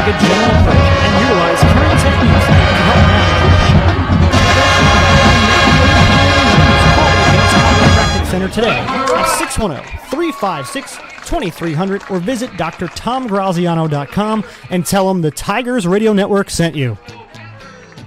take a general approach and utilize current techniques to help manage your pain. Call the Advanced Chiropractic Center today at 610-356-2300 or visit drtomgraziano.com and tell them the Tigers Radio Network sent you.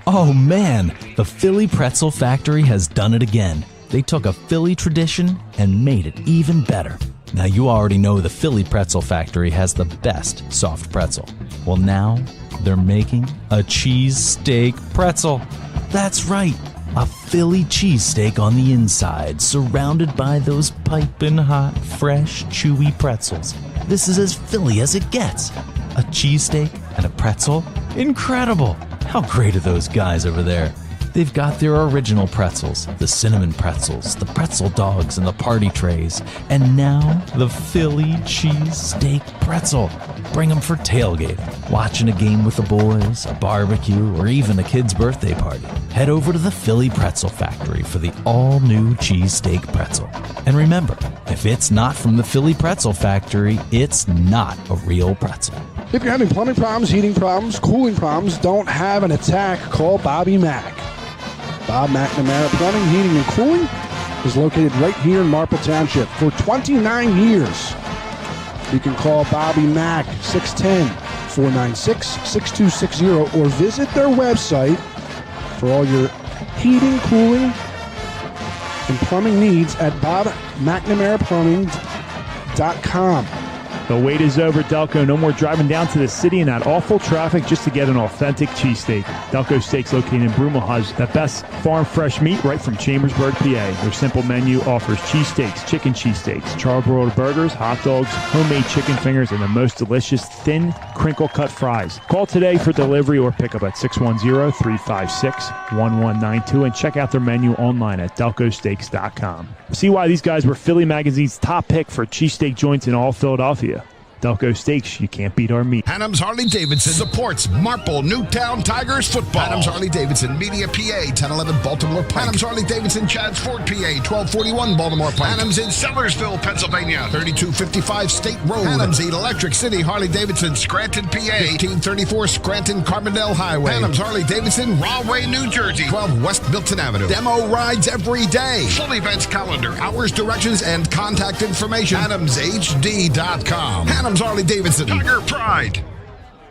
Oh man, the Philly Pretzel Factory has done it again. They took a Philly tradition and made it even better. Now you already know the Philly Pretzel Factory has the best soft pretzel. Well now, they're making a cheesesteak pretzel. That's right, a Philly cheesesteak on the inside, surrounded by those piping hot, fresh, chewy pretzels. This is as Philly as it gets. A cheesesteak and a pretzel? Incredible! How great are those guys over there? They've got their original pretzels, the cinnamon pretzels, the pretzel dogs, and the party trays. And now, the Philly cheesesteak pretzel. Bring them for tailgate, watching a game with the boys, a barbecue, or even a kid's birthday party. Head over to the Philly Pretzel Factory for the all-new cheesesteak pretzel. And remember, if it's not from the Philly Pretzel Factory, it's not a real pretzel. If you're having plumbing problems, heating problems, cooling problems, don't have an attack, call Bobby Mack. Bob McNamara Plumbing, Heating, and Cooling is located right here in Marple Township for 29 years. You can call Bobby Mack, 610-496-6260, or visit their website for all your heating, cooling, and plumbing needs at bobmcnamaraPlumbing.com. The wait is over, Delco. No more driving down to the city in that awful traffic just to get an authentic cheesesteak. Delco Steaks, located in Broomall, has the best farm fresh meat right from Chambersburg, PA. Their simple menu offers cheesesteaks, chicken cheesesteaks, charbroiled burgers, hot dogs, homemade chicken fingers, and the most delicious thin, crinkle-cut fries. Call today for delivery or pickup at 610-356-1192 and check out their menu online at delcosteaks.com. See why these guys were Philly Magazine's top pick for cheesesteak joints in all Philadelphia. Delco Steaks, you can't beat our meat. Adams Harley-Davidson supports Marple Newtown Tigers football. Adams Harley-Davidson, Media, PA, 1011 Baltimore Pike. Adams Harley-Davidson, Chadds Ford, PA, 1241 Baltimore Pike. Adams in Sellersville, Pennsylvania, 3255 State Road. Adams Electric City Harley-Davidson, Scranton, PA, 1534 Scranton Carbondale Highway. Adams Harley-Davidson, Rahway, New Jersey, 12 West Milton Avenue. Demo rides every day. Full events calendar, hours, directions, and contact information. AdamsHD.com. Adams Harley-Davidson, Tiger Pride.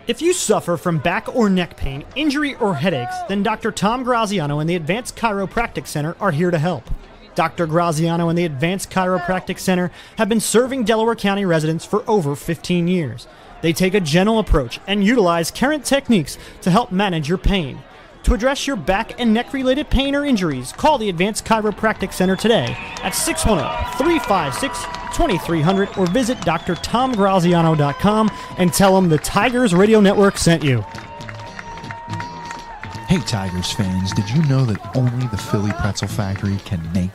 If you suffer from back or neck pain, injury, or headaches, then Dr. Tom Graziano and the Advanced Chiropractic Center are here to help. Dr. Graziano and the Advanced Chiropractic Center have been serving Delaware County residents for over 15 years. They take a gentle approach and utilize current techniques to help manage your pain. To address your back and neck-related pain or injuries, call the Advanced Chiropractic Center today at 610-356-2300 or visit drtomgraziano.com and tell them the Tigers Radio Network sent you. Hey Tigers fans, did you know that only the Philly Pretzel Factory can make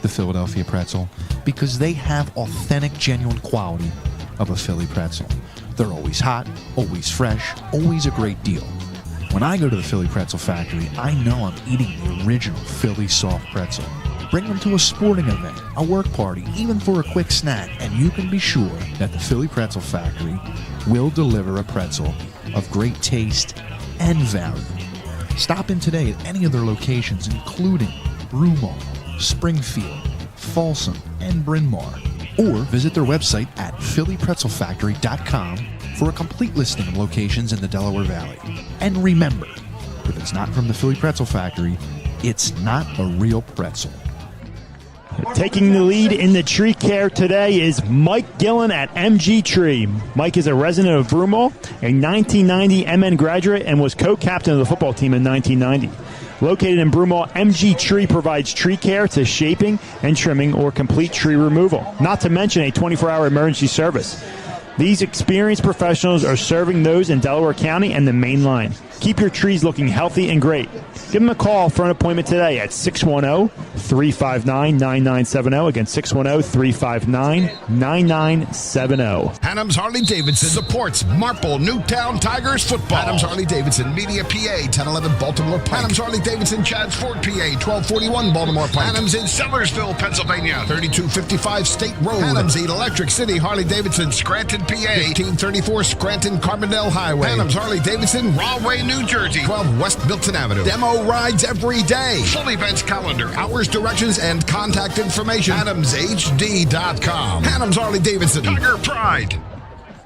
the Philadelphia pretzel? Because they have authentic, genuine quality of a Philly pretzel. They're always hot, always fresh, always a great deal. When I go to the Philly Pretzel Factory, I know I'm eating the original Philly soft pretzel. Bring them to a sporting event, a work party, even for a quick snack, and you can be sure that the Philly Pretzel Factory will deliver a pretzel of great taste and value. Stop in today at any of their locations, including Broomall, Springfield, Folsom, and Bryn Mawr, or visit their website at phillypretzelfactory.com for a complete listing of locations in the Delaware Valley. And remember, if it's not from the Philly Pretzel Factory, it's not a real pretzel. Taking the lead in the tree care today is Mike Gillen at MG Tree. Mike is a resident of Broomall, a 1990 MN graduate, and was co-captain of the football team in 1990. Located in Broomall, MG Tree provides tree care to shaping and trimming or complete tree removal, not to mention a 24-hour emergency service. These experienced professionals are serving those in Delaware County and the main line. Keep your trees looking healthy and great. Give them a call for an appointment today at 610-359-9970. Again, 610-359-9970. Adams Harley-Davidson supports Marple Newtown Tigers football. Adams Harley-Davidson, Media, PA, 1011 Baltimore Pike. Adams Harley-Davidson, Chadds Ford, PA, 1241 Baltimore Pike. Adams in Sellersville, Pennsylvania, 3255 State Road. Adams Electric City Harley-Davidson, Scranton, Wallingford, PA. 1834 Scranton Carbondale Highway. Phantoms Harley-Davidson, Rahway, New Jersey. 12 West Milton Avenue. Demo rides every day. Full events calendar, hours, directions, and contact information. PhantomsHD.com. Phantoms Harley-Davidson, Tiger Pride.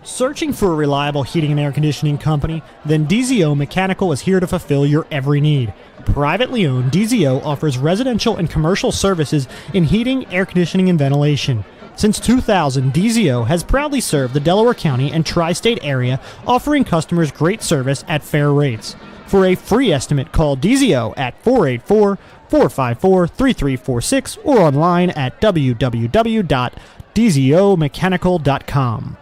Searching for a reliable heating and air conditioning company? Then DZO Mechanical is here to fulfill your every need. Privately owned, DZO offers residential and commercial services in heating, air conditioning, and ventilation. Since 2000, DZO has proudly served the Delaware County and tri-state area, offering customers great service at fair rates. For a free estimate, call DZO at 484-454-3346 or online at www.dzomechanical.com.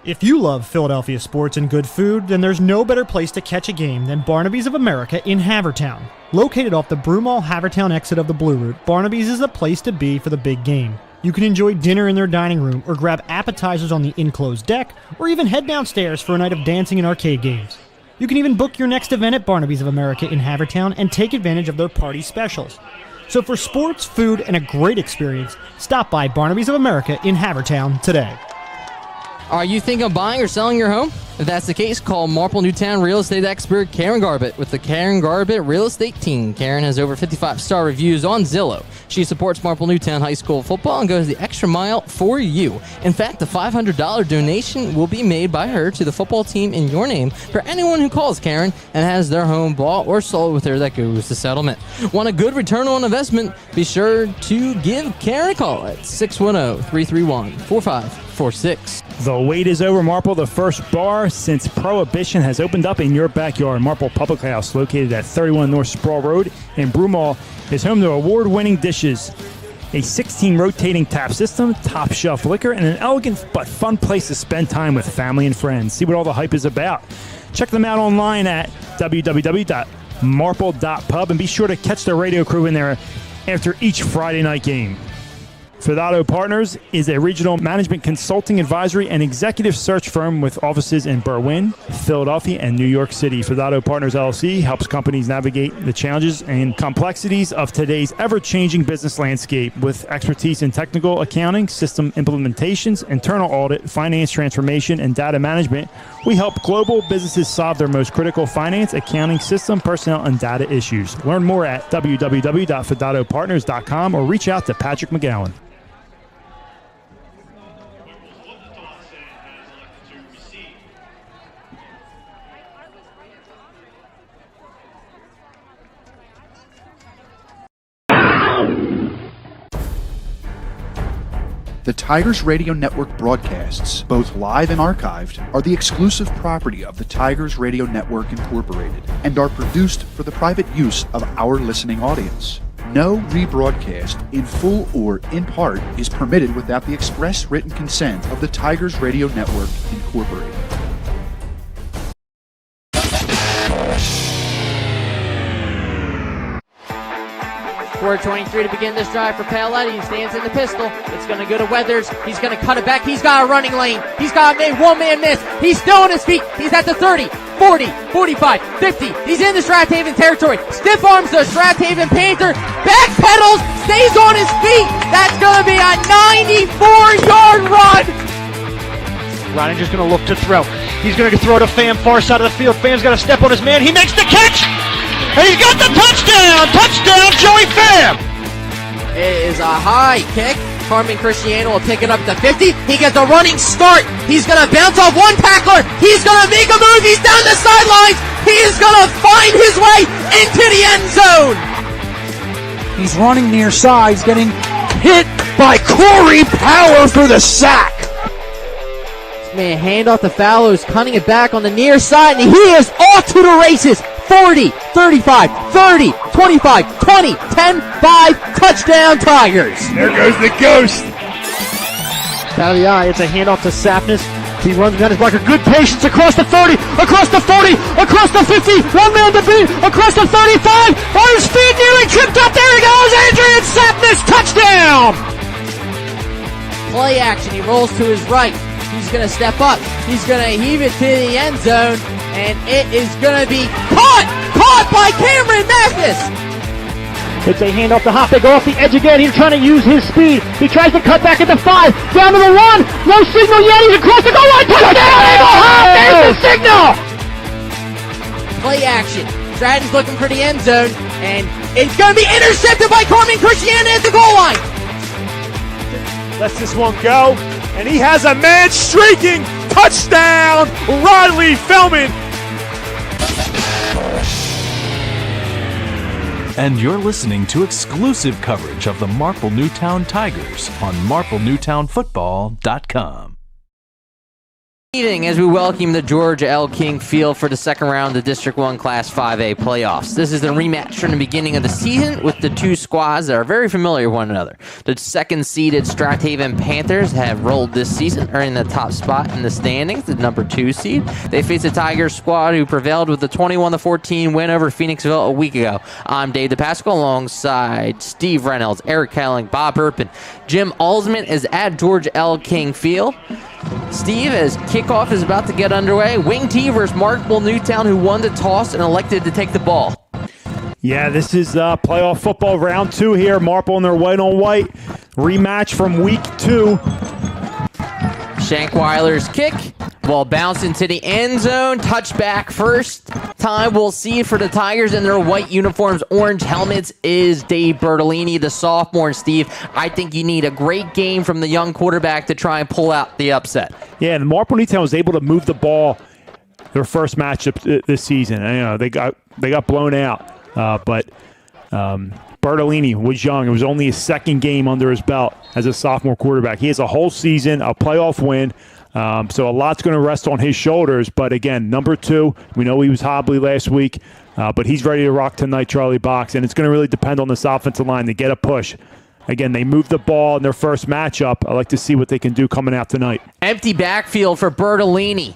If you love Philadelphia sports and good food, then there's no better place to catch a game than Barnaby's of America in Havertown. Located off the Broomall-Havertown exit of the Blue Route, Barnaby's is the place to be for the big game. You can enjoy dinner in their dining room or grab appetizers on the enclosed deck, or even head downstairs for a night of dancing and arcade games. You can even book your next event at Barnaby's of America in Havertown and take advantage of their party specials. So for sports, food, and a great experience, stop by Barnaby's of America in Havertown today. Are you thinking of buying or selling your home? If that's the case, call Marple Newtown real estate expert Karen Garbett with the Karen Garbett Real Estate Team. Karen has over 55-star reviews on Zillow. She supports Marple Newtown High School football and goes the extra mile for you. In fact, a $500 donation will be made by her to the football team in your name for anyone who calls Karen and has their home bought or sold with her that goes to settlement. Want a good return on investment? Be sure to give Karen a call at 610-331-4546. The wait is over, Marple. The first bar since Prohibition has opened up in your backyard. Marple Public House, located at 31 North Sproul Road in Broomall, is home to award-winning dishes, a 16 rotating tap system, top shelf liquor, and an elegant but fun place to spend time with family and friends. See what all the hype is about. Check them out online at www.marple.pub and be sure to catch the radio crew in there after each Friday night game. Fidado Partners is a regional management consulting, advisory, and executive search firm with offices in Berwyn, Philadelphia, and New York City. Fidado Partners LLC helps companies navigate the challenges and complexities of today's ever-changing business landscape with expertise in technical accounting, system implementations, internal audit, finance transformation, and data management. We help global businesses solve their most critical finance, accounting, system, personnel, and data issues. Learn more at www.fidadopartners.com or reach out to Patrick McGowan. The Tigers Radio Network broadcasts, both live and archived, are the exclusive property of the Tigers Radio Network Incorporated and are produced for the private use of our listening audience. No rebroadcast, in full or in part, is permitted without the express written consent of the Tigers Radio Network Incorporated. 4:23 to begin this drive for PIAA. He stands in the pistol. It's going to go to Weathers. He's going to cut it back. He's got a running lane. He's got a one-man miss. He's still on his feet. He's at the 30, 40, 45, 50. He's in the Strath Haven territory. Stiff arms the Strath Haven Panther. Back pedals. Stays on his feet. That's going to be a 94-yard run. Rodinger's going to look to throw. He's going to throw to Pham, far side of the field. Pham's got to step on his man. He makes the catch. And he's got the touchdown! Touchdown, Joey Pham! It is a high kick. Carmen Cristiano will pick it up to 50. He gets a running start. He's going to bounce off one tackler. He's going to make a move. He's down the sidelines. He is going to find his way into the end zone. He's running near side. He's getting hit by Corey Power for the sack. Man, hand off to Fallows, cutting it back on the near side, and he is off to the races. 40, 35, 30, 25, 20, 10, 5, touchdown Tigers. There goes the ghost. Out of the eye, it's a handoff to Sapness. He runs down his blocker. Good patience across the 30, across the 40, across the 50. One man to beat, across the 35. On his feet, nearly tripped up. There he goes, Adrian Sapness, touchdown. Play action, he rolls to his right. He's going to step up. He's going to heave it to the end zone. And it is going to be caught by Cameron Mathis. It's a handoff to Hop. They go off the edge again. He's trying to use his speed. He tries to cut back at the 5. Down to the 1. No signal yet. He's across the goal line. Touchdown, Eagle Hop. There's the signal. Play action. Stratton's looking for the end zone, and it's going to be intercepted by Carmen Christiana at the goal line. Lets this one go, and he has a man streaking. Touchdown, Riley Feldman. And you're listening to exclusive coverage of the Marple Newtown Tigers on marplenewtownfootball.com. Evening as we welcome the George L. King Field for the second round of the District 1 Class 5A playoffs. This is the rematch from the beginning of the season with the two squads that are very familiar with one another. The second-seeded Strath Haven Panthers have rolled this season, earning the top spot in the standings, the number 2 seed. They face the Tigers squad who prevailed with the 21-14 win over Phoenixville a week ago. I'm Dave DePasco alongside Steve Reynolds, Eric Kelling, Bob Herpin. Jim Alsman is at George L. King Field. Steve, as kickoff is about to get underway, Wing T versus Marple Newtown, who won the toss and elected to take the ball. Yeah, this is playoff football round 2 here. Marple in their white on white. Rematch from week 2. Shankweiler's kick, ball bouncing to the end zone. Touchback first time we'll see it for the Tigers in their white uniforms, orange helmets, is Dave Bertolini, the sophomore. And Steve, I think you need a great game from the young quarterback to try and pull out the upset. Yeah, and Marple Newtown was able to move the ball their first matchup this season. And, they got blown out, but Bertolini was young. It was only his second game under his belt as a sophomore quarterback. He has a whole season, a playoff win, so a lot's going to rest on his shoulders. But again, number 2, we know he was hobbly last week, but he's ready to rock tonight, Charlie Box, and it's going to really depend on this offensive line to get a push. Again, they moved the ball in their first matchup. I like to see what they can do coming out tonight. Empty backfield for Bertolini.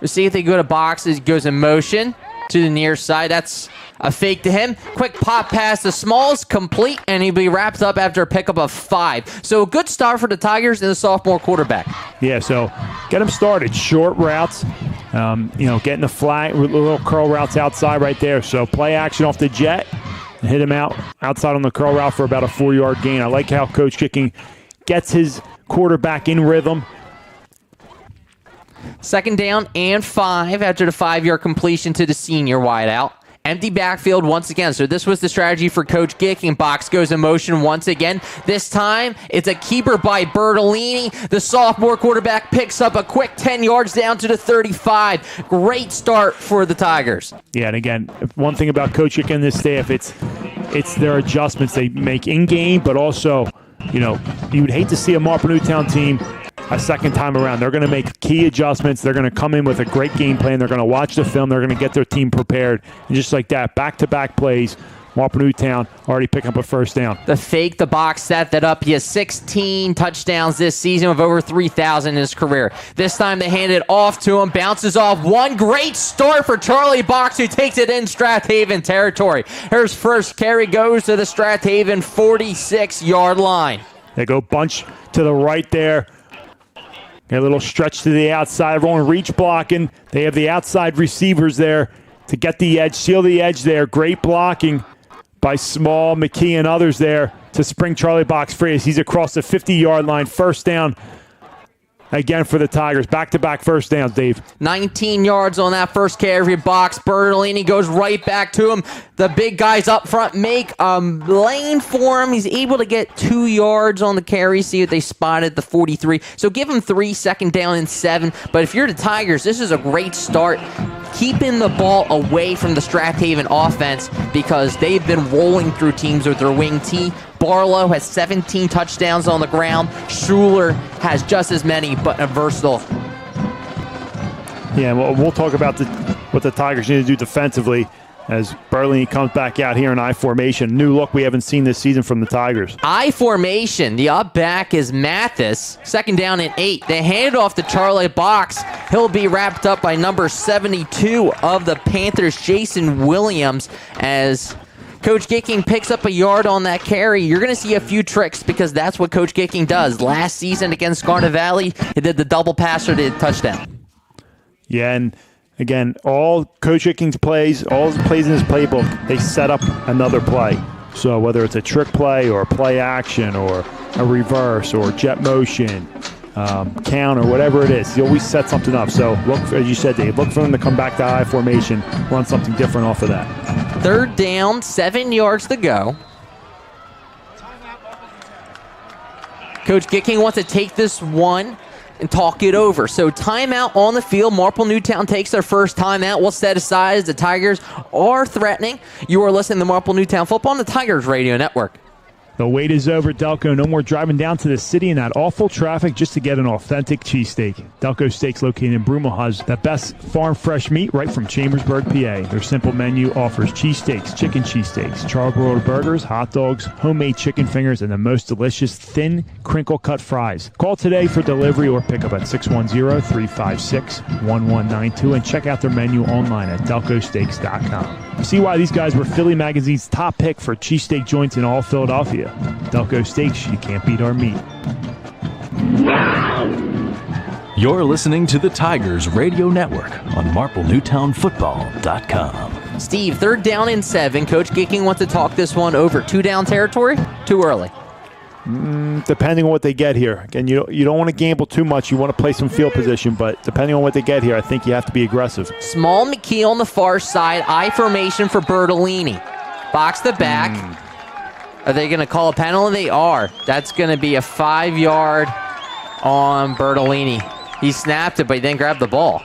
We'll see if they go to boxes. Goes in motion to the near side. That's a fake to him. Quick pop pass. The smallest complete, and he'll be wrapped up after a pickup of 5. So a good start for the Tigers and the sophomore quarterback. Yeah, so get them started. Short routes, getting the flag, little curl routes outside right there. So play action off the jet and hit him outside on the curl route for about a 4-yard gain. I like how Coach Kicking gets his quarterback in rhythm. Second down and 5 after the 5-yard completion to the senior wideout. Empty backfield once again. So this was the strategy for Coach Gicking. Box goes in motion once again. This time, it's a keeper by Bertolini. The sophomore quarterback picks up a quick 10 yards down to the 35. Great start for the Tigers. Yeah, and again, one thing about Coach Gicking and this staff, it's their adjustments they make in-game, but also, you would hate to see a Marple Newtown team a second time around. They're going to make key adjustments. They're going to come in with a great game plan. They're going to watch the film. They're going to get their team prepared. And just like that, back-to-back plays, Marple Newtown already picking up a first down. The fake, the box set that up. He has 16 touchdowns this season with over 3,000 in his career. This time they hand it off to him. Bounces off. One great start for Charlie Box, who takes it in Strath Haven territory. His first carry goes to the Strath Haven 46-yard line. They go bunch to the right there. A little stretch to the outside. Everyone reach blocking. They have the outside receivers there to get the edge, seal the edge there. Great blocking by Small, McKee, and others there to spring Charlie Box free as he's across the 50-yard line. First down again for the Tigers. Back-to-back first downs, Dave. 19 yards on that first carry. Box. Bertolini goes right back to him. The big guys up front make a lane for him. He's able to get 2 yards on the carry. See if they spotted the 43. So give him 3, second down and 7. But if you're the Tigers, this is a great start. Keeping the ball away from the Strath Haven offense because they've been rolling through teams with their wing T. Barlow has 17 touchdowns on the ground. Schuler has just as many, but a versatile. Yeah, well, we'll talk about what the Tigers need to do defensively as Bertolini comes back out here in I formation. New look we haven't seen this season from the Tigers. I formation. The up back is Mathis. Second down and 8. They hand it off to Charlie Box. He'll be wrapped up by number 72 of the Panthers, Jason Williams, as Coach Gicking picks up a yard on that carry. You're going to see a few tricks because that's what Coach Gicking does. Last season against Garnet Valley, he did the double pass or the touchdown. Yeah, and again, all Coach Gicking's plays, all his plays in his playbook, they set up another play. So whether it's a trick play or a play action or a reverse or jet motion, count or whatever it is, he always set something up. So look, as you said, Dave, look for him to come back to I formation, run something different off of that. 3rd down, 7 yards to go. Coach Gicking wants to take this one and talk it over. So timeout on the field. Marple Newtown takes their first timeout. We'll set aside as the Tigers are threatening. You are listening to Marple Newtown Football on the Tigers Radio Network. The wait is over, Delco. No more driving down to the city in that awful traffic just to get an authentic cheesesteak. Delco Steaks, located in Broomall, has the best farm fresh meat right from Chambersburg, PA. Their simple menu offers cheesesteaks, chicken cheesesteaks, charbroiled burgers, hot dogs, homemade chicken fingers, and the most delicious thin, crinkle-cut fries. Call today for delivery or pickup at 610-356-1192 and check out their menu online at delcosteaks.com. See why these guys were Philly Magazine's top pick for cheesesteak joints in all Philadelphia. Delco Steaks, you can't beat our meat. You're listening to the Tigers Radio Network on MarpleNewtownFootball.com. Steve, 3rd down and 7. Coach Gicking wants to talk this one over. 2-down territory? Too early? Depending on what they get here. Again, you don't want to gamble too much. You want to play some field position, but depending on what they get here, I think you have to be aggressive. Small McKee on the far side. I formation for Bertolini. Box the back. Are they going to call a penalty? They are. That's going to be a 5-yard on Bertolini. He snapped it, but he didn't grab the ball.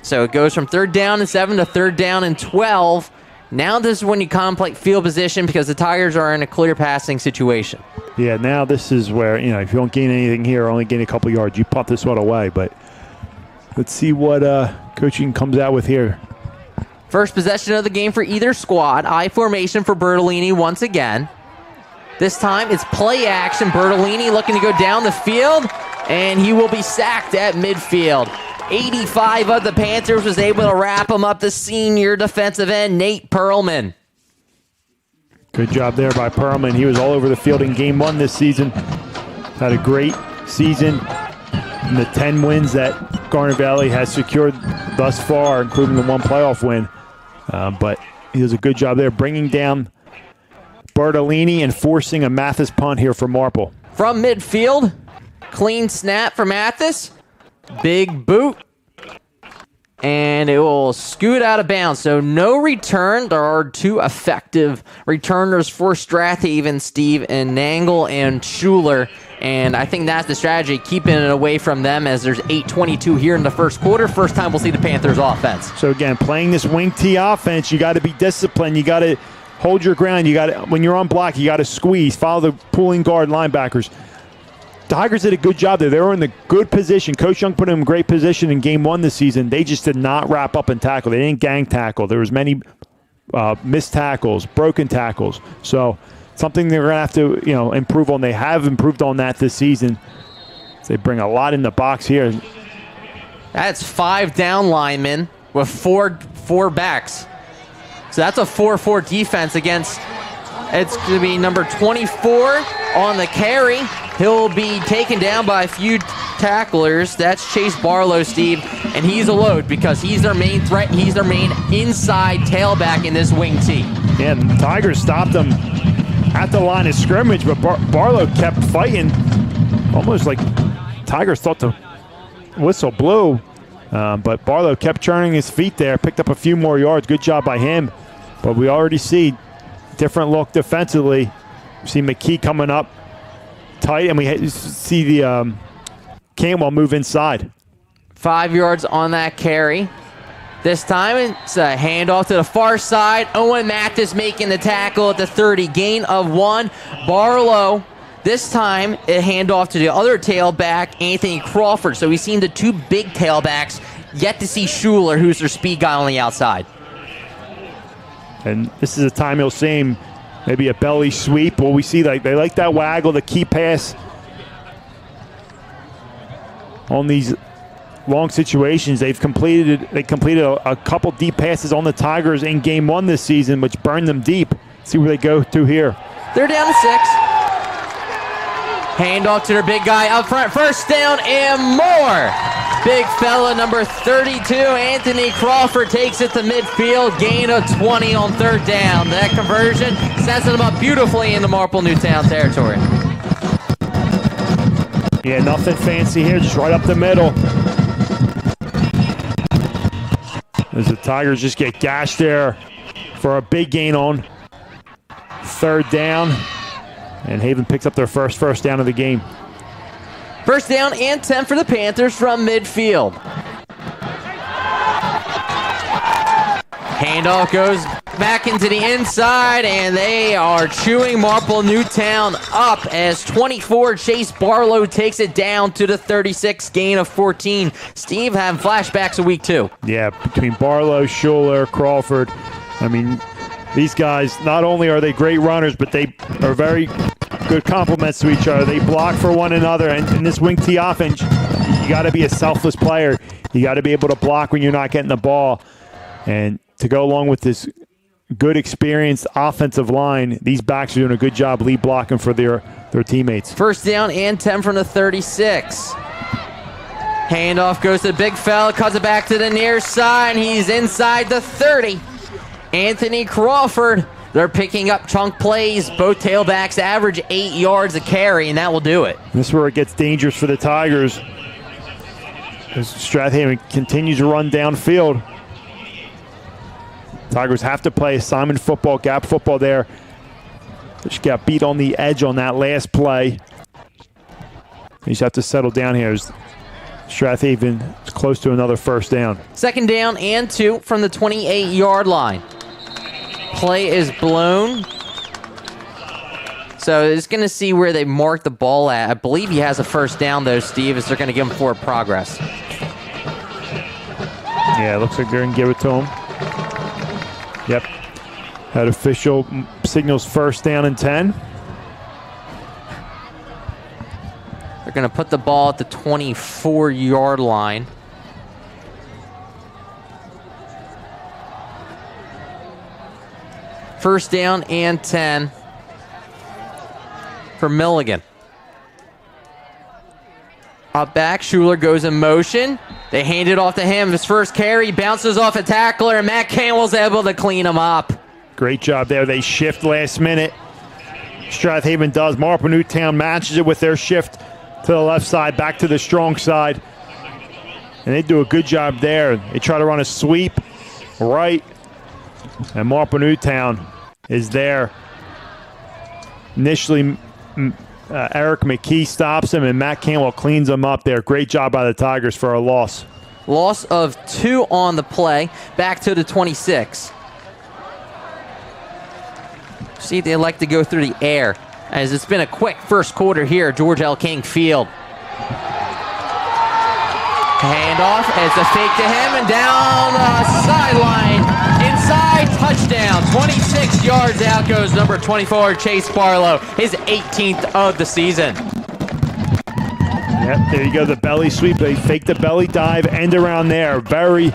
So it goes from 3rd down and 7 to 3rd down and 12. Now this is when you contemplate field position because the Tigers are in a clear passing situation. Yeah, now this is where, if you don't gain anything here, only gain a couple yards, you punt this one away. But let's see what coaching comes out with here. First possession of the game for either squad. I formation for Bertolini once again. This time it's play action. Bertolini looking to go down the field, and he will be sacked at midfield. 85 of the Panthers was able to wrap him up, the senior defensive end, Nate Perlman. Good job there by Perlman. He was all over the field in game 1 this season. Had a great season in the 10 wins that Garnet Valley has secured thus far, including the 1 playoff win. But he does a good job there bringing down Bertolini and forcing a Mathis punt here for Marple. From midfield, clean snap for Mathis. Big boot, and it will scoot out of bounds. So no return. There are 2 effective returners for Strath Haven, Steve, and Nangle and Schuler. And I think that's the strategy, keeping it away from them as there's 8:22 here in the first quarter. First time we'll see the Panthers offense. So again, playing this wing T offense, you got to be disciplined. You got to hold your ground. You got to, when you're on block, you got to squeeze, follow the pulling guard linebackers. The Tigers did a good job there. They were in the good position. Coach Young put them in great position in game 1 this season. They just did not wrap up and tackle. They didn't gang tackle. There was many missed tackles, broken tackles. So something they're going to have to improve on. They have improved on that this season. They bring a lot in the box here. That's 5 down linemen with four backs. So that's a 4-4 defense against, it's going to be number 24 on the carry. He'll be taken down by a few tacklers. That's Chase Barlow, Steve, and he's a load because he's their main threat. He's their main inside tailback in this wing T. Yeah, the Tigers stopped him at the line of scrimmage, but Barlow kept fighting. Almost like Tigers thought the whistle blew, but Barlow kept churning his feet there, picked up a few more yards. Good job by him. But we already see different look defensively. We see McKee coming up tight, and we see the Cantwell move inside. 5 yards on that carry. This time it's a handoff to the far side. Owen Mathis making the tackle at the 30. Gain of 1. Barlow, this time a handoff to the other tailback, Anthony Crawford. So we've seen the 2 big tailbacks. Yet to see Schuler, who's their speed guy on the outside. And this is a time you'll see him, maybe a belly sweep. Well, we see they like that waggle, the key pass on these long situations. They completed a couple deep passes on the Tigers in game 1 this season, which burned them deep. See where they go through here. They're down to 6. Handoff to their big guy up front. First down and more. Big fella, number 32, Anthony Crawford takes it to midfield, gain of 20 on third down. That conversion sets them up beautifully in the Marple Newtown territory. Yeah, nothing fancy here, just right up the middle. As the Tigers just get gashed there for a big gain on third down. And Haven picks up their first down of the game. First down and 10 for the Panthers from midfield. Handoff goes back into the inside, and they are chewing Marple Newtown up as 24, Chase Barlow takes it down to the 36, gain of 14. Steve having flashbacks of week 2. Yeah, between Barlow, Schuler, Crawford. I mean, these guys, not only are they great runners, but they are very good compliments to each other. They block for one another, and in this wing T offense, you got to be a selfless player. You got to be able to block when you're not getting the ball. And to go along with this good, experienced offensive line, these backs are doing a good job lead blocking for their teammates. First down and 10 from the 36. Handoff goes to the big fella, cuts it back to the near side. He's inside the 30. Anthony Crawford. They're picking up chunk plays. Both tailbacks average 8 yards a carry, and that will do it. This is where it gets dangerous for the Tigers as Strath Haven continues to run downfield. Tigers have to play assignment football, gap football there. They just got beat on the edge on that last play. They just have to settle down here as Strath Haven is close to another first down. Second down and 2 from the 28-yard line. Play is blown. So it's going to see where they mark the ball at. I believe he has a first down, though, Steve, as they're going to give him forward progress. Yeah, it looks like they're going to give it to him. Yep. That official signals first down and 10. They're going to put the ball at the 24-yard line. First down and 10 for Milligan. Up back, Schuler goes in motion. They hand it off to him. His first carry bounces off a tackler, and Matt Campbell's able to clean him up. Great job there. They shift last minute. Strath Haven does. Marple Newtown matches it with their shift to the left side, back to the strong side. And they do a good job there. They try to run a sweep right. And Marple Newtown is there. Initially, Eric McKee stops him, and Matt Campbell cleans him up there. Great job by the Tigers for a loss. Loss of 2 on the play. Back to the 26. See, they like to go through the air, as it's been a quick first quarter here at George L. King Field. Handoff as a fake to him, and down the sideline. Inside, touchdown. 26 yards out goes number 24, Chase Barlow, his 18th of the season. Yep, there you go, the belly sweep. They fake the belly dive, end around there. Very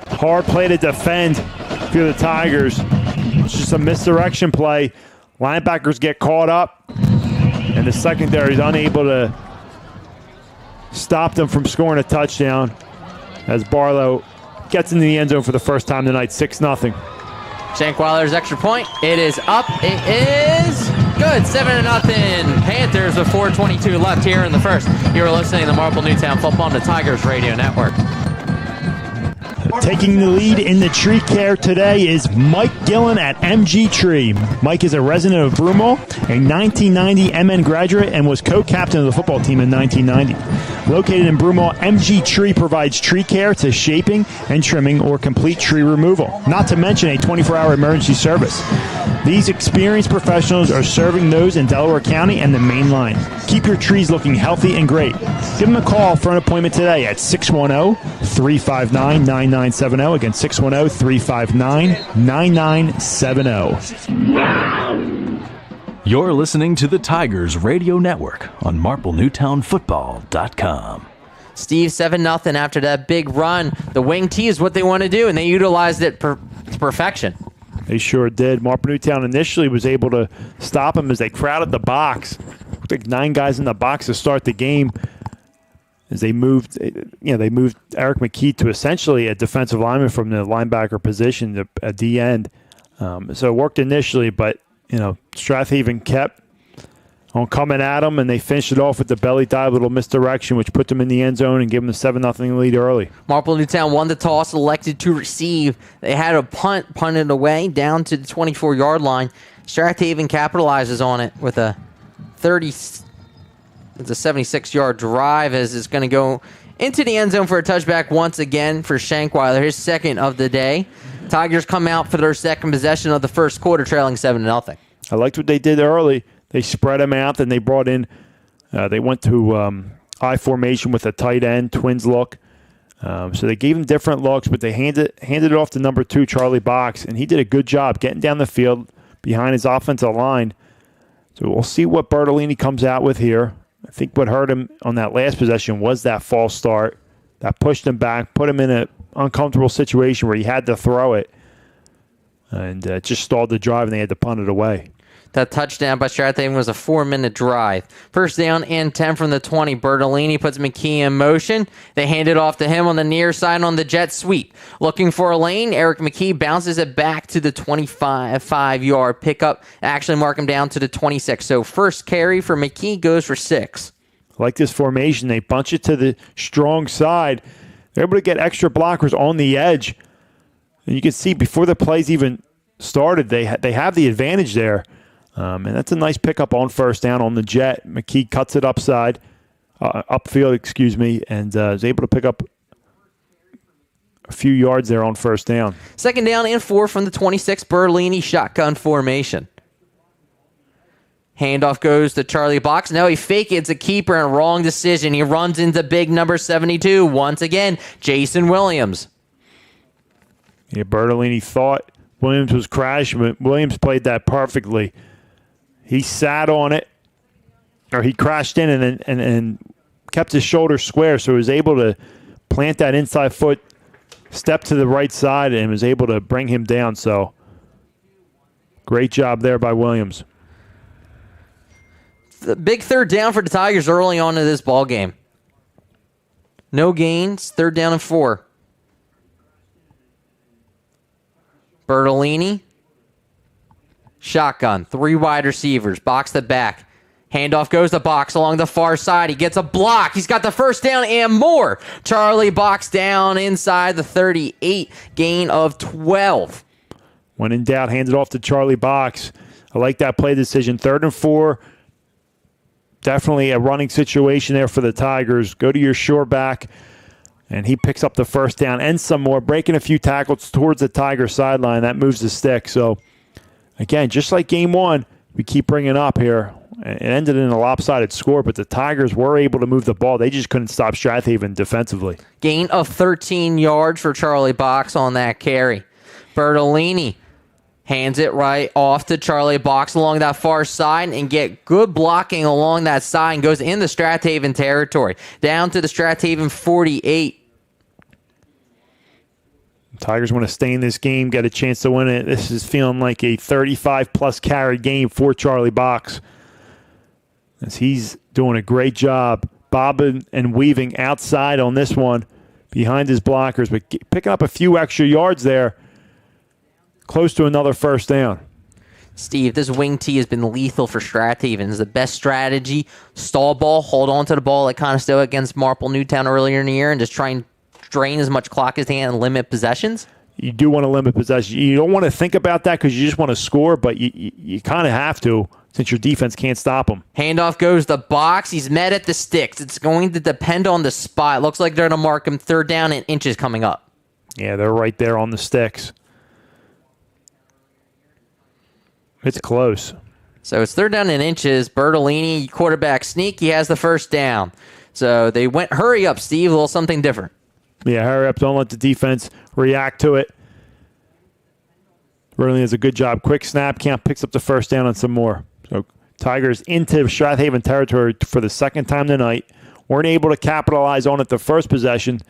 hard play to defend for the Tigers. It's just a misdirection play. Linebackers get caught up, and the secondary is unable to stop them from scoring a touchdown as Barlow gets into the end zone for the first time tonight, 6-0. Shankweiler's extra point. It is up. It is good. 7-0. Panthers with 4:22 left here in the first. You're listening to Marple Newtown Football on the Tigers Radio Network. Taking the lead in the tree care today is Mike Gillen at MG Tree. Mike is a resident of Broomall, a 1990 MN graduate, and was co-captain of the football team in 1990. Located in Broomall, MG Tree provides tree care to shaping and trimming or complete tree removal, not to mention a 24-hour emergency service. These experienced professionals are serving those in Delaware County and the Main Line. Keep your trees looking healthy and great. Give them a call for an appointment today at 610-359-9970. Again, 610-359-9970. You're listening to the Tigers Radio Network on MarpleNewtownFootball.com. Steve, 7-0 after that big run. The wing T is what they want to do, and they utilized it to perfection. They sure did. Marple Newtown initially was able to stop them as they crowded the box. Looked like 9 guys in the box to start the game. as they moved Eric McKee to essentially a defensive lineman from the linebacker position at the end. So it worked initially, but Strath Haven kept on coming at them, and they finished it off with the belly dive, little misdirection, which put them in the end zone and gave them the 7-0 lead early. Marple Newtown won the toss, elected to receive. They had a punted away down to the 24-yard line. Strath Haven capitalizes on it with a 76-yard drive as it's going to go into the end zone for a touchback once again for Shankweiler, his second of the day. Tigers come out for their second possession of the first quarter, trailing 7-0. I liked what they did early. They spread them out, and they brought in they went to I formation with a tight end, twins look. So they gave him different looks, but they handed it off to number 2, Charlie Box, and he did a good job getting down the field behind his offensive line. So we'll see what Bertolini comes out with here. I think what hurt him on that last possession was that false start. That pushed him back, put him in an uncomfortable situation where he had to throw it, and just stalled the drive, and they had to punt it away. That touchdown by Strath Haven was a 4-minute drive. First down and 10 from the 20. Bertolini puts McKee in motion. They hand it off to him on the near side on the jet sweep. Looking for a lane, Eric McKee bounces it back to the 25-yard pickup. Actually mark him down to the 26. So first carry for McKee goes for 6. Like this formation, they bunch it to the strong side. They're able to get extra blockers on the edge. And you can see before the plays even started, they have the advantage there. And that's a nice pickup on first down on the jet. McKee cuts it upfield, and is able to pick up a few yards there on first down. Second down and 4 from the 26. Bertolini shotgun formation. Handoff goes to Charlie Box. Now he fake it's a keeper and wrong decision. He runs into big number 72. Once again, Jason Williams. Yeah, Bertolini thought Williams was crashing, but Williams played that perfectly. He sat on it, or he crashed in and kept his shoulder square, so he was able to plant that inside foot, step to the right side, and was able to bring him down. So great job there by Williams. The big third down for the Tigers early on in this ball game. No gains, third down and 4. Bertolini. Shotgun, 3 wide receivers, box the back. Handoff goes to Box along the far side. He gets a block. He's got the first down and more. Charlie Box down inside the 38, gain of 12. When in doubt, hands it off to Charlie Box. I like that play decision. 3rd and 4. Definitely a running situation there for the Tigers. Go to your shore back, and he picks up the first down and some more, breaking a few tackles towards the Tiger sideline. That moves the stick. So, again, just like game 1, we keep bringing up here. It ended in a lopsided score, but the Tigers were able to move the ball. They just couldn't stop Strath Haven defensively. Gain of 13 yards for Charlie Box on that carry. Bertolini hands it right off to Charlie Box along that far side and get good blocking along that side and goes in the Strath Haven territory. Down to the Strath Haven 48. Tigers want to stay in this game, get a chance to win it. This is feeling like a 35-plus carry game for Charlie Box, as he's doing a great job bobbing and weaving outside on this one behind his blockers, but picking up a few extra yards there, close to another first down. Steve, this wing tee has been lethal for Strath Haven. It's the best strategy. Stall ball, hold on to the ball like Conestoga against Marple Newtown earlier in the year, and just try and drain as much clock as they can and limit possessions. You do want to limit possession. You don't want to think about that because you just want to score, but you kind of have to since your defense can't stop them. Handoff goes to Box. He's met at the sticks. It's going to depend on the spot. Looks like they're going to mark him 3rd down and inches coming up. Yeah, they're right there on the sticks. It's close. So it's 3rd down and inches. Bertolini, quarterback sneak. He has the first down. So they went hurry up, Steve. A little something different. Yeah, hurry up. Don't let the defense react to it. Bertolini does a good job. Quick snap. Camp picks up the first down and some more. So Tigers into Strath Haven territory for the second time tonight. Weren't able to capitalize on it the first possession.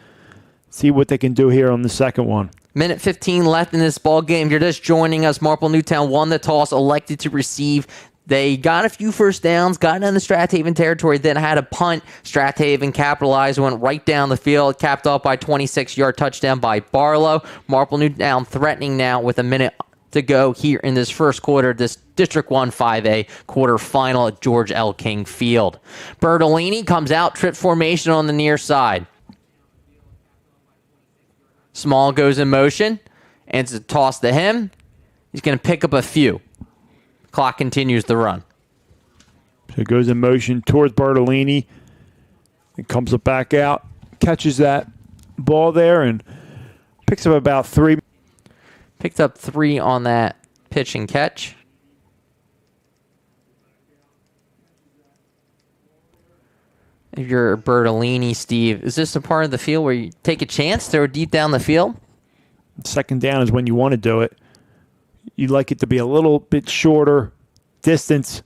See what they can do here on the second one. Minute 15 left in this ball game. You're just joining us. Marple Newtown won the toss, elected to receive. They got a few first downs, got in the Strath Haven territory, then had a punt. Strath Haven capitalized, went right down the field, capped off by 26-yard touchdown by Barlow. Marple Newtown threatening now with a minute to go here in this first quarter, this District 1 5A quarterfinal at George L. King Field. Bertolini comes out, trip formation on the near side. Small goes in motion, and it's a toss to him. He's going to pick up a few. Clock continues the run. So it goes in motion towards Bartolini. It comes up back out, catches that ball there, and picks up about 3. Picked up 3 on that pitch and catch. If you're Bertolini, Steve, is this a part of the field where you take a chance, throw deep down the field? Second down is when you want to do it. You'd like it to be a little bit shorter distance,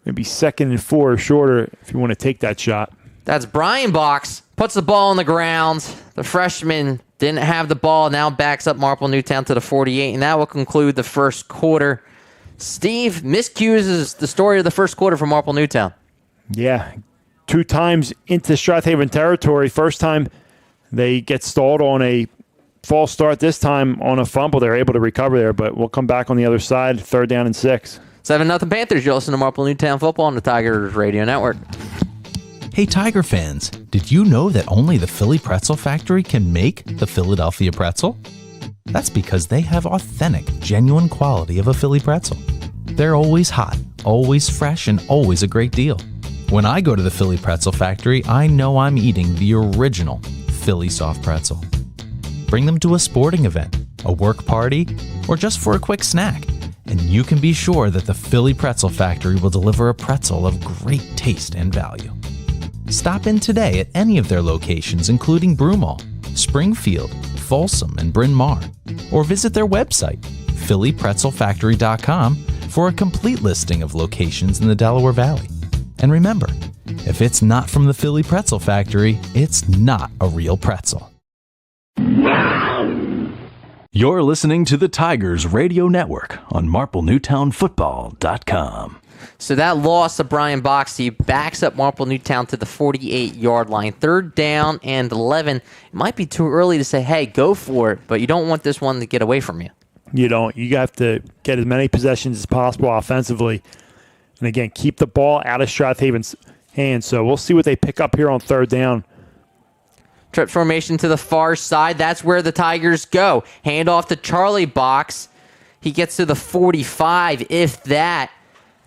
maybe 2nd and 4 or shorter if you want to take that shot. That's Brian Box. Puts the ball on the ground. The freshman didn't have the ball. Now backs up Marple Newtown to the 48, and that will conclude the first quarter. Steve, miscues is the story of the first quarter for Marple Newtown. Yeah, 2 times into Strath Haven territory. First time they get stalled on a false start. This time on a fumble. They're able to recover there, but we'll come back on the other side. 3rd down and 6. 7-0 Panthers. You're listening to Marple Newtown Football on the Tigers Radio Network. Hey, Tiger fans, did you know that only the Philly Pretzel Factory can make the Philadelphia pretzel? That's because they have authentic, genuine quality of a Philly pretzel. They're always hot, always fresh, and always a great deal. When I go to the Philly Pretzel Factory, I know I'm eating the original Philly soft pretzel. Bring them to a sporting event, a work party, or just for a quick snack, and you can be sure that the Philly Pretzel Factory will deliver a pretzel of great taste and value. Stop in today at any of their locations, including Broomall, Springfield, Folsom, and Bryn Mawr, or visit their website, phillypretzelfactory.com, for a complete listing of locations in the Delaware Valley. And remember, if it's not from the Philly Pretzel Factory, it's not a real pretzel. You're listening to the Tigers Radio Network on MarpleNewtownFootball.com. So that loss of Brian Boxty backs up Marple Newtown to the 48-yard line. 3rd down and 11. It might be too early to say, hey, go for it, but you don't want this one to get away from you. You don't. You have to get as many possessions as possible offensively. And again, keep the ball out of Strath Haven's hands. So we'll see what they pick up here on 3rd down. Trip formation to the far side. That's where the Tigers go. Hand off to Charlie Box. He gets to the 45, if that.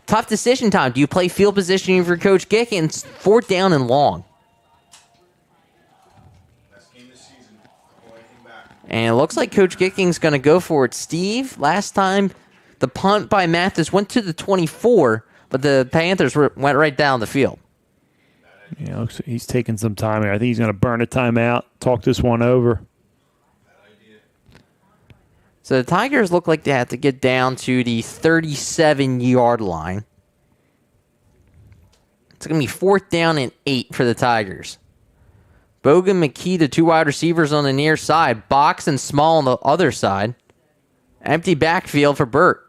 Tough decision time. Do you play field positioning for Coach Gickens? 4th down and long. And it looks like Coach Gickens going to go for it. Steve, last time the punt by Mathis went to the 24, but the Panthers went right down the field. You know, he's taking some time here. I think he's going to burn a timeout, talk this one over. So the Tigers look like they have to get down to the 37-yard line. It's going to be 4th down and 8 for the Tigers. Bogan, McKee, the 2 wide receivers on the near side. Box and Small on the other side. Empty backfield for Burt.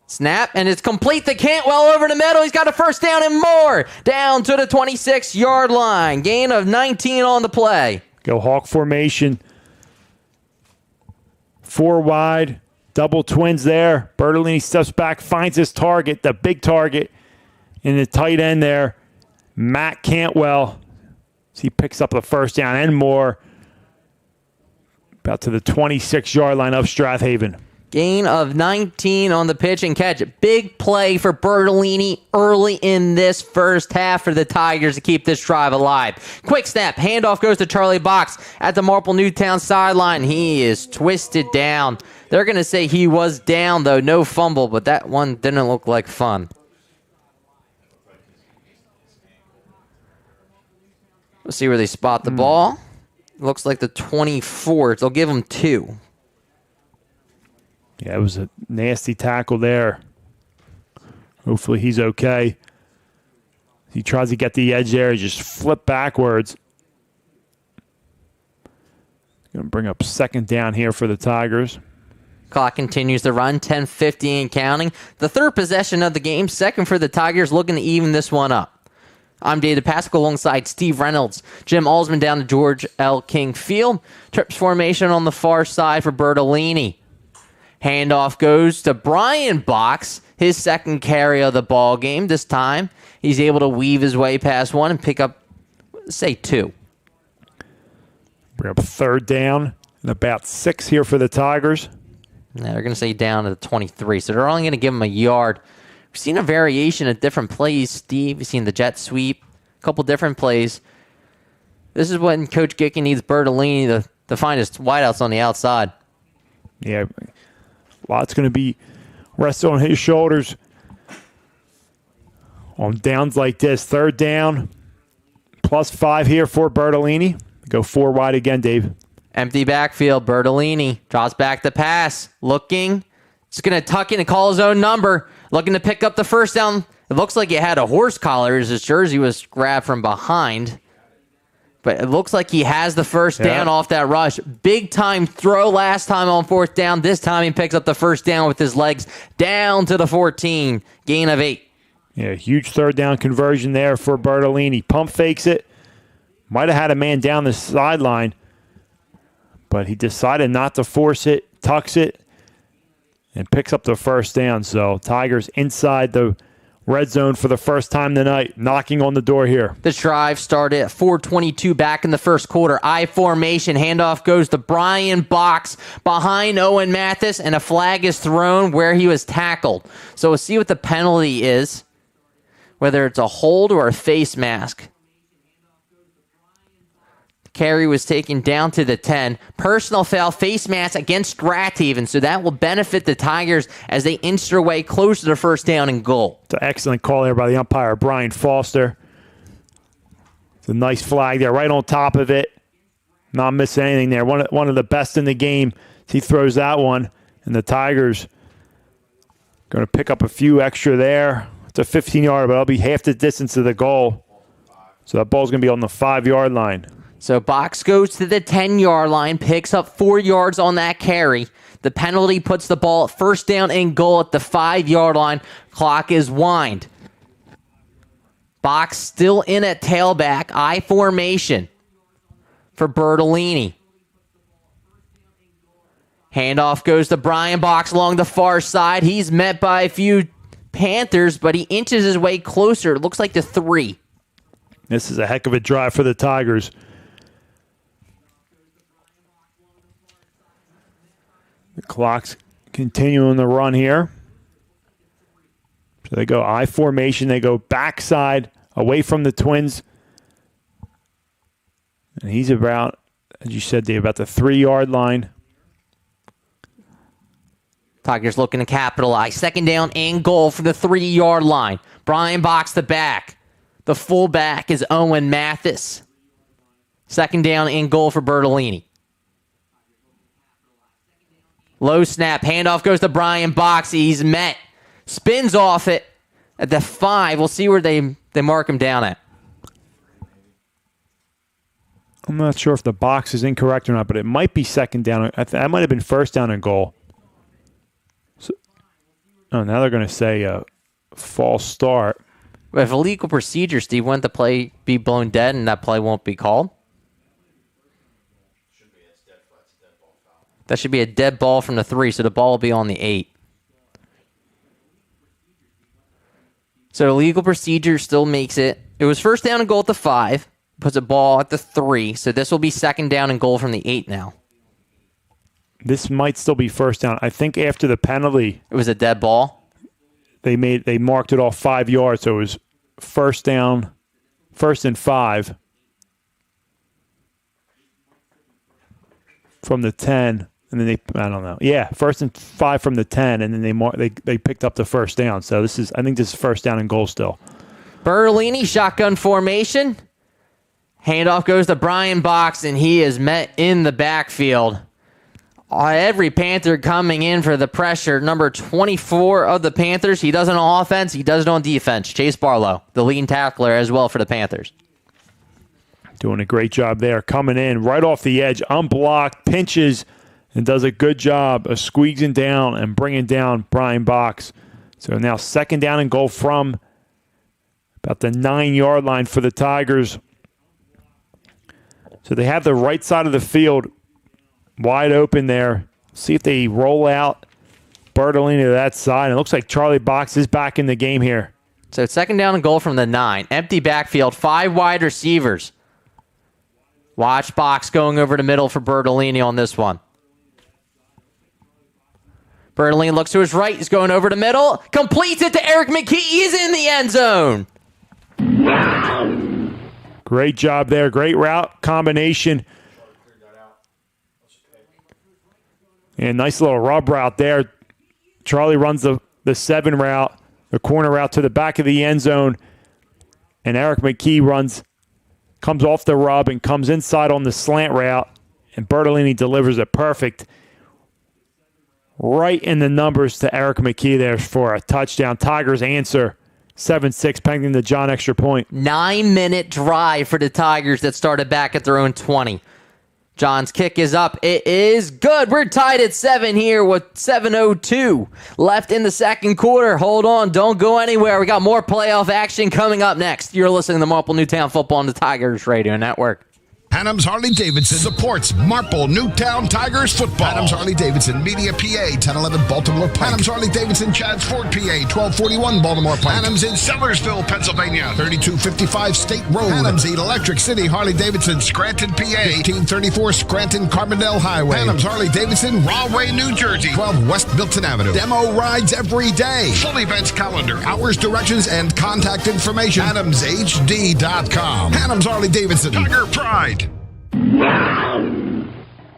Snap, and it's complete to Cantwell over the middle. He's got a 1st down and more. Down to the 26-yard line. Gain of 19 on the play. Go Hawk formation. 4 wide. Double twins there. Bertolini steps back, finds his target, the big target in the tight end there. Matt Cantwell. So he picks up the 1st down and more. About to the 26-yard line of Strath Haven. Gain of 19 on the pitch and catch. Big play for Bertolini early in this first half for the Tigers to keep this drive alive. Quick snap. Handoff goes to Charlie Box at the Marple Newtown sideline. He is twisted down. They're going to say he was down, though. No fumble, but that one didn't look like fun. Let's see where they spot the ball. Looks like the 24. They'll give him 2. Yeah, it was a nasty tackle there. Hopefully he's okay. He tries to get the edge there. He just flipped backwards. Going to bring up second down here for the Tigers. Clock continues to run, 10:50 and counting. The third possession of the game, second for the Tigers, looking to even this one up. I'm David Pascal alongside Steve Reynolds. Jim Alsman down to George L. King Field. Trips formation on the far side for Bertolini. Handoff goes to Brian Box, his second carry of the ball game. This time, he's able to weave his way past one and pick up, say, 2. Bring up third down and about 6 here for the Tigers. Now they're going to say down to the 23, so they're only going to give him a yard. We've seen a variation of different plays, Steve. We've seen the jet sweep, a couple different plays. This is when Coach Gicken needs Bertolini to find his wideouts on the outside. Yeah, lots going to be rested on his shoulders on downs like this. Third down, +5 here for Bertolini. Go 4 wide again, Dave. Empty backfield. Bertolini drops back the pass. Looking. Just going to tuck in and call his own number. Looking to pick up the first down. It looks like he had a horse collar as his jersey was grabbed from behind. But it looks like he has the first down off that rush. Big time throw last time on fourth down. This time he picks up the first down with his legs down to the 14. Gain of 8. Yeah, huge third down conversion there for Bertolini. Pump fakes it. Might have had a man down the sideline, but he decided not to force it, tucks it, and picks up the first down. So Tigers inside the red zone for the first time tonight, knocking on the door here. The drive started at 4:22 back in the first quarter. I formation. Handoff goes to Brian Box behind Owen Mathis, and a flag is thrown where he was tackled. So we'll see what the penalty is, whether it's a hold or a face mask. Carry was taken down to the 10. Personal foul, face mask against Strath Haven, so that will benefit the Tigers as they inch their way close to the first down and goal. It's an excellent call there by the umpire, Brian Foster. It's a nice flag there, right on top of it. Not missing anything there. One of the best in the game. He throws that one, and the Tigers going to pick up a few extra there. It's a 15-yard, but it'll be half the distance of the goal. So that ball's going to be on the 5-yard line. So Box goes to the 10-yard line, picks up 4 yards on that carry. The penalty puts the ball at first down and goal at the 5-yard line. Clock is wind. Box still in at tailback. I formation for Bertolini. Handoff goes to Brian Box along the far side. He's met by a few Panthers, but he inches his way closer. It looks like the 3. This is a heck of a drive for the Tigers. The clock's continuing the run here. So they go I formation. They go backside away from the Twins. And he's about, as you said, Dave, about the 3-yard line. Tigers looking to capitalize. Second down and goal for the 3-yard line. Brian Box the back. The fullback is Owen Mathis. Second down and goal for Bertolini. Low snap. Handoff goes to Brian Box. He's met. Spins off it at the 5. We'll see where they mark him down at. I'm not sure if the box is incorrect or not, but it might be second down. That might have been first down and goal. So, now they're going to say false start. If illegal procedure, Steve, wouldn't the play be blown dead and that play won't be called? That should be a dead ball from the 3, so the ball will be on the 8. So illegal procedure still makes it. It was first down and goal at the 5. Puts a ball at the 3. So this will be second down and goal from the 8 now. This might still be first down. I think after the penalty, it was a dead ball. They marked it off 5 yards, so it was first down, 1st and 5 from the 10. And then I don't know. Yeah, 1st and 5 from the 10, and then they picked up the first down. So I think this is first down and goal still. Bertolini, shotgun formation. Handoff goes to Brian Box, and he is met in the backfield. Every Panther coming in for the pressure. Number 24 of the Panthers. He does it on offense. He does it on defense. Chase Barlow, the leading tackler as well for the Panthers. Doing a great job there. Coming in right off the edge, unblocked, pinches, and does a good job of squeezing down and bringing down Brian Box. So now 2nd down and goal from about the 9-yard line for the Tigers. So they have the right side of the field wide open there. See if they roll out Bertolini to that side. It looks like Charlie Box is back in the game here. So 2nd down and goal from the 9. Empty backfield, 5 wide receivers. Watch Box going over the middle for Bertolini on this one. Bertolini looks to his right. He's going over the middle. Completes it to Eric McKee. He's in the end zone. Great job there. Great route combination. And nice little rub route there. Charlie runs the 7 route, the corner route to the back of the end zone. And Eric McKee comes off the rub and comes inside on the slant route. And Bertolini delivers it perfect. Right in the numbers to Eric McKee there for a touchdown. Tigers answer 7-6, pending the John extra point. 9-minute drive for the Tigers that started back at their own 20. John's kick is up. It is good. We're tied at 7 here with 7:02 left in the second quarter. Hold on. Don't go anywhere. We got more playoff action coming up next. You're listening to Marple Newtown Football on the Tigers Radio Network. Adams Harley-Davidson supports Marple Newtown Tigers football. Adams Harley-Davidson, Media PA, 1011 Baltimore Pike. Adams Harley-Davidson, Chadds Ford PA, 1241 Baltimore Pike. Adams in Sellersville, Pennsylvania, 3255 State Road. Adams Electric City Harley-Davidson, Scranton PA, 1834 Scranton Carbondale Highway. Adams Harley-Davidson, Rahway, New Jersey, 12 West Milton Avenue. Demo rides every day. Full events calendar, hours, directions, and contact information. AdamsHD.com. Adams Harley-Davidson, Tiger Pride.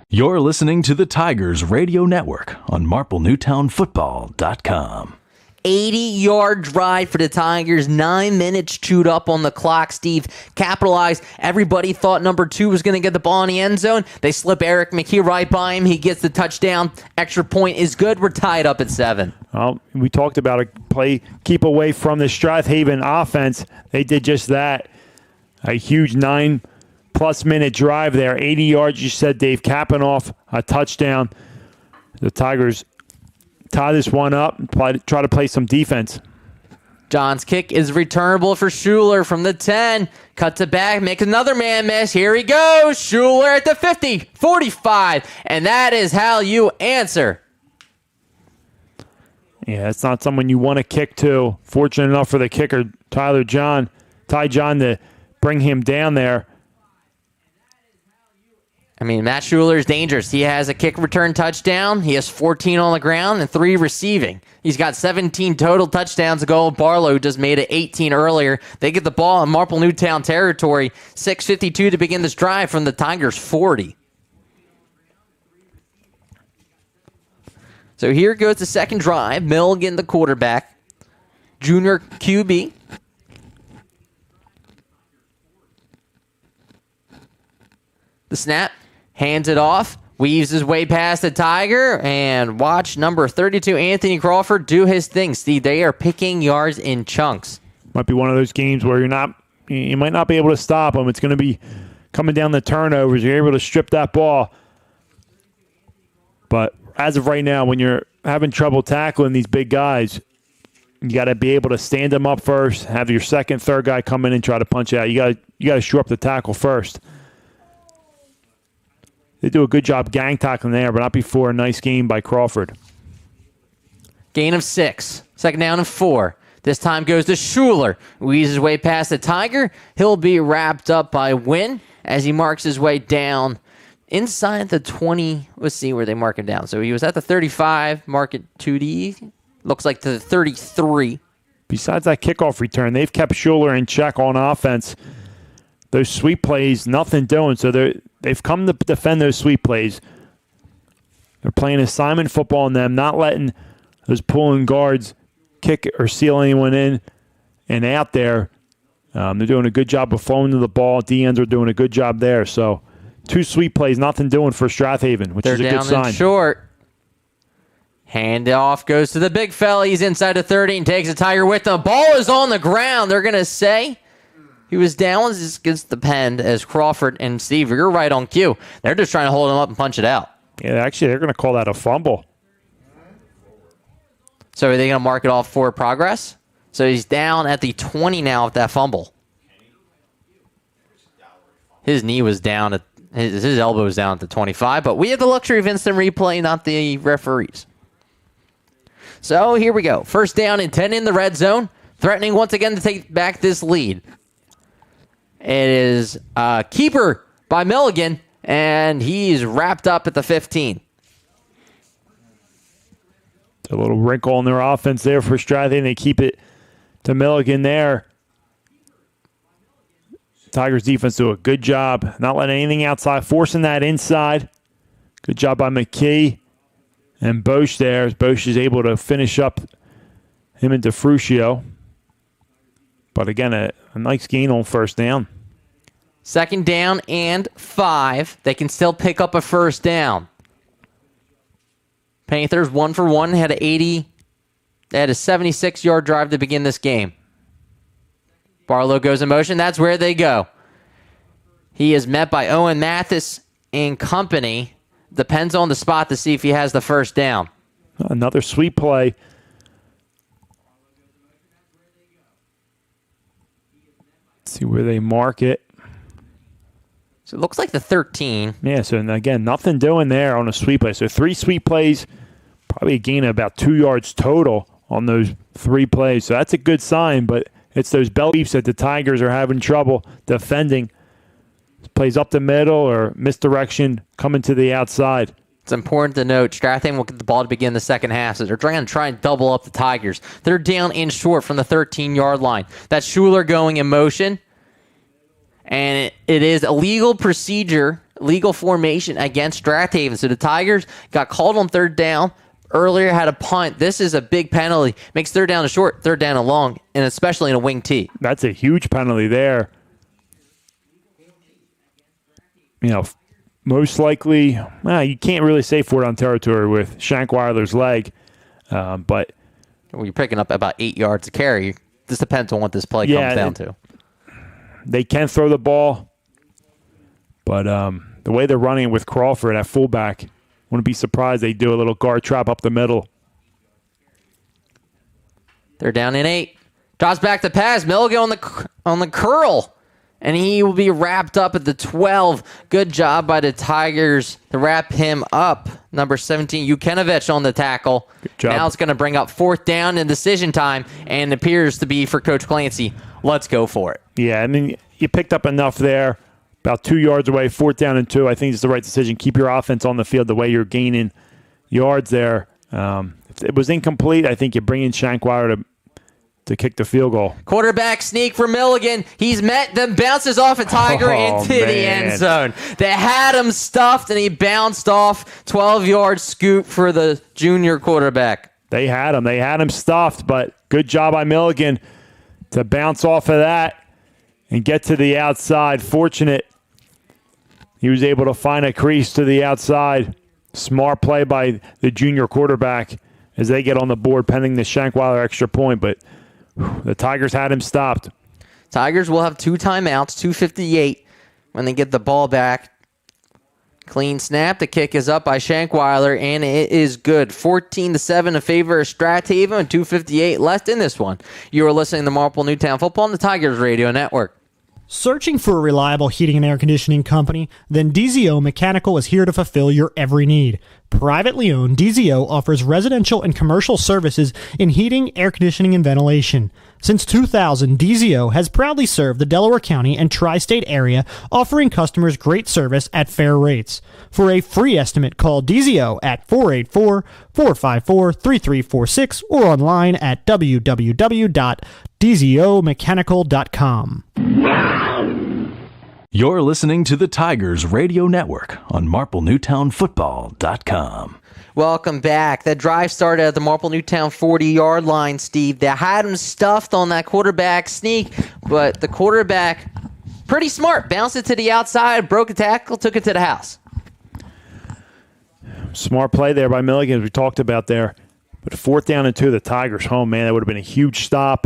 You're listening to the Tigers Radio Network on MarpleNewtownFootball.com. 80-yard drive for the Tigers. 9 minutes chewed up on the clock. Steve capitalized. Everybody thought number 2 was going to get the ball in the end zone. They slip Eric McKee right by him. He gets the touchdown. Extra point is good. We're tied up at 7. Well, we talked about a play, keep away from the Strath Haven offense. They did just that. A huge 9+ minute drive there. 80 yards, you said, Dave, capping off a touchdown. The Tigers tie this one up and try to play some defense. John's kick is returnable for Schuler from the 10. Cuts it back, makes another man miss. Here he goes. Schuler at the 50, 45. And that is how you answer. Yeah, it's not someone you want to kick to. Fortunate enough for the kicker, Ty John, to bring him down there. I mean, Matt Schuler is dangerous. He has a kick return touchdown. He has 14 on the ground and 3 receiving. He's got 17 total touchdowns to go. Barlow, who just made it 18 earlier. They get the ball in Marple Newtown territory. 6:52 to begin this drive from the Tigers' 40. So here goes the second drive. Milligan, the quarterback. Junior QB. The snap. Hands it off, weaves his way past the Tiger, and watch number 32, Anthony Crawford, do his thing. Steve, they are picking yards in chunks. Might be one of those games where you might not be able to stop them. It's going to be coming down the turnovers. You're able to strip that ball. But as of right now, when you're having trouble tackling these big guys, you got to be able to stand them up first, have your second, third guy come in and try to punch out. You got to shore up the tackle first. They do a good job gang tackling there, but not before a nice game by Crawford. Gain of 6. 2nd down and 4. This time goes to Schuler. Weaves his way past the Tiger. He'll be wrapped up by Wynn as he marks his way down inside the 20. Let's see where they mark him down. So he was at the 35, mark it 2D. Looks like to the 33. Besides that kickoff return, they've kept Schuler in check on offense. Those sweep plays, nothing doing. So they've come to defend those sweep plays. They're playing assignment football on them, not letting those pulling guards kick or seal anyone in and out there. They're doing a good job of flowing to the ball. DNs are doing a good job there. So 2 sweep plays, nothing doing for Strath Haven, which is a good sign. They're down and short. Hand off goes to the big fella. He's inside the 30 and takes the Tiger with him. Ball is on the ground. They're going to say He was down against the pen as Crawford and Steve, you're right on cue. They're just trying to hold him up and punch it out. Yeah, actually, they're going to call that a fumble. So are they going to mark it off for progress? So he's down at the 20 now with that fumble. His knee was down at his elbow was down at the 25, but we have the luxury of instant replay, not the referees. So here we go. First down and 10 in the red zone, threatening once again to take back this lead. It is a keeper by Milligan, and he's wrapped up at the 15. A little wrinkle in their offense there for Strath Haven. They keep it to Milligan there. Tigers defense do a good job not letting anything outside, forcing that inside. Good job by McKee and Bosch there. Bosch is able to finish up him into Fruscio. But again, a nice gain on first down. Second down and 5. They can still pick up a first down. Panthers 1 for 1, had a 76-yard drive to begin this game. Barlow goes in motion. That's where they go. He is met by Owen Mathis and company. Depends on the spot to see if he has the first down. Another sweep play. Let's see where they mark it. So it looks like the 13. Yeah, so again, nothing doing there on a sweep play. So 3 sweep plays, probably a gain of about 2 yards total on those 3 plays. So that's a good sign, but it's those bell sweeps that the Tigers are having trouble defending. Plays up the middle or misdirection coming to the outside. It's important to note, Strath Haven will get the ball to begin the second half, so they're trying to try and double up the Tigers. They're down and short from the 13-yard line. That's Schuler going in motion. And it is a legal procedure, legal formation against Strath Haven. So the Tigers got called on third down. Earlier had a punt. This is a big penalty. Makes third down a short, third down a long, and especially in a wing tee. That's a huge penalty there. You know, most likely, you can't really say for it on territory with Shankweiler's leg, but you're picking up about 8 yards to carry. This depends on what this play comes down to. They can throw the ball, but the way they're running with Crawford at fullback, wouldn't be surprised they do a little guard trap up the middle. They're down in 8. Drops back to pass. Milligan on the curl. And he will be wrapped up at the 12. Good job by the Tigers to wrap him up. Number 17, Jukinovich on the tackle. Good job. Now it's going to bring up fourth down and decision time, and appears to be for Coach Clancy. Let's go for it. Yeah, I mean, you picked up enough there. About 2 yards away, 4th down and 2. I think it's the right decision. Keep your offense on the field the way you're gaining yards there. If it was incomplete, I think you bring in Shankweiler to kick the field goal. Quarterback sneak for Milligan. He's met, then bounces off a Tiger into the end zone. They had him stuffed, and he bounced off. 12-yard scoop for the junior quarterback. They had him. They had him stuffed, but good job by Milligan to bounce off of that and get to the outside. Fortunate he was able to find a crease to the outside. Smart play by the junior quarterback as they get on the board pending the Shankweiler extra point, but the Tigers had him stopped. Tigers will have 2 timeouts, 2:58 when they get the ball back. Clean snap. The kick is up by Shankweiler, and it is good. 14-7 in favor of Strath Haven, and 2:58 left in this one. You are listening to Marple Newtown Football on the Tigers Radio Network. Searching for a reliable heating and air conditioning company? Then DZO Mechanical is here to fulfill your every need. Privately owned, DZO offers residential and commercial services in heating, air conditioning, and ventilation. Since 2000, DZO has proudly served the Delaware County and tri-state area, offering customers great service at fair rates. For a free estimate, call DZO at 484-454-3346 or online at www.dzomechanical.com. You're listening to the Tigers Radio Network on MarpleNewtownFootball.com. Welcome back. That drive started at the Marple Newtown 40-yard line, Steve. They had him stuffed on that quarterback sneak, but the quarterback, pretty smart, bounced it to the outside, broke a tackle, took it to the house. Smart play there by Milligan, as we talked about there. But 4th down and 2, the Tigers home, man, that would have been a huge stop.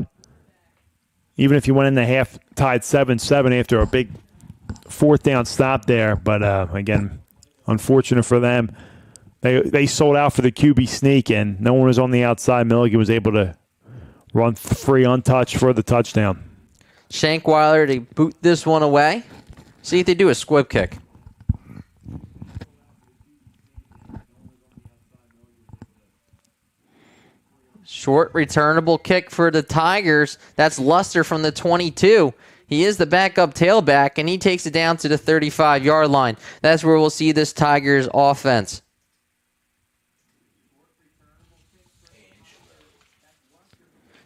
even if you went in the half tied 7-7 after a big fourth down stop there. But, again, unfortunate for them. They sold out for the QB sneak, and no one was on the outside. Milligan was able to run free, untouched for the touchdown. Shankweiler to boot this one away. See if they do a squib kick. Short returnable kick for the Tigers. That's Luster from the 22. He is the backup tailback, and he takes it down to the 35-yard line. That's where we'll see this Tigers offense.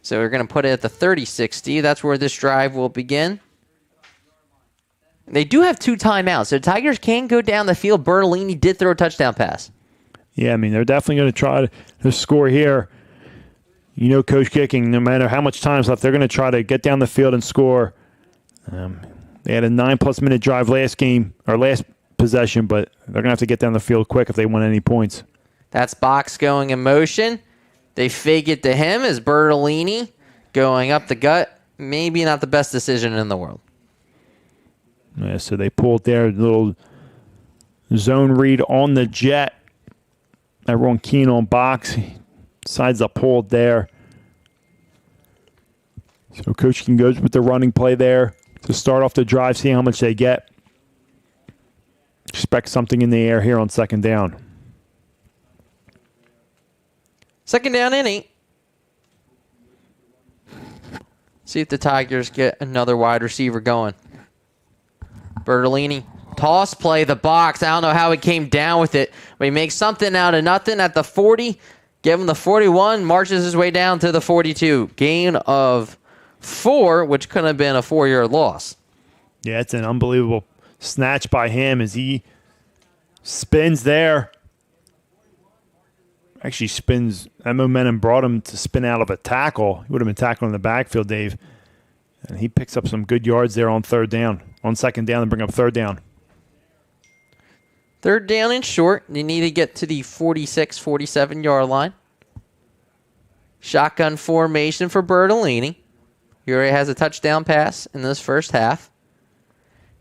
So we're going to put it at the 30-60. That's where this drive will begin. They do have 2 timeouts, so Tigers can go down the field. Bertolini did throw a touchdown pass. Yeah, I mean, they're definitely going to try to score here. You know, Coach Kicking, no matter how much time's left, they're going to try to get down the field and score. They had a 9+ minute drive last possession, but they're going to have to get down the field quick if they want any points. That's Box going in motion. They fake it to him as Bertolini going up the gut. Maybe not the best decision in the world. Yeah, so they pulled their little zone read on the jet. Everyone keen on Box. Decides to pull it there. So Coach King goes with the running play there to start off the drive, see how much they get. Expect something in the air here on second down. Second down and 8. See if the Tigers get another wide receiver going. Bertolini, toss play, the box. I don't know how he came down with it, but he makes something out of nothing at the 40. Give him the 41, marches his way down to the 42. Gain of 4, which could have been a 4-yard loss. Yeah, it's an unbelievable snatch by him as he spins there. Actually spins. That momentum brought him to spin out of a tackle. He would have been tackled in the backfield, Dave. And he picks up some good yards there on third down. On second down and bring up third down. Third down and short. You need to get to the 46, 47-yard line. Shotgun formation for Bertolini. He already has a touchdown pass in this first half.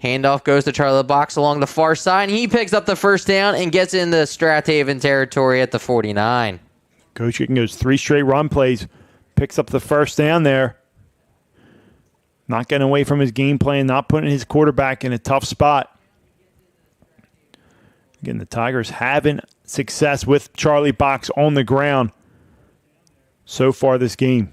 Handoff goes to Charlie Box along the far side, and he picks up the first down and gets into Strath Haven territory at the 49. Coach Chicken goes 3 straight run plays, picks up the first down there. Not getting away from his game plan, not putting his quarterback in a tough spot. Again, the Tigers having success with Charlie Box on the ground so far this game.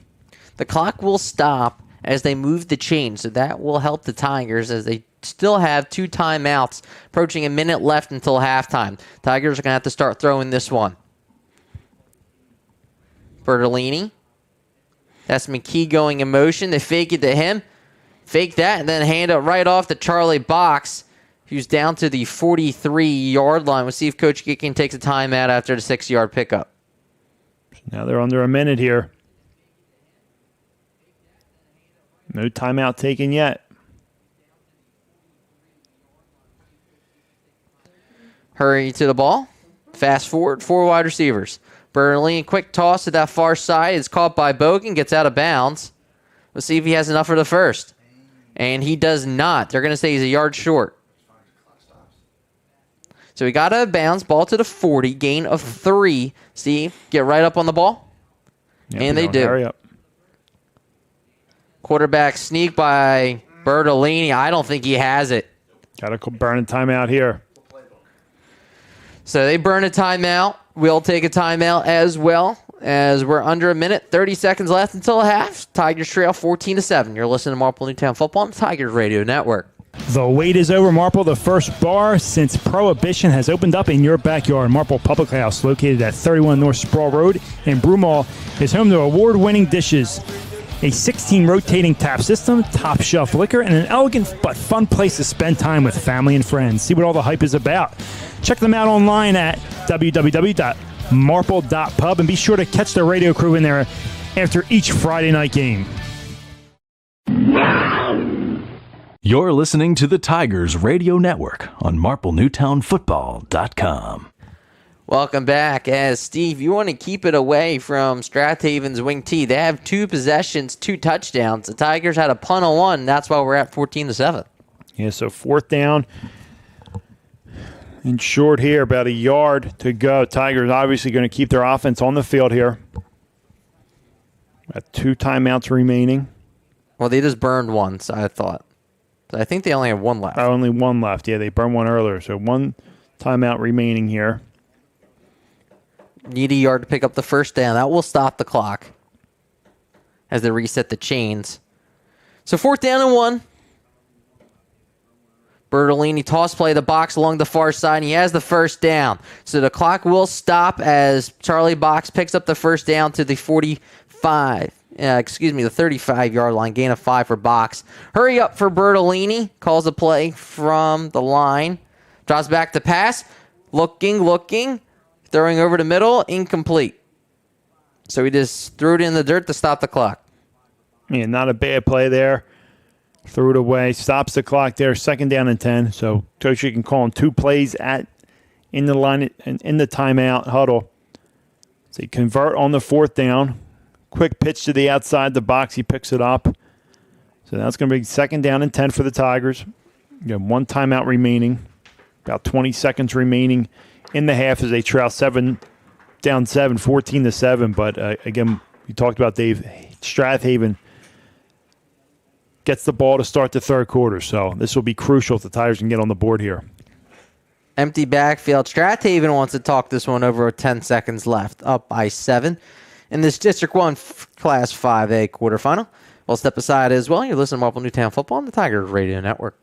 The clock will stop as they move the chains, so that will help the Tigers as they still have 2 timeouts, approaching a minute left until halftime. Tigers are going to have to start throwing this one. Bertolini. That's McKee going in motion. They fake it to him. Fake that, and then hand it right off to Charlie Box, who's down to the 43-yard line. We'll see if Coach Gicking takes a timeout after the 6-yard pickup. Now they're under a minute here. No timeout taken yet. Hurry to the ball. Fast forward, 4 wide receivers. Bertolini, quick toss to that far side. It's caught by Bogan, gets out of bounds. We'll see if he has enough for the first. And he does not. They're going to say he's a yard short. So he got out of bounds, ball to the 40, gain of 3. See, get right up on the ball. Yep, and they do. Hurry up. Quarterback sneak by Bertolini. I don't think he has it. Got to burn a timeout here. So they burn a timeout. We'll take a timeout as well, as we're under a minute, 30 seconds left until half. Tigers trail 14-7. You're listening to Marple Newtown Football on the Tigers Radio Network. The wait is over, Marple. The first bar since Prohibition has opened up in your backyard. Marple Public House, located at 31 North Sproul Road in Broomall, is home to award-winning dishes, a 16-rotating tap system, top-shelf liquor, and an elegant but fun place to spend time with family and friends. See what all the hype is about. Check them out online at www.marple.pub, and be sure to catch the radio crew in there after each Friday night game. You're listening to the Tigers Radio Network on MarpleNewtownFootball.com. Welcome back. As Steve, you want to keep it away from Strath Haven's wing T. They have 2 possessions, 2 touchdowns. The Tigers had a punt on 1. That's why we're at 14-7. Yeah, so 4th down and short here, about a yard to go. Tigers obviously going to keep their offense on the field here. Got 2 timeouts remaining. Well, they just burned 1, so I thought. I think they only have 1 left. Only 1 left. Yeah, they burned 1 earlier. So 1 timeout remaining here. Need a yard to pick up the first down. That will stop the clock as they reset the chains. So 4th down and 1. Bertolini toss play the box along the far side, and he has the first down. So the clock will stop as Charlie Box picks up the first down to the 35-yard line. Gain of 5 for Box. Hurry up for Bertolini. Calls a play from the line. Drops back to pass. Looking. Throwing over the middle, incomplete. So he just threw it in the dirt to stop the clock. Yeah, not a bad play there. Threw it away, stops the clock there. 2nd down and 10. So Coach can call him 2 plays in the line in the timeout huddle. So he convert on the 4th down. Quick pitch to the outside the box. He picks it up. So that's going to be 2nd down and 10 for the Tigers. You have 1 timeout remaining. About 20 seconds remaining in the half as they trail 14-7. But again, we talked about Dave. Strath Haven gets the ball to start the 3rd quarter. So this will be crucial if the Tigers can get on the board here. Empty backfield. Strath Haven wants to talk this one over with 10 seconds left. Up by 7 in this District 1 Class 5A quarterfinal. We'll step aside as well. You're listening to Marple Newtown Football on the Tigers Radio Network.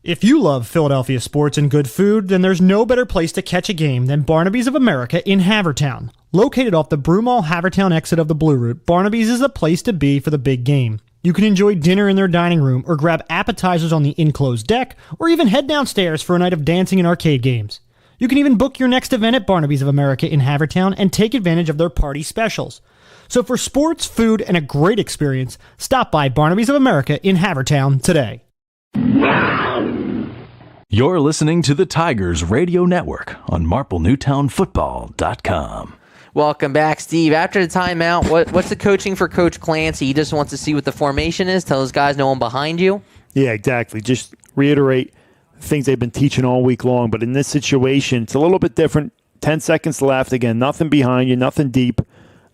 If you love Philadelphia sports and good food, then there's no better place to catch a game than Barnaby's of America in Havertown. Located off the Broomall Havertown exit of the Blue Route, Barnaby's is the place to be for the big game. You can enjoy dinner in their dining room or grab appetizers on the enclosed deck, or even head downstairs for a night of dancing and arcade games. You can even book your next event at Barnaby's of America in Havertown and take advantage of their party specials. So for sports, food, and a great experience, stop by Barnaby's of America in Havertown today. You're listening to the Tigers Radio Network on MarpleNewtownFootball.com. Welcome back, Steve. After the timeout, what's the coaching for Coach Clancy? He just wants to see what the formation is. Tell his guys no one behind you. Yeah, exactly. Just reiterate things they've been teaching all week long. But in this situation, it's a little bit different. 10 seconds left. Again, nothing behind you, nothing deep.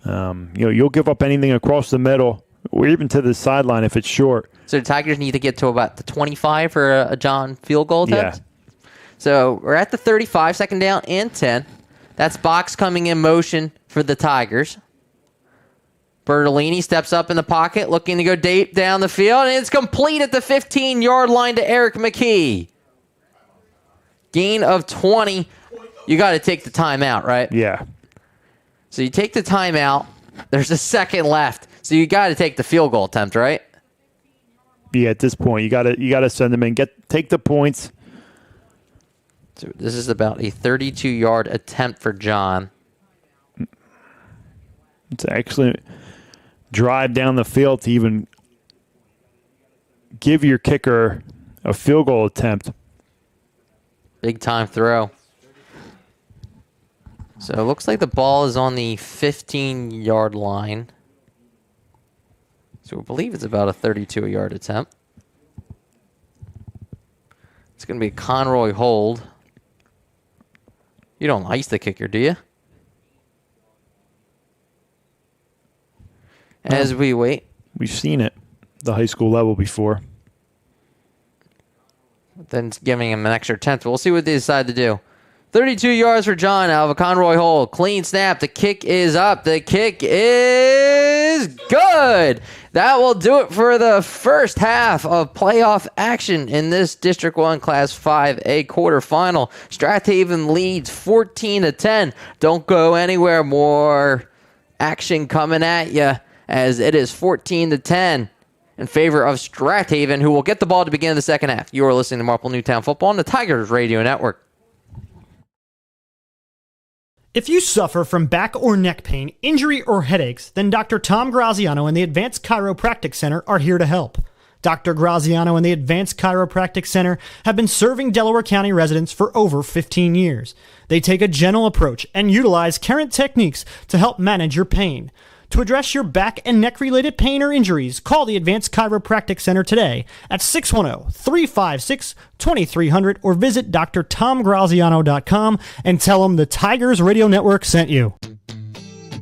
You'll give up anything across the middle or even to the sideline if it's short. So the Tigers need to get to about the 25 for a John field goal attempt? Yeah. So we're at the 35, 2nd down and 10. That's Box coming in motion for the Tigers. Bertolini steps up in the pocket, looking to go deep down the field, and it's complete at the 15-yard line to Eric McKee. Gain of 20. You got to take the timeout, right? Yeah. So you take the timeout. There's a second left. So you got to take the field goal attempt, right? Yeah, at this point, you got to send them in. Take the points. So this is about a 32-yard attempt for John. It's an excellent drive down the field to even give your kicker a field goal attempt. Big time throw. So it looks like the ball is on the 15-yard line. So I believe it's about a 32-yard attempt. It's going to be a Conroy hold. You don't ice the kicker, do you? As we wait. We've seen it the high school level before. Then it's giving him an extra attempt. We'll see what they decide to do. 32 yards for John out of a Conroy hole. Clean snap. The kick is up. The kick is good. That will do it for the first half of playoff action in this District 1 Class 5A quarterfinal. Strath Haven leads 14-10. Don't go anywhere. More action coming at you as it is 14-10 in favor of Strath Haven, who will get the ball to begin the second half. You are listening to Marple Newtown Football on the Tigers Radio Network. If you suffer from back or neck pain, injury, or headaches, then Dr. Tom Graziano and the Advanced Chiropractic Center are here to help. Dr. Graziano and the Advanced Chiropractic Center have been serving Delaware County residents for over 15 years. They take a gentle approach and utilize current techniques to help manage your pain. To address your back and neck-related pain or injuries, call the Advanced Chiropractic Center today at 610-356-2300 or visit drtomgraziano.com and tell them the Tigers Radio Network sent you.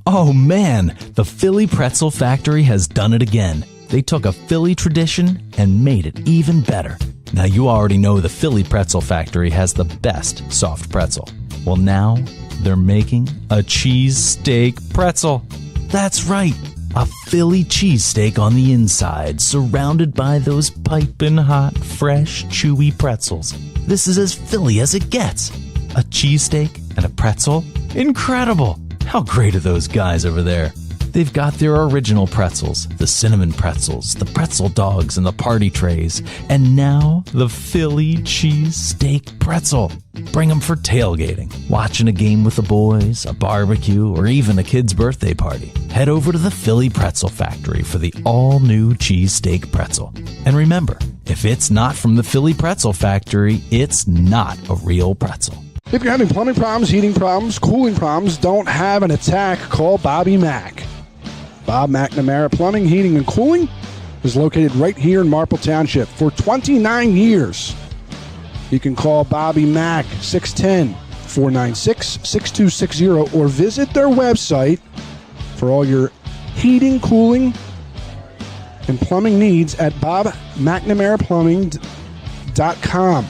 Oh man, the Philly Pretzel Factory has done it again. They took a Philly tradition and made it even better. Now you already know the Philly Pretzel Factory has the best soft pretzel. Well, now they're making a cheesesteak pretzel. That's right, a Philly cheesesteak on the inside, surrounded by those piping hot, fresh, chewy pretzels. This is as Philly as it gets. A cheesesteak and a pretzel? Incredible! How great are those guys over there? They've got their original pretzels, the cinnamon pretzels, the pretzel dogs, and the party trays. And now, the Philly cheesesteak pretzel. Bring them for tailgating, watching a game with the boys, a barbecue, or even a kid's birthday party. Head over to the Philly Pretzel Factory for the all-new cheesesteak pretzel. And remember, if it's not from the Philly Pretzel Factory, it's not a real pretzel. If you're having plumbing problems, heating problems, cooling problems, don't have an attack, call Bobby Mack. Bob McNamara Plumbing, Heating, and Cooling is located right here in Marple Township for 29 years. You can call Bobby Mack, 610-496-6260, or visit their website for all your heating, cooling, and plumbing needs at bobmcnamaraplumbing.com.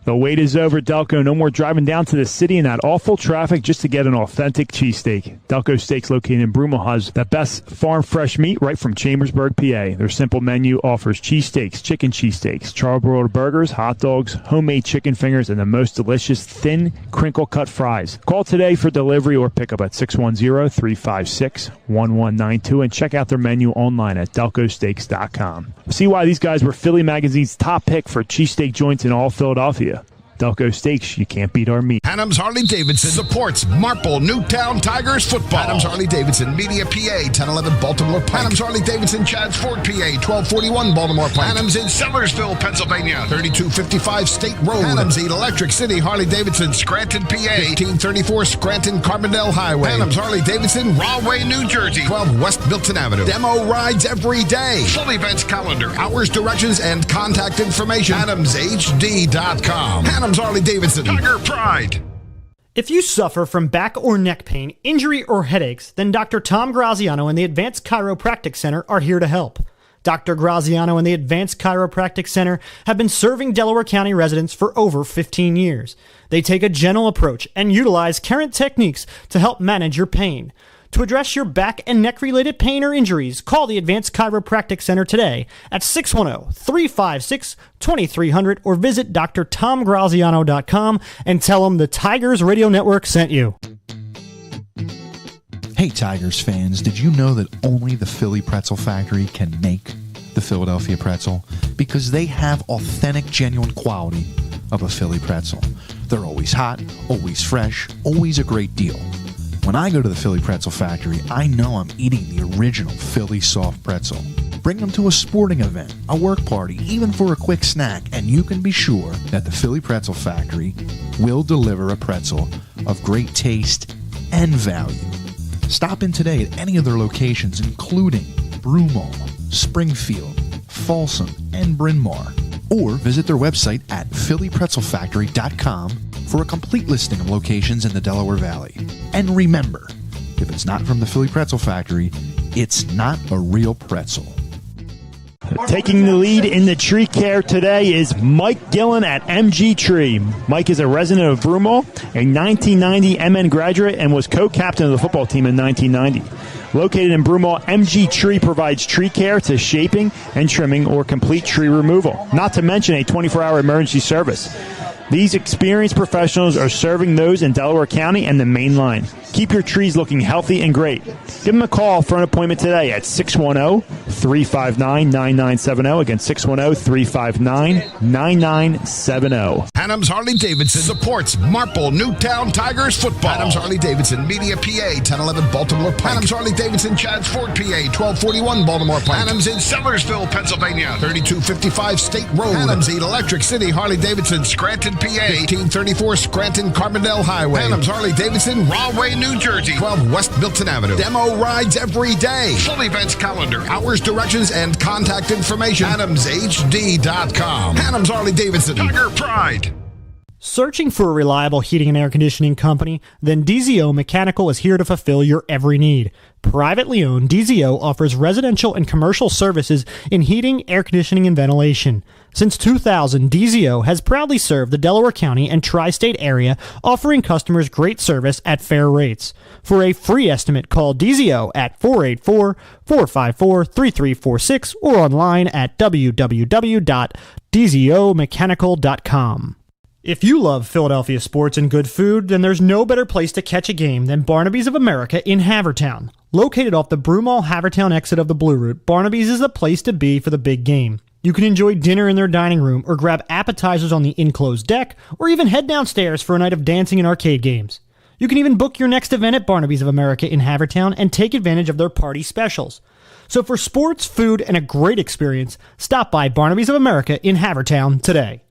The wait is over, Delco. No more driving down to the city in that awful traffic just to get an authentic cheesesteak. Delco Steaks, located in Broomall, has the best farm fresh meat right from Chambersburg, PA. Their simple menu offers cheesesteaks, chicken cheesesteaks, charbroiled burgers, hot dogs, homemade chicken fingers, and the most delicious thin, crinkle-cut fries. Call today for delivery or pickup at 610-356-1192 and check out their menu online at delcosteaks.com. See why these guys were Philly Magazine's top pick for cheesesteak joints in all Philadelphia. Delco Steaks, you can't beat our meat. Adams Harley-Davidson supports Marple Newtown Tigers football. Adams Harley-Davidson, Media, PA, 1011 Baltimore Pike. Adams Harley-Davidson, Chadds Ford, PA, 1241 Baltimore Pike. Adams in Sellersville, Pennsylvania, 3255 State Road. Adams Electric City, Harley-Davidson, Scranton, PA, 1534 Scranton Carbondale Highway. Adams Harley-Davidson, Rahway, New Jersey, 12 West Milton Avenue. Demo rides every day. Full events calendar, hours, directions, and contact information. AdamsHD.com. Adams Harley-Davidson, Tiger Pride. If you suffer from back or neck pain, injury, or headaches, then Dr. Tom Graziano and the Advanced Chiropractic Center are here to help. Dr. Graziano and the Advanced Chiropractic Center have been serving Delaware County residents for over 15 years. They take a gentle approach and utilize current techniques to help manage your pain. To address your back and neck-related pain or injuries, call the Advanced Chiropractic Center today at 610-356-2300 or visit drtomgraziano.com and tell them the Tigers Radio Network sent you. Hey Tigers fans, did you know that only the Philly Pretzel Factory can make the Philadelphia pretzel? Because they have authentic, genuine quality of a Philly pretzel. They're always hot, always fresh, always a great deal. When I go to the Philly Pretzel Factory, I know I'm eating the original Philly soft pretzel. Bring them to a sporting event, a work party, even for a quick snack, and you can be sure that the Philly Pretzel Factory will deliver a pretzel of great taste and value. Stop in today at any of their locations, including Broomall, Springfield, Folsom, and Bryn Mawr, or visit their website at phillypretzelfactory.com for a complete listing of locations in the Delaware Valley. And remember, if it's not from the Philly Pretzel Factory, it's not a real pretzel. Taking the lead in the tree care today is Mike Gillen at MG Tree. Mike is a resident of Broomall, a 1990 MN graduate, and was co-captain of the football team in 1990. Located in Broomall, MG Tree provides tree care to shaping and trimming or complete tree removal, not to mention a 24-hour emergency service. These experienced professionals are serving those in Delaware County and the main line. Keep your trees looking healthy and great. Give them a call for an appointment today at 610-359-9970. Again, 610-359-9970. Adams Harley-Davidson supports Marple Newtown Tigers football. Adams Harley-Davidson, Media PA, 1011 Baltimore Pike. Adams Harley-Davidson, Chadds Ford PA, 1241 Baltimore Pike. Adams in Sellersville, Pennsylvania, 3255 State Road. Adams Electric City Harley-Davidson, Scranton, PA, 1534 Scranton Carbondale Highway. Adams Harley-Davidson, Rahway, New Jersey, 12 West Milton Avenue. Demo rides every day. Full events calendar, hours, directions, and contact information. AdamsHD.com. Adams Harley-Davidson, Tiger Pride. Searching for a reliable heating and air conditioning company? Then DZO Mechanical is here to fulfill your every need. Privately owned, DZO offers residential and commercial services in heating, air conditioning, and ventilation. Since 2000, DZO has proudly served the Delaware County and tri-state area, offering customers great service at fair rates. For a free estimate, call DZO at 484-454-3346 or online at www.dzomechanical.com. If you love Philadelphia sports and good food, then there's no better place to catch a game than Barnaby's of America in Havertown. Located off the Broomall Havertown exit of the Blue Route, Barnaby's is the place to be for the big game. You can enjoy dinner in their dining room or grab appetizers on the enclosed deck, or even head downstairs for a night of dancing and arcade games. You can even book your next event at Barnaby's of America in Havertown and take advantage of their party specials. So for sports, food, and a great experience, stop by Barnaby's of America in Havertown today.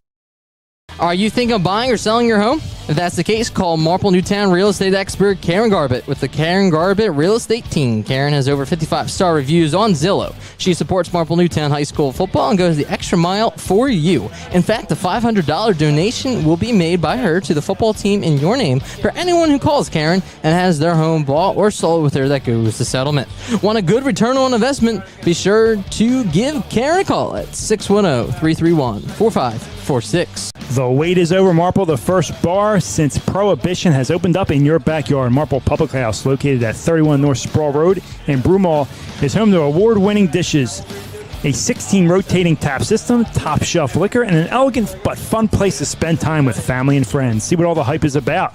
Are you thinking of buying or selling your home? If that's the case, call Marple Newtown real estate expert Karen Garbett with the Karen Garbett Real Estate Team. Karen has over 55-star reviews on Zillow. She supports Marple Newtown High School football and goes the extra mile for you. In fact, a $500 donation will be made by her to the football team in your name for anyone who calls Karen and has their home bought or sold with her that goes to settlement. Want a good return on investment? Be sure to give Karen a call at 610-331-4546. The wait is over, Marple. The first bar since Prohibition has opened up in your backyard. Marple Public House, located at 31 North Sproul Road in Broomall, is home to award-winning dishes, a 16 rotating tap system, top shelf liquor, and an elegant but fun place to spend time with family and friends. See what all the hype is about.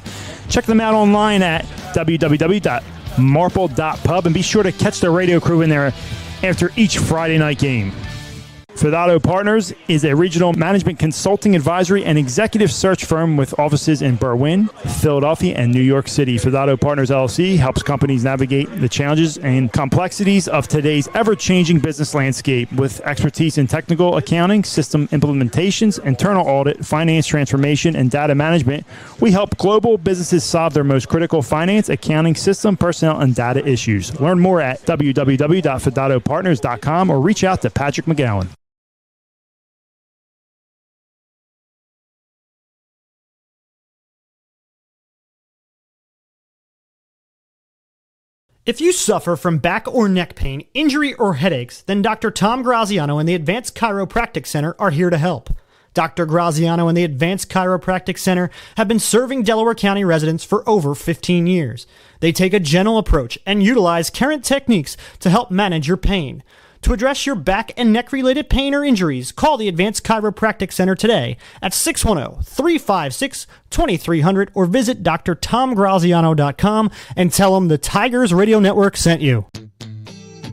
Check them out online at www.marple.pub and be sure to catch the radio crew in there after each Friday night game. Fidado Partners is a regional management consulting, advisory, and executive search firm with offices in Berwyn, Philadelphia, and New York City. Fidado Partners LLC helps companies navigate the challenges and complexities of today's ever-changing business landscape with expertise in technical accounting, system implementations, internal audit, finance transformation, and data management. We help global businesses solve their most critical finance, accounting, system, personnel, and data issues. Learn more at www.fidadopartners.com or reach out to Patrick McGowan. If you suffer from back or neck pain, injury, or headaches, then Dr. Tom Graziano and the Advanced Chiropractic Center are here to help. Dr. Graziano and the Advanced Chiropractic Center have been serving Delaware County residents for over 15 years. They take a gentle approach and utilize current techniques to help manage your pain. To address your back and neck-related pain or injuries, call the Advanced Chiropractic Center today at 610-356-2300 or visit drtomgraziano.com and tell them the Tigers Radio Network sent you.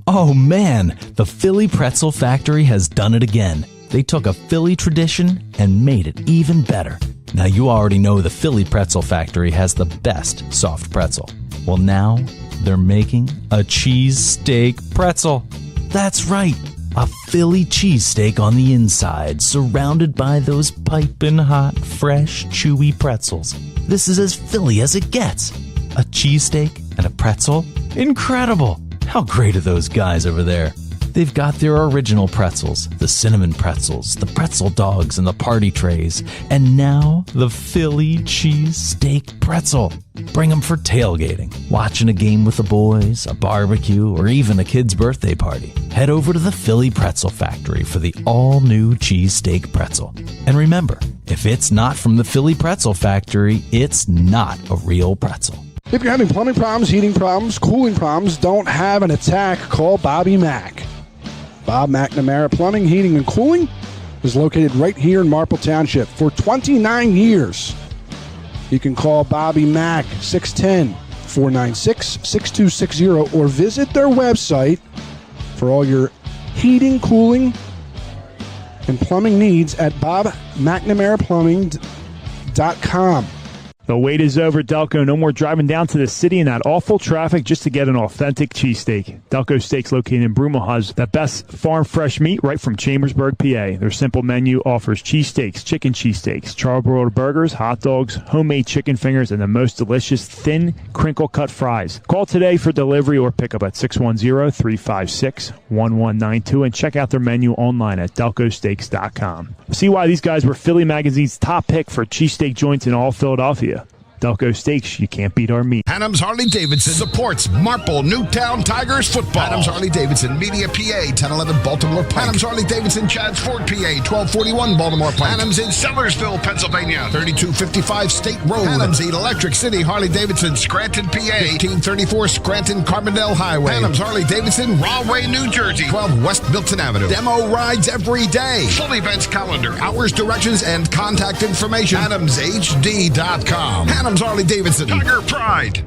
Oh man, the Philly Pretzel Factory has done it again. They took a Philly tradition and made it even better. Now you already know the Philly Pretzel Factory has the best soft pretzel. Well, now they're making a cheesesteak pretzel. That's right, a Philly cheesesteak on the inside, surrounded by those piping hot, fresh, chewy pretzels. This is as Philly as it gets. A cheesesteak and a pretzel? Incredible! How great are those guys over there? They've got their original pretzels, the cinnamon pretzels, the pretzel dogs, and the party trays. And now, the Philly cheesesteak pretzel. Bring them for tailgating, watching a game with the boys, a barbecue, or even a kid's birthday party. Head over to the Philly Pretzel Factory for the all-new cheesesteak pretzel. And remember, if it's not from the Philly Pretzel Factory, it's not a real pretzel. If you're having plumbing problems, heating problems, cooling problems, don't have an attack, call Bobby Mack. Bob McNamara Plumbing, Heating, and Cooling is located right here in Marple Township for 29 years. You can call Bobby Mack, 610-496-6260, or visit their website for all your heating, cooling, and plumbing needs at bobmcnamaraPlumbing.com. POSTSEASON.com. The wait is over, Delco. No more driving down to the city in that awful traffic just to get an authentic cheesesteak. Delco Steaks, located in Broomall, has the best farm fresh meat right from Chambersburg, PA. Their simple menu offers cheesesteaks, chicken cheesesteaks, charbroiled burgers, hot dogs, homemade chicken fingers, and the most delicious thin, crinkle-cut fries. Call today for delivery or pickup at 610-356-1192 and check out their menu online at delcosteaks.com. See why these guys were Philly Magazine's top pick for cheesesteak joints in all Philadelphia. Delco Steaks, you can't beat our meat. Adams Harley-Davidson supports Marple Newtown Tigers football. Adams Harley-Davidson, Media, PA, 1011 Baltimore Pike. Adams Harley-Davidson, Chadds Ford, PA, 1241 Baltimore Pike. Adams in Sellersville, Pennsylvania, 3255 State Road. Adams Electric City, Harley-Davidson, Scranton, PA, 1834 Scranton Carbondale Highway. Adams Harley-Davidson, Rahway, New Jersey, 12 West Milton Avenue. Demo rides every day. Full events calendar, hours, directions, and contact information. AdamsHD.com. Adams Harley-Davidson, Tiger Pride.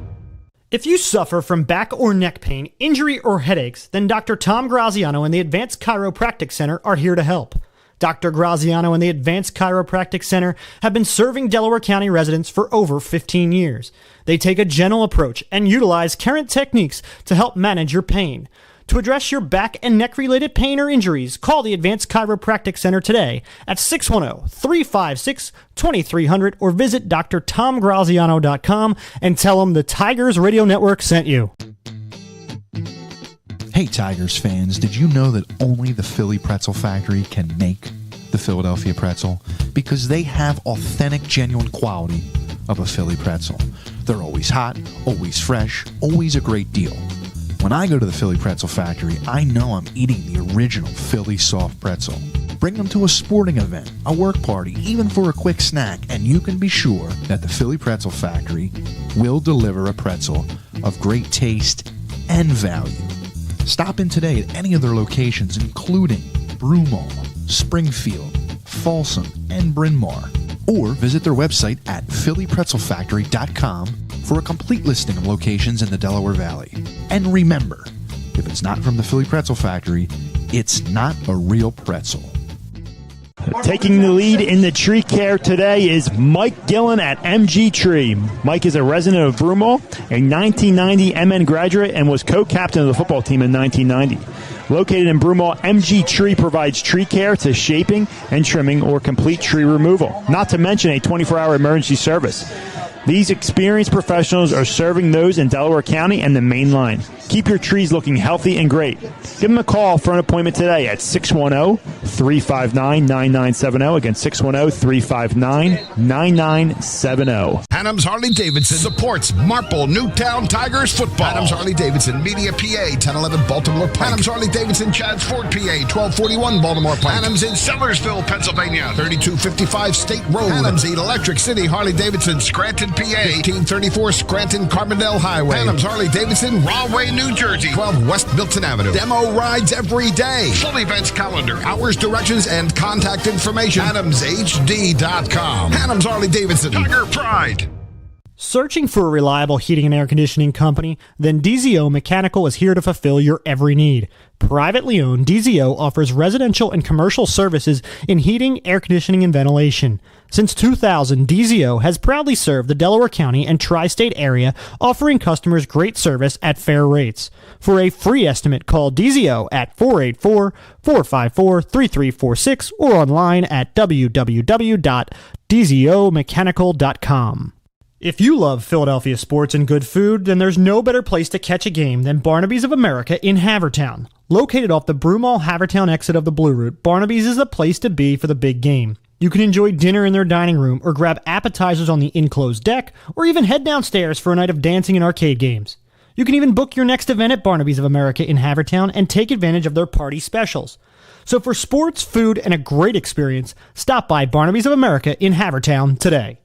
If you suffer from back or neck pain, injury, or headaches, then Dr. Tom Graziano and the Advanced Chiropractic Center are here to help. Dr. Graziano and the Advanced Chiropractic Center have been serving Delaware County residents for over 15 years. They take a gentle approach and utilize current techniques to help manage your pain. To address your back and neck-related pain or injuries, call the Advanced Chiropractic Center today at 610-356-2300 or visit drtomgraziano.com and tell them the Tigers Radio Network sent you. Hey Tigers fans, did you know that only the Philly Pretzel Factory can make the Philadelphia pretzel? Because they have authentic, genuine quality of a Philly pretzel. They're always hot, always fresh, always a great deal. When I go to the Philly Pretzel Factory, I know I'm eating the original Philly soft pretzel. Bring them to a sporting event, a work party, even for a quick snack, and you can be sure that the Philly Pretzel Factory will deliver a pretzel of great taste and value. Stop in today at any of their locations, including Broomall, Springfield, Folsom, and Bryn Mawr, or visit their website at phillypretzelfactory.com for a complete listing of locations in the Delaware Valley. And remember, if it's not from the Philly Pretzel Factory, it's not a real pretzel. Taking the lead in the tree care today is Mike Gillen at MG Tree. Mike is a resident of Broomall, a 1990 MN graduate, and was co-captain of the football team in 1990. Located in Broomall, MG Tree provides tree care to shaping and trimming or complete tree removal, not to mention a 24-hour emergency service. These experienced professionals are serving those in Delaware County and the main line. Keep your trees looking healthy and great. Give them a call for an appointment today at 610-359-9970. Again, 610-359-9970. Adams Harley-Davidson supports Marple Newtown Tigers football. Adams Harley-Davidson, Media, PA, 1011 Baltimore Pike. Adams Harley-Davidson, Chadds Ford, PA, 1241 Baltimore Pike. Adams in Sellersville, Pennsylvania, 3255 State Road. Adams Electric City, Harley-Davidson, Scranton, PA, 1834 Scranton Carbondale Highway. Adams Harley-Davidson, Rahway, New Jersey, 12 West Milton Avenue. Demo rides every day. Full events calendar, hours, directions, and contact information. AdamsHD.com. Adams Harley-Davidson, Tiger Pride. Searching for a reliable heating and air conditioning company? Then DZO Mechanical is here to fulfill your every need. Privately owned, DZO offers residential and commercial services in heating, air conditioning, and ventilation. Since 2000, DZO has proudly served the Delaware County and tri-state area, offering customers great service at fair rates. For a free estimate, call DZO at 484-454-3346 or online at www.dzomechanical.com. If you love Philadelphia sports and good food, then there's no better place to catch a game than Barnaby's of America in Havertown. Located off the Broomall-Havertown exit of the Blue Route, Barnaby's is the place to be for the big game. You can enjoy dinner in their dining room or grab appetizers on the enclosed deck, or even head downstairs for a night of dancing and arcade games. You can even book your next event at Barnaby's of America in Havertown and take advantage of their party specials. So for sports, food, and a great experience, stop by Barnaby's of America in Havertown today.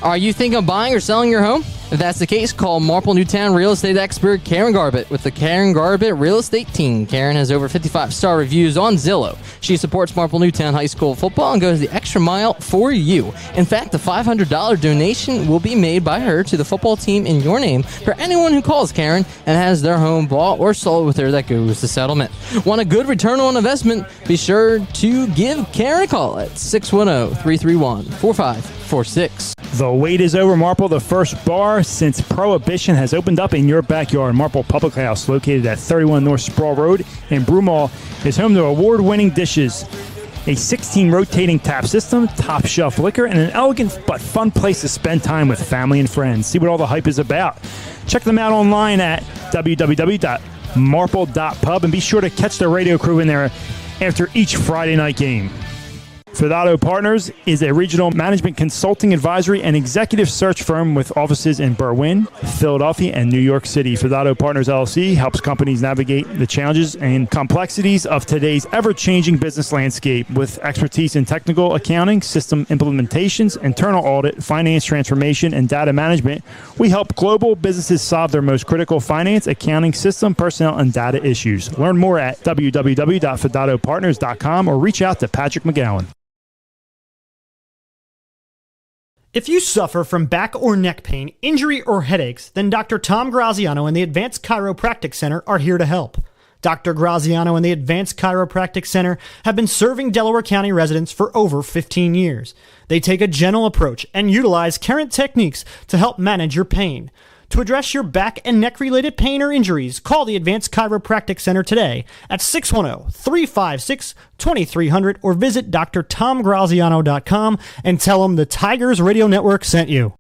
Are you thinking of buying or selling your home? If that's the case, call Marple Newtown real estate expert Karen Garbett with the Karen Garbett Real Estate Team. Karen has over 55-star reviews on Zillow. She supports Marple Newtown High School football and goes the extra mile for you. In fact, a $500 donation will be made by her to the football team in your name for anyone who calls Karen and has their home bought or sold with her that goes to settlement. Want a good return on investment? Be sure to give Karen a call at 610-331-4546. The wait is over, Marple. The first bar since Prohibition has opened up in your backyard. Marple Public House, located at 31 North Sproul Road in Broomall, is home to award-winning dishes, a 16 rotating tap system, top shelf liquor, and an elegant but fun place to spend time with family and friends. See what all the hype is about. Check them out online at www.marple.pub and be sure to catch the radio crew in there after each Friday night game. Fidato Partners is a regional management consulting advisory and executive search firm with offices in Berwyn, Philadelphia, and New York City. Fidato Partners LLC helps companies navigate the challenges and complexities of today's ever-changing business landscape with expertise in technical accounting, system implementations, internal audit, finance transformation, and data management. We help global businesses solve their most critical finance, accounting, system, personnel, and data issues. Learn more at www.fidatopartners.com or reach out to Patrick McGowan. If you suffer from back or neck pain, injury, or headaches, then Dr. Tom Graziano and the Advanced Chiropractic Center are here to help. Dr. Graziano and the Advanced Chiropractic Center have been serving Delaware County residents for over 15 years. They take a gentle approach and utilize current techniques to help manage your pain. To address your back and neck-related pain or injuries, call the Advanced Chiropractic Center today at 610-356-2300 or visit drtomgraziano.com and tell them the Tigers Radio Network sent you.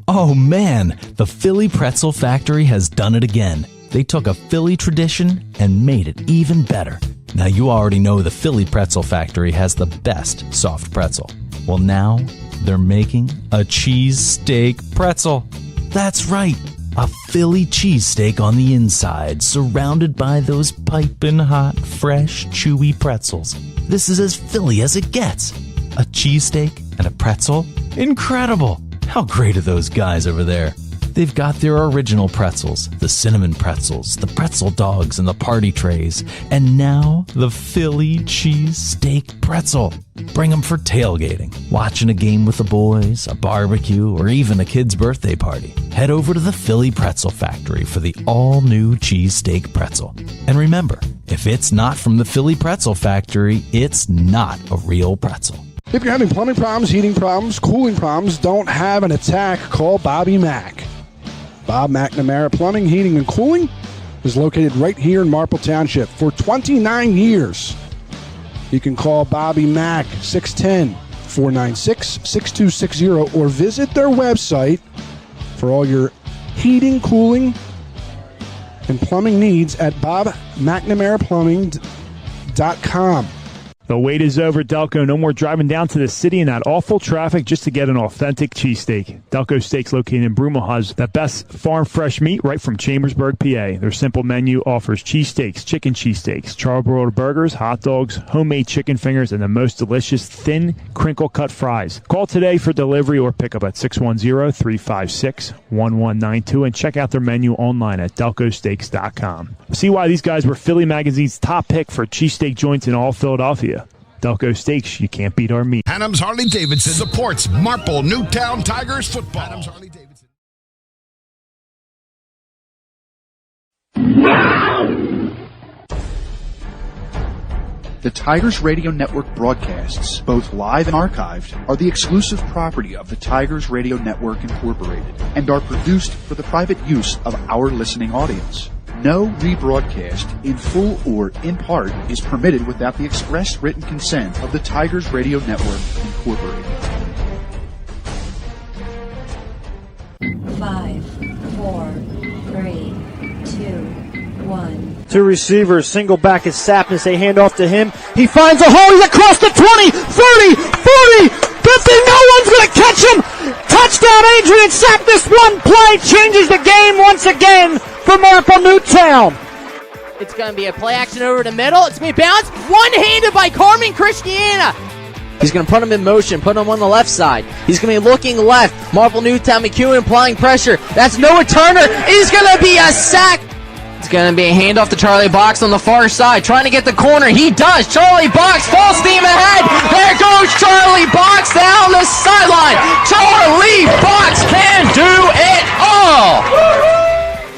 Oh man, the Philly Pretzel Factory has done it again. They took a Philly tradition and made it even better. Now you already know the Philly Pretzel Factory has the best soft pretzel. Well, now they're making a cheesesteak pretzel. That's right, a Philly cheesesteak on the inside, surrounded by those piping hot, fresh, chewy pretzels. This is as Philly as it gets. A cheesesteak and a pretzel? Incredible! How great are those guys over there? They've got their original pretzels, the cinnamon pretzels, the pretzel dogs, and the party trays. And now, the Philly cheesesteak pretzel. Bring them for tailgating, watching a game with the boys, a barbecue, or even a kid's birthday party. Head over to the Philly Pretzel Factory for the all-new cheesesteak pretzel. And remember, if it's not from the Philly Pretzel Factory, it's not a real pretzel. If you're having plumbing problems, heating problems, cooling problems, don't have an attack, call Bobby Mack. Bob McNamara Plumbing, Heating, and Cooling is located right here in Marple Township for 29 years. You can call Bobby Mack, 610-496-6260, or visit their website for all your heating, cooling, and plumbing needs at bobmcnamaraplumbing.com. The wait is over, Delco. No more driving down to the city in that awful traffic just to get an authentic cheesesteak. Delco Steaks, located in Broomall, has the best farm fresh meat right from Chambersburg, PA. Their simple menu offers cheesesteaks, chicken cheesesteaks, charbroiled burgers, hot dogs, homemade chicken fingers, and the most delicious thin, crinkle-cut fries. Call today for delivery or pickup at 610-356-1192 and check out their menu online at delcosteaks.com. See why these guys were Philly Magazine's top pick for cheesesteak joints in all Philadelphia. Delco Steaks, you can't beat our meat. Adams Harley-Davidson supports Marple Newtown Tigers football. Adams Harley-Davidson. The Tigers Radio Network broadcasts, both live and archived, are the exclusive property of the Tigers Radio Network Incorporated and are produced for the private use of our listening audience. No rebroadcast, in full or in part, is permitted without the express written consent of the Tigers Radio Network Incorporated. 5, 4, 3, 2, 1. Two receivers, single back is Sapness. They hand off to him. He finds a hole. He's across the 20, 30, 40, 50. No one's going to catch him. Touchdown, Adrian Sapness. One play changes the game once again for Marple Newtown. It's going to be a play action over the middle. It's going to be bounced. One-handed by Carmen Christiana. He's going to put him in motion, put him on the left side. He's going to be looking left. Marple Newtown, McEwen applying pressure. That's Noah Turner. He's going to be a sack. It's going to be a handoff to Charlie Box on the far side, trying to get the corner. He does. Charlie Box, full steam ahead. There goes Charlie Box down the sideline. Charlie Box can do it all.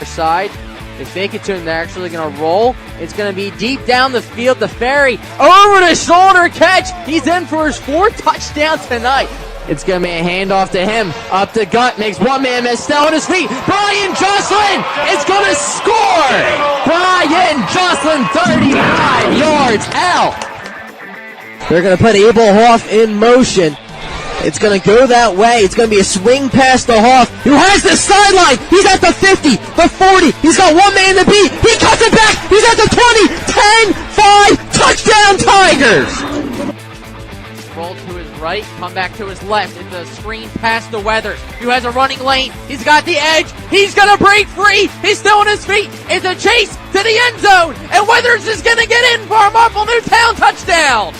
Side, they fake it to him. They're actually going to roll. It's going to be deep down the field. The Ferry over the shoulder catch. He's in for his 4th touchdown tonight. It's going to be a handoff to him. Up the gut, makes one man miss. Still on his feet. Brian Jocelyn is going to score. Brian Jocelyn, 35 yards out. They're going to put Abel Hoff in motion. It's going to go that way. It's going to be a swing pass to Hoff, who has the sideline. He's at the 50, the 40. He's got one man to beat. He cuts it back. He's at the 20, 10, 5, touchdown Tigers. Roll to his right, come back to his left. It's a screen pass to Weathers, who has a running lane. He's got the edge. He's going to break free. He's still on his feet. It's a chase to the end zone, and Weathers is going to get in for a Marple Newtown touchdown.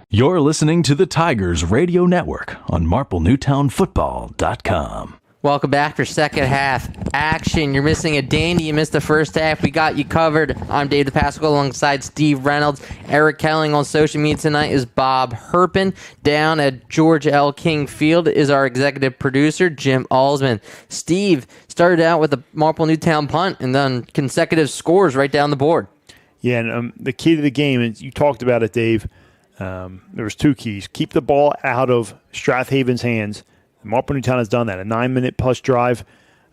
You're listening to the Tigers Radio Network on MarpleNewtownFootball.com. Welcome back for second half action. You're missing a dandy. You missed the first half. We got you covered. I'm Dave Pascal alongside Steve Reynolds. Eric Kelling on social media tonight is Bob Herpin. Down at George L. King Field is our executive producer, Jim Alsman. Steve started out with a Marple Newtown punt and then consecutive scores right down the board. Yeah, and the key to the game, and you talked about it, Dave, there was 2 keys. Keep the ball out of Strath Haven's hands. Marple Newtown has done that, a 9-minute plus drive.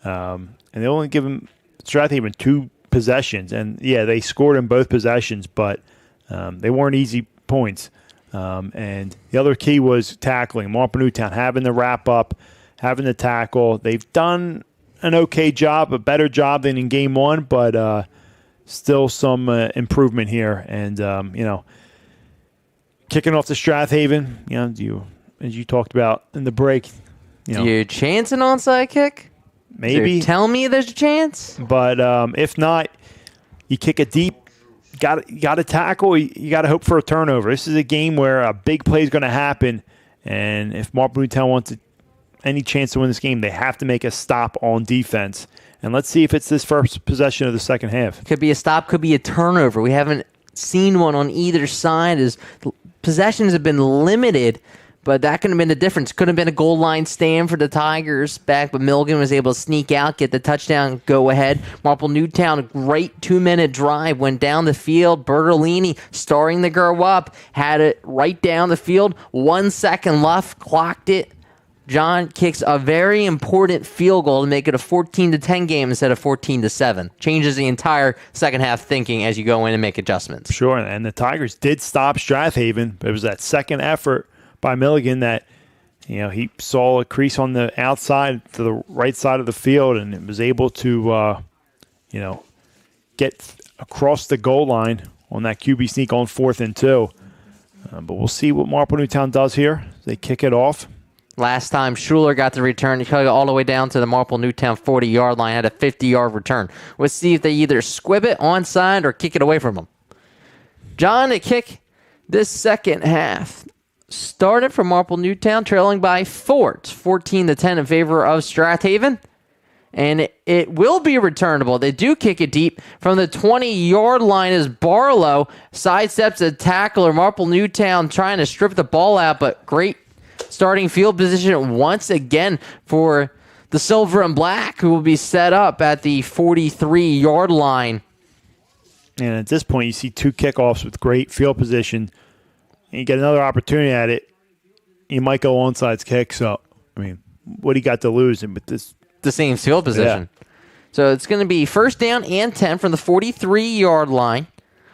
And they only give them Strath Haven 2 possessions. And, yeah, they scored in both possessions, but they weren't easy points. And the other key was tackling. Marple Newtown having the wrap up, having the tackle. They've done an okay job, a better job than in game 1, but still some improvement here. And, kicking off to Strath Haven, as you talked about in the break. Do you chance an onside kick? Maybe. Tell me there's a chance. But if not, you kick it deep. Got to tackle. You got to hope for a turnover. This is a game where a big play is going to happen. And if Marple Newtown wants any chance to win this game, they have to make a stop on defense. And let's see if it's this first possession of the second half. Could be a stop, could be a turnover. We haven't seen one on either side as possessions have been limited, but that could have been the difference. Could have been a goal line stand for the Tigers back, but Milligan was able to sneak out, get the touchdown, go ahead. Marple Newtown, a great 2-minute drive, went down the field. Bertolini starting to grow up, had it right down the field. 1 second left, clocked it. John kicks a very important field goal to make it a 14-10 game instead of 14-7. Changes the entire second half thinking as you go in and make adjustments. Sure, and the Tigers did stop Strath Haven, but it was that second effort by Milligan that he saw a crease on the outside to the right side of the field and was able to get across the goal line on that QB sneak on 4th and 2. But we'll see what Marple Newtown does here. They kick it off. Last time Schuler got the return, he got all the way down to the Marple Newtown 40-yard line, had a 50-yard return. Let's see if they either squib it onside or kick it away from him. John, a kick this second half started for Marple Newtown, trailing by 4. It's 14-10 in favor of Strath Haven. And it will be returnable. They do kick it deep from the 20-yard line as Barlow sidesteps a tackler. Marple Newtown trying to strip the ball out, but great starting field position once again for the Silver and Black, who will be set up at the 43-yard line. And at this point, you see 2 kickoffs with great field position. And you get another opportunity at it, you might go onside kick. So, what do you got to lose? But this the same field position. Yeah. So it's going to be first down and 10 from the 43-yard line.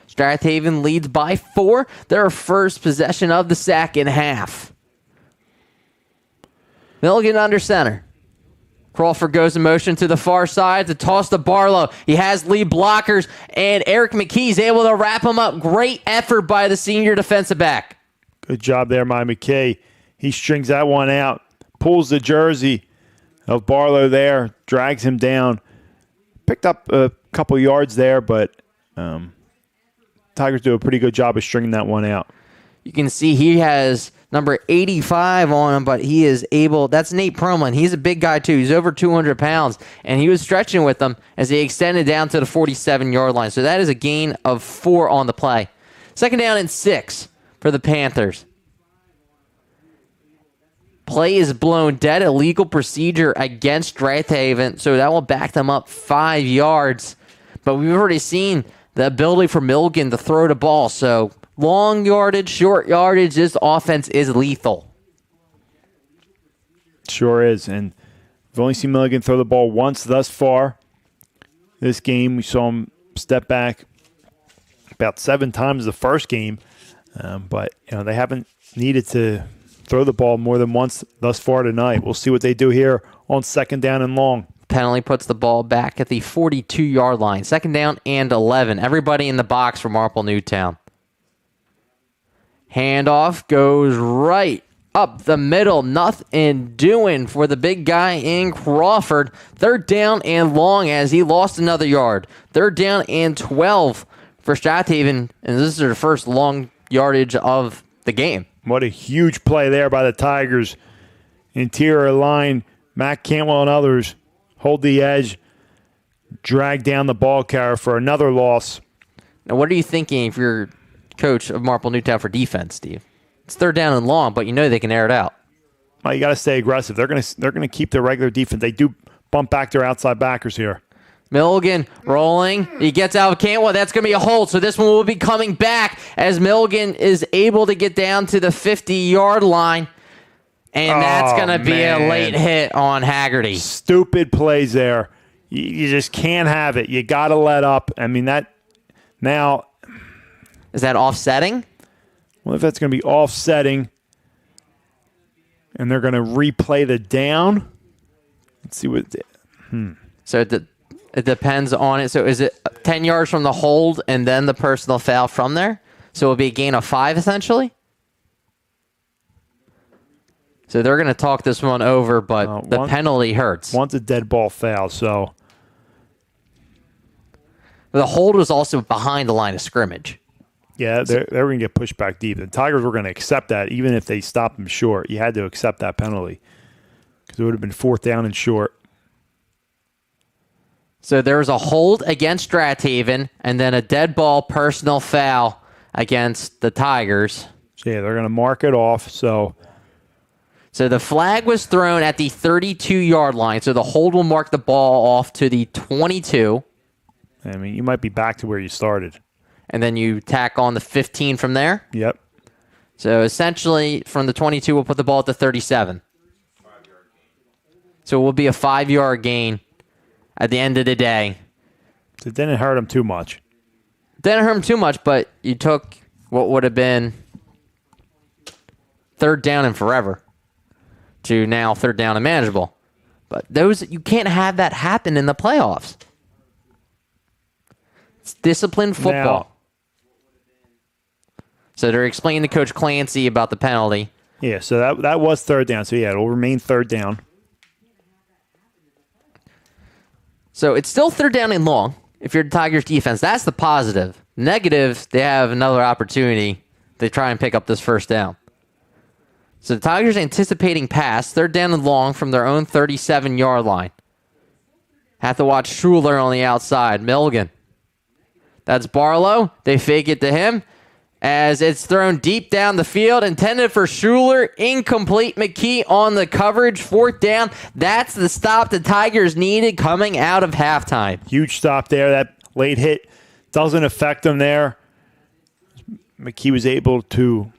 Strath Haven leads by 4. Their first possession of the second half. Milligan under center. Crawford goes in motion to the far side to toss to Barlow. He has lead blockers, and Eric McKee's able to wrap him up. Great effort by the senior defensive back. Good job there by McKay. He strings that one out, pulls the jersey of Barlow there, drags him down. Picked up a couple yards there, but Tigers do a pretty good job of stringing that one out. You can see he has number 85 on him, but he is able. That's Nate Perlman. He's a big guy, too. He's over 200 pounds, and he was stretching with them as he extended down to the 47-yard line. So that is a gain of 4 on the play. Second down and 6 for the Panthers. Play is blown dead, illegal procedure against Strath Haven, so that will back them up 5 yards. But we've already seen the ability for Milligan to throw the ball, so long yardage, short yardage, this offense is lethal. Sure is, and we've only seen Milligan throw the ball once thus far. This game, we saw him step back about 7 times the first game, but they haven't needed to throw the ball more than once thus far tonight. We'll see what they do here on second down and long. Penalty puts the ball back at the 42-yard line. Second down and 11. Everybody in the box for Marple Newtown. Handoff goes right up the middle. Nothing doing for the big guy in Crawford. Third down and long as he lost another yard. Third down and 12 for Strath Haven, and this is their first long yardage of the game. What a huge play there by the Tigers. Interior line, Matt Cantwell and others hold the edge, drag down the ball carrier for another loss. Now, what are you thinking if you're coach of Marple Newtown for defense, Steve? It's third down and long, but they can air it out. Well, you got to stay aggressive. They're going to keep their regular defense. They do bump back their outside backers here. Milligan rolling. He gets out of Cantwell. That's going to be a hold. So this one will be coming back as Milligan is able to get down to the 50-yard line. And that's going to be a late hit on Haggerty. Stupid plays there. You just can't have it. You got to let up. I mean, that now. Is that offsetting? Well, if that's going to be offsetting and they're going to replay the down, let's see what. So it depends on it. So is it 10 yards from the hold and then the personal foul from there? So it will be a gain of 5 essentially? So they're going to talk this one over, but the penalty hurts. One's a dead ball foul, so. The hold was also behind the line of scrimmage. Yeah, they were going to get pushed back deep. The Tigers were going to accept that even if they stopped them short. You had to accept that penalty because it would have been 4th down and short. So there was a hold against Strath Haven and then a dead ball personal foul against the Tigers. So yeah, they're going to mark it off. So the flag was thrown at the 32-yard line. So the hold will mark the ball off to the 22. I mean, you might be back to where you started. And then you tack on the 15 from there? Yep. So essentially, from the 22, we'll put the ball at the 37. So it will be a 5-yard gain at the end of the day. So it didn't hurt him too much. Didn't hurt him too much, but you took what would have been third down and forever to now third down and manageable. But you can't have that happen in the playoffs. It's disciplined football. Now, so they're explaining to Coach Clancy about the penalty. Yeah, so that was third down. So yeah, it'll remain third down. So it's still third down and long if you're the Tigers defense. That's the positive. Negative, they have another opportunity to try and pick up this first down. So the Tigers anticipating pass, third down and long from their own 37-yard line. Have to watch Schuler on the outside. Milligan. That's Barlow. They fake it to him as it's thrown deep down the field. Intended for Schuler. Incomplete. McKee on the coverage. 4th down. That's the stop the Tigers needed coming out of halftime. Huge stop there. That late hit doesn't affect them there. McKee was able to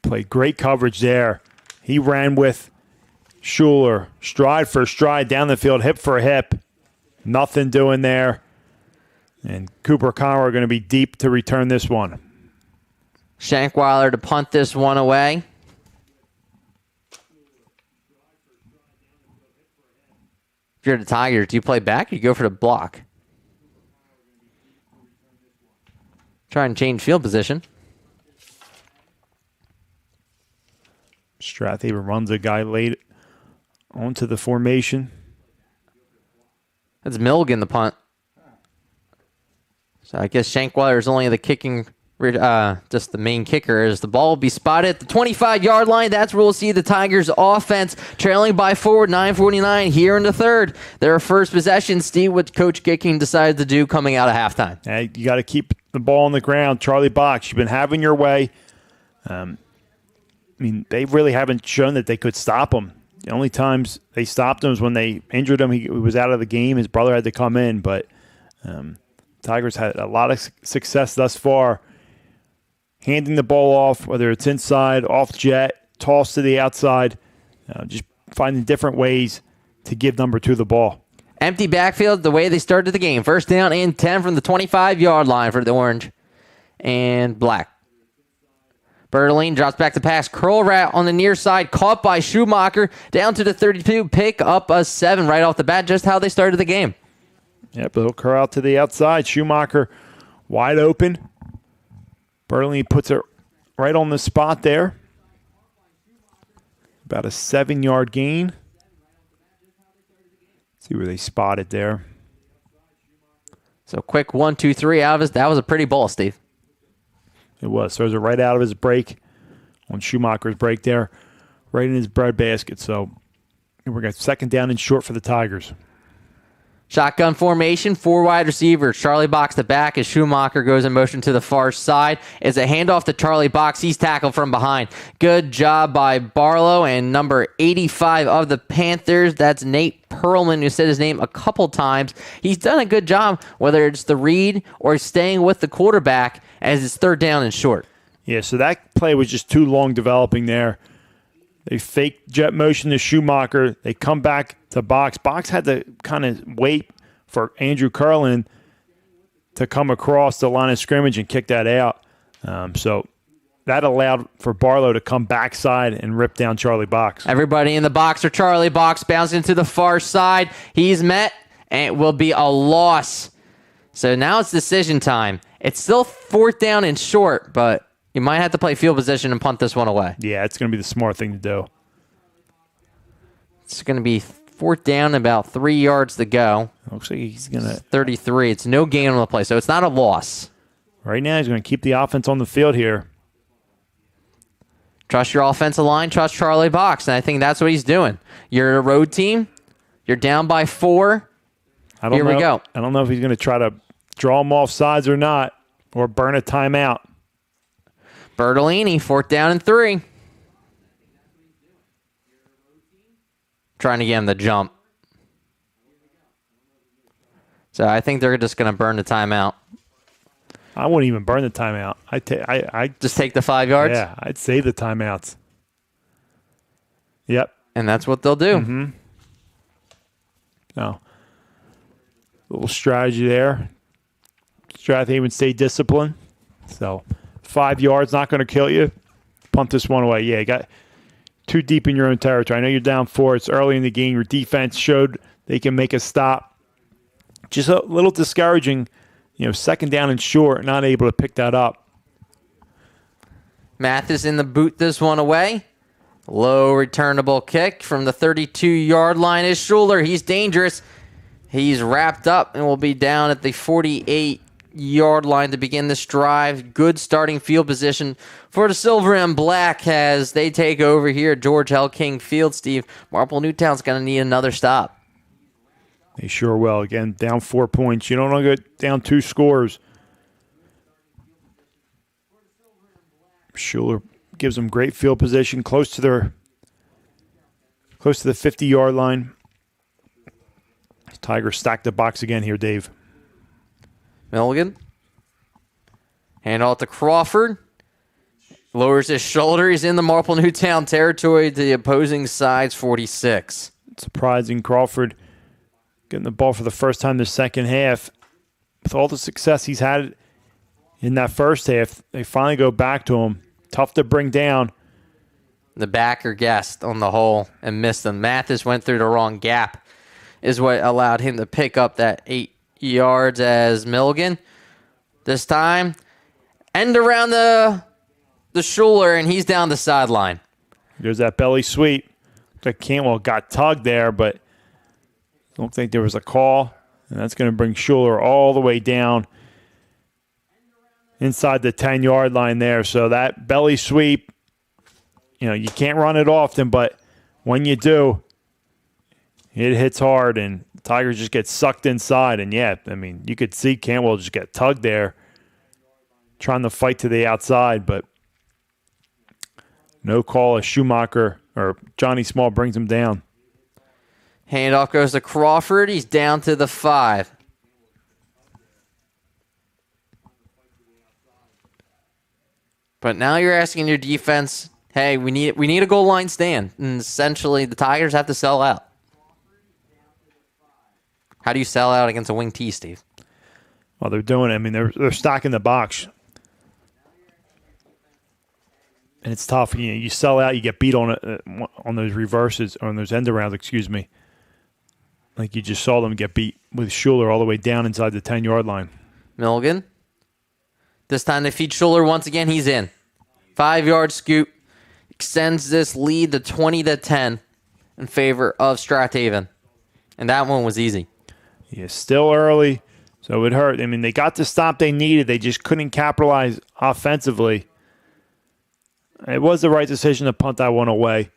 play great coverage there. He ran with Schuler. Stride for stride down the field. Hip for hip. Nothing doing there. And Cooper Conroy are going to be deep to return this one. Shankweiler to punt this one away. If you're the Tigers, do you play back or you go for the block? Try and change field position. Strath Haven runs a guy late onto the formation. That's Milligan, the punt. So I guess Shankweiler is only the kicking, just the main kicker. As the ball will be spotted at the 25-yard line. That's where we'll see the Tigers offense trailing by 9:49 here in the third. Their first possession, Steve, what Coach Gicking decided to do coming out of halftime. Hey, you got to keep the ball on the ground. Charlie Box, you've been having your way. They really haven't shown that they could stop him. The only times they stopped him was when they injured him. He was out of the game. His brother had to come in, but Tigers had a lot of success thus far handing the ball off, whether it's inside, off jet, toss to the outside, just finding different ways to give number 2 the ball. Empty backfield the way they started the game. First down and 10 from the 25-yard line for the orange and black. Bertolini drops back to pass. Curl route on the near side. Caught by Schumacher. Down to the 32. Pick up a 7 right off the bat. Just how they started the game. Yep, little curl out to the outside. Schumacher wide open. Bertolini puts it right on the spot there. About a 7-yard gain. See where they spot it there. So quick 1, 2, 3 out of his. That was a pretty ball, Steve. It was. Throws it right out of his break on Schumacher's break there, right in his breadbasket. So we're got second down and short for the Tigers. Shotgun formation, 4 wide receivers. Charlie Box the back as Schumacher goes in motion to the far side. It's a handoff to Charlie Box. He's tackled from behind. Good job by Barlow and number 85 of the Panthers. That's Nate Perlman, who said his name a couple times. He's done a good job, whether it's the read or staying with the quarterback as it's third down and short. Yeah, so that play was just too long developing there. They faked jet motion to Schumacher. They come back to Box. Box had to kind of wait for Andrew Curlin to come across the line of scrimmage and kick that out. So that allowed for Barlow to come backside and rip down Charlie Box. Everybody in the box for Charlie Box bouncing to the far side. He's met, and it will be a loss. So now it's decision time. It's still fourth down and short, but you might have to play field position and punt this one away. Yeah, it's going to be the smart thing to do. It's going to be fourth down, about 3 yards to go. Looks like he's going to... 33. It's no gain on the play, so it's not a loss. Right now, he's going to keep the offense on the field here. Trust your offensive line. Trust Charlie Box, and I think that's what he's doing. You're a road team. You're down by 4. Here we go. I don't know if he's going to try to draw him off sides or not, or burn a timeout. Bertolini, fourth down and 3. Trying to get him the jump. So I think they're just going to burn the timeout. I wouldn't even burn the timeout. I just take the 5 yards? Yeah, I'd save the timeouts. Yep. And that's what they'll do. Mm-hmm. No. Little strategy there. Strath Haven stay disciplined. So 5 yards, not going to kill you. Punt this one away. Yeah, you got too deep in your own territory. I know you're down 4. It's early in the game. Your defense showed they can make a stop. Just a little discouraging, second down and short, not able to pick that up. Mathis in the boot this one away. Low returnable kick from the 32-yard line is Schuler. He's dangerous. He's wrapped up and will be down at the 48-yard line to begin this drive. Good starting field position for the Silver and Black as they take over here at George L. King Field, Steve. Marple Newtown's going to need another stop. They sure will. Again, down 4 points. You don't want to go down 2 scores. Schuler gives them great field position, close to the 50-yard line. Tigers stack the box again here, Dave. Milligan. Hand off to Crawford. Lowers his shoulder. He's in the Marple Newtown territory to the opposing side's 46. Surprising Crawford getting the ball for the first time this second half. With all the success he's had in that first half, they finally go back to him. Tough to bring down. The backer guessed on the hole and missed him. Mathis went through the wrong gap is what allowed him to pick up that 8 yards as Milligan. This time, end around the Schuler, and he's down the sideline. There's that belly sweep. Like Cantwell got tugged there, but I don't think there was a call. And that's going to bring Schuler all the way down inside the 10-yard line there. So that belly sweep, you can't run it often, but when you do, it hits hard, and the Tigers just get sucked inside. And, you could see Cantwell just get tugged there, trying to fight to the outside, but no call as Schumacher or Johnny Small brings him down. Handoff goes to Crawford. He's down to the 5. But now you're asking your defense, hey, we need a goal line stand. And essentially, the Tigers have to sell out. How do you sell out against a wing T, Steve? Well, they're doing it. They're stocking the box. And it's tough. You sell out, you get beat on those reverses, on those end arounds, excuse me. Like you just saw them get beat with Schuler all the way down inside the 10-yard line. Milligan. This time they feed Schuler once again. He's in. 5-yard scoop. Extends this lead to 20-10 in favor of Strath Haven. And that one was easy. Yeah, still early, so it hurt. They got the stop they needed. They just couldn't capitalize offensively. It was the right decision to punt that one away.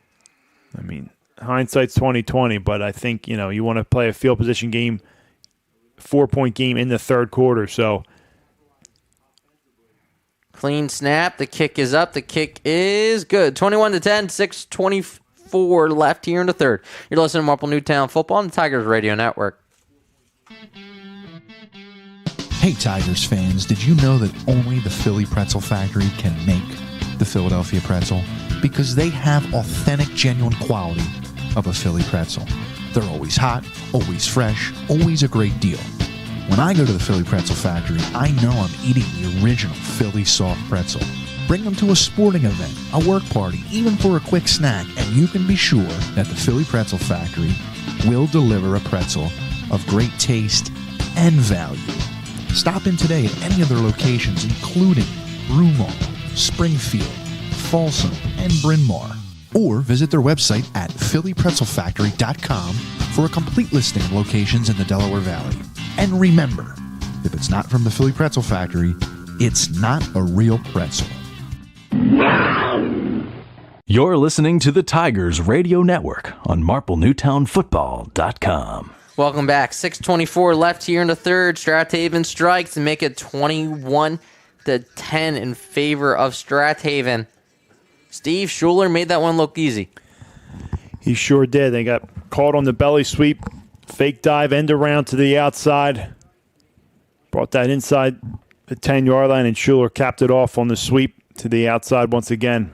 Hindsight's 20/20, but I think, you want to play a field position game, 4-point game in the third quarter, so. Clean snap. The kick is up. The kick is good. 21-10, 6:24 left here in the third. You're listening to Marple Newtown Football on the Tigers Radio Network. Hey, Tigers fans, did you know that only the Philly Pretzel Factory can make the Philadelphia pretzel? Because they have authentic, genuine quality of a Philly pretzel. They're always hot, always fresh, always a great deal. When I go to the Philly Pretzel Factory, I know I'm eating the original Philly soft pretzel. Bring them to a sporting event, a work party, even for a quick snack, and you can be sure that the Philly Pretzel Factory will deliver a pretzel of great taste and value. Stop in today at any of their locations, including Broomall, Springfield, Folsom, and Bryn Mawr. Or visit their website at phillypretzelfactory.com for a complete listing of locations in the Delaware Valley. And remember, if it's not from the Philly Pretzel Factory, it's not a real pretzel. You're listening to the Tigers Radio Network on MarpleNewtownFootball.com. Welcome back. 6:24 left here in the third. Strath Haven strikes and make it 21-10 in favor of Strath Haven. Steve Schuler made that one look easy. He sure did. They got caught on the belly sweep, fake dive, end around to the outside. Brought that inside the 10-yard line, and Schuler capped it off on the sweep to the outside once again.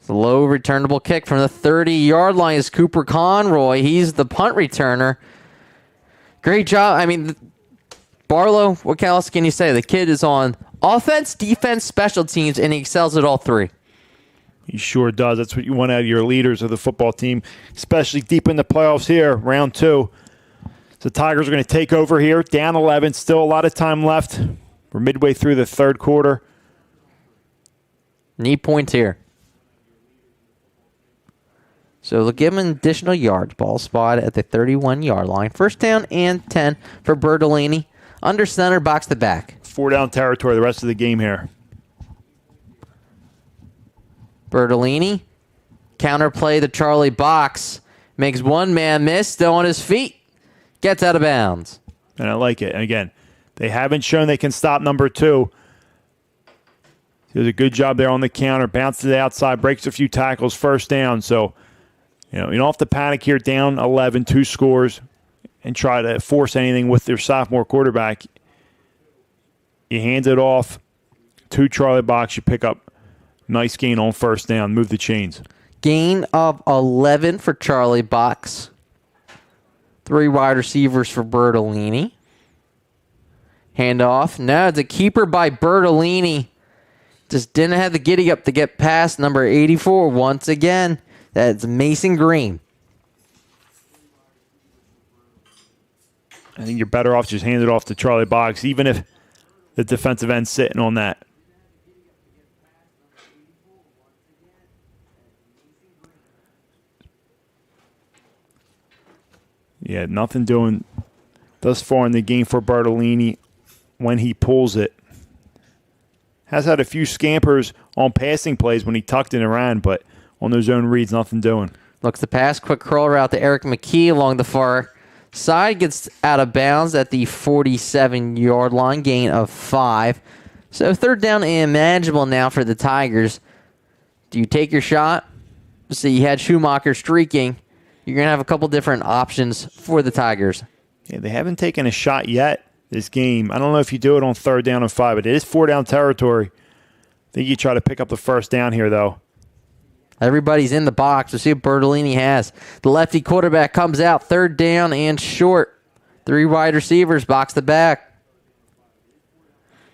The low returnable kick from the 30-yard line is Cooper Conroy. He's the punt returner. Great job. Barlow, what else can you say? The kid is on offense, defense, special teams, and he excels at all three. He sure does. That's what you want out of your leaders of the football team, especially deep in the playoffs here, round 2. So Tigers are going to take over here, down 11. Still a lot of time left. We're midway through the third quarter. Need points here. So they'll give him an additional yards. Ball spot at the 31-yard line. First down and 10 for Bertolini. Under center, box to back. 4-down territory the rest of the game here. Bertolini. Counterplay to Charlie Box. Makes one man miss. Still on his feet. Gets out of bounds. And I like it. And again, they haven't shown they can stop number 2. He does a good job there on the counter. Bounce to the outside. Breaks a few tackles. First down. So, you don't have to panic here. Down 11, 2 scores, and try to force anything with their sophomore quarterback. You hand it off to Charlie Box. You pick up nice gain on first down. Move the chains. Gain of 11 for Charlie Box. 3 wide receivers for Bertolini. Handoff. Now it's a keeper by Bertolini. Just didn't have the giddy up to get past number 84 once again. That's Mason Green. I think you're better off just hand it off to Charlie Boggs, even if the defensive end's sitting on that. Yeah, nothing doing thus far in the game for Bertolini when he pulls it. Has had a few scampers on passing plays when he tucked it and ran, but on those zone reads, nothing doing. Looks to pass. Quick curl route to Eric McKee along the far side. Gets out of bounds at the 47-yard line. Gain of 5. So third down and manageable now for the Tigers. Do you take your shot? So you had Schumacher streaking. You're going to have a couple different options for the Tigers. Yeah, they haven't taken a shot yet this game. I don't know if you do it on third down and 5, but it is 4-down territory. I think you try to pick up the first down here, though. Everybody's in the box. We'll see what Bertolini has. The lefty quarterback comes out. Third down and short. 3 wide receivers. Box the back.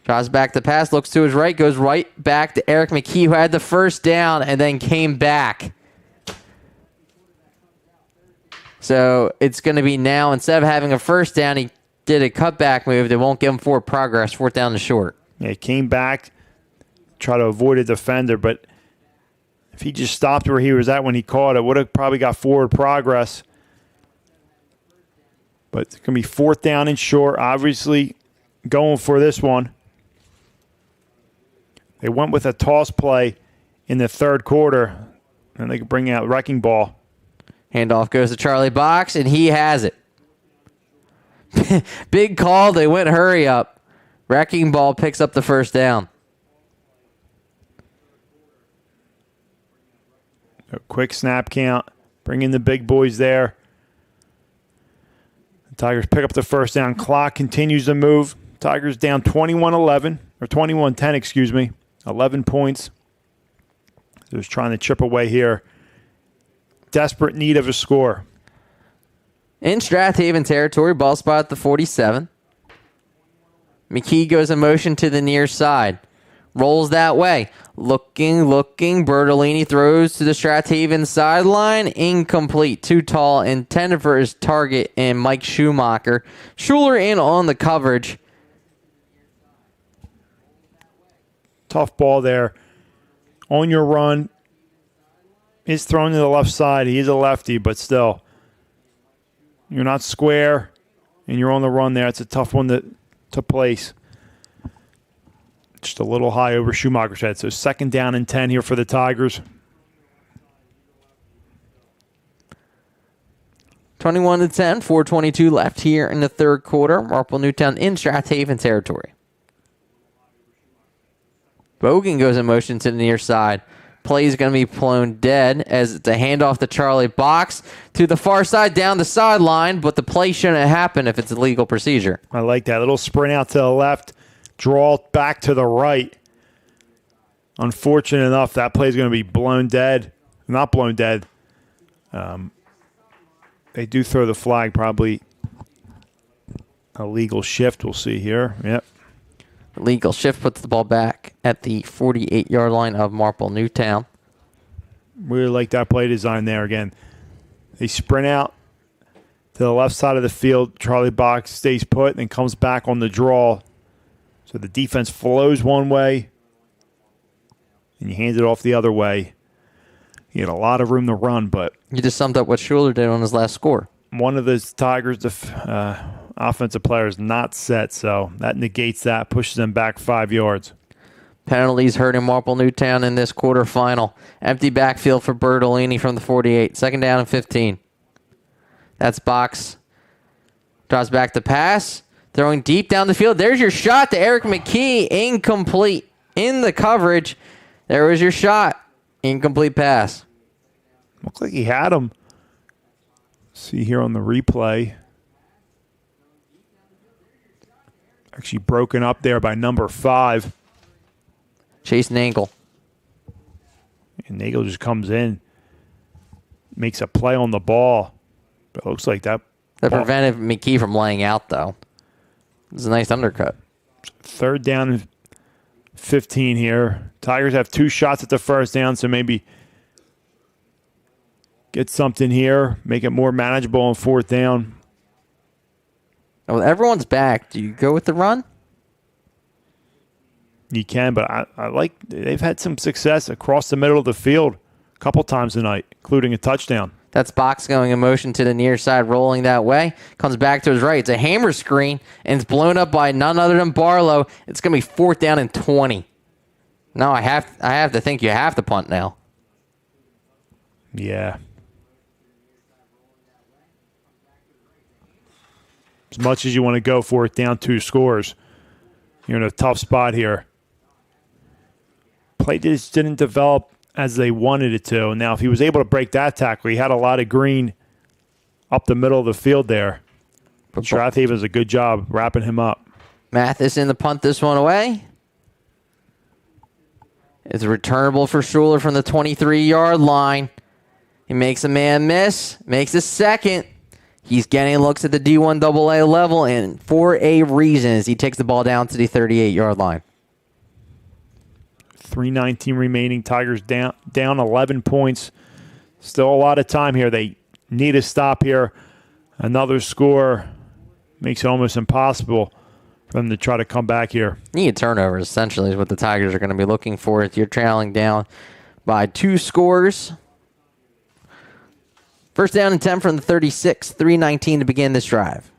Draws back the pass. Looks to his right. Goes right back to Eric McKee, who had the first down and then came back. So it's going to be now, instead of having a first down, he did a cutback move. They won't give him forward progress. 4th down and short. Yeah, he came back, try to avoid a defender, but if he just stopped where he was at when he caught it, would have probably got forward progress. But it's going to be 4th down and short. Obviously, going for this one. They went with a toss play in the third quarter, and they could bring out wrecking ball. Handoff goes to Charlie Box, and he has it. Big call. They went hurry up. Wrecking ball picks up the first down. A quick snap count. Bring in the big boys there. The Tigers pick up the first down. Clock continues to move. Tigers down 21-11, or 21-10, excuse me. 11 points. Just trying to chip away here. Desperate need of a score. In Strath Haven territory, ball spot at the 47. McKee goes in motion to the near side. Rolls that way. Looking. Bertolini throws to the Strath Haven sideline. Incomplete. Too tall. Intended for his target and Mike Schumacher. Schuler in on the coverage. Tough ball there. On your run. Is thrown to the left side. He is a lefty, but still. You're not square, and you're on the run there. It's a tough one to place. Just a little high over Schumacher's head. So 2nd down and 10 here for the Tigers. 21-10, 4:22 left here in the third quarter. Marple Newtown in Strath Haven territory. Bogan goes in motion to the near side. Play is going to be blown dead as it's a handoff to Charlie Box to the far side down the sideline, but the play shouldn't happen if it's a legal procedure. I like that. Little sprint out to the left, draw back to the right. Unfortunate enough, that play is going to be blown dead. Not blown dead. They do throw the flag, probably a legal shift. We'll see here. Yep. Legal shift puts the ball back at the 48-yard line of Marple Newtown. Really like that play design there again. They sprint out to the left side of the field. Charlie Box stays put and comes back on the draw. So the defense flows one way and you hand it off the other way. You had a lot of room to run, but you just summed up what Schuler did on his last score. One of the Tigers' offensive players not set, so that negates that, pushes them back 5 yards. Penalties hurting Marple Newtown in this quarterfinal. Empty backfield for Bertolini from the 48. 2nd down and 15. That's Box. Draws back the pass. Throwing deep down the field. There's your shot to Eric McKee. Incomplete. In the coverage. There was your shot. Incomplete pass. Looked like he had him. See here on the replay. Actually broken up there by number 5. Chase Nagel. And Nagel just comes in. Makes a play on the ball. But it looks like that prevented McKee from laying out, though. It was a nice undercut. 3rd down and 15 here. Tigers have 2 shots at the first down, so maybe get something here. Make it more manageable on 4th down. Well, everyone's back. Do you go with the run? You can, but I like they've had some success across the middle of the field a couple times tonight, including a touchdown. That's Box going in motion to the near side, rolling that way. Comes back to his right. It's a hammer screen, and it's blown up by none other than Barlow. It's going to be 4th down and 20. No, I have to think you have to punt now. Yeah. As much as you want to go for it, down 2 scores, you're in a tough spot here. Play just didn't develop as they wanted it to. Now, if he was able to break that tackle, he had a lot of green up the middle of the field there. Strath Haven does a good job wrapping him up. Mathis in the punt this one away. It's returnable for Schuler from the 23-yard line. He makes a man miss, makes a second. He's getting looks at the D1 AA level, and for a reason, as he takes the ball down to the 38-yard line. 3:19 remaining. Tigers down 11 points. Still a lot of time here. They need a stop here. Another score makes it almost impossible for them to try to come back here. Need turnovers, essentially, is what the Tigers are going to be looking for. If you're trailing down by 2 scores. First down and 10 from the 36. 3:19 to begin this drive.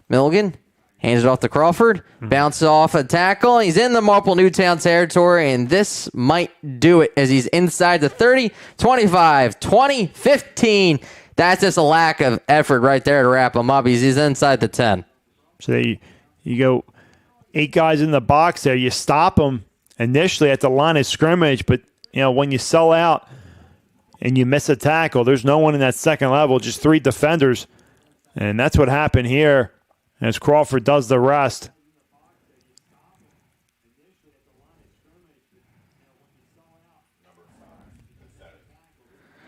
Milligan hands it off to Crawford. Bounces off a tackle. He's in the Marple Newtown territory, and this might do it as he's inside the 30, 25, 20, 15. That's just a lack of effort right there to wrap him up. He's inside the 10. So you go 8 guys in the box there. You stop them initially at the line of scrimmage, but when you sell out and you miss a tackle, there's no one in that second level, just 3 defenders. And that's what happened here as Crawford does the rest.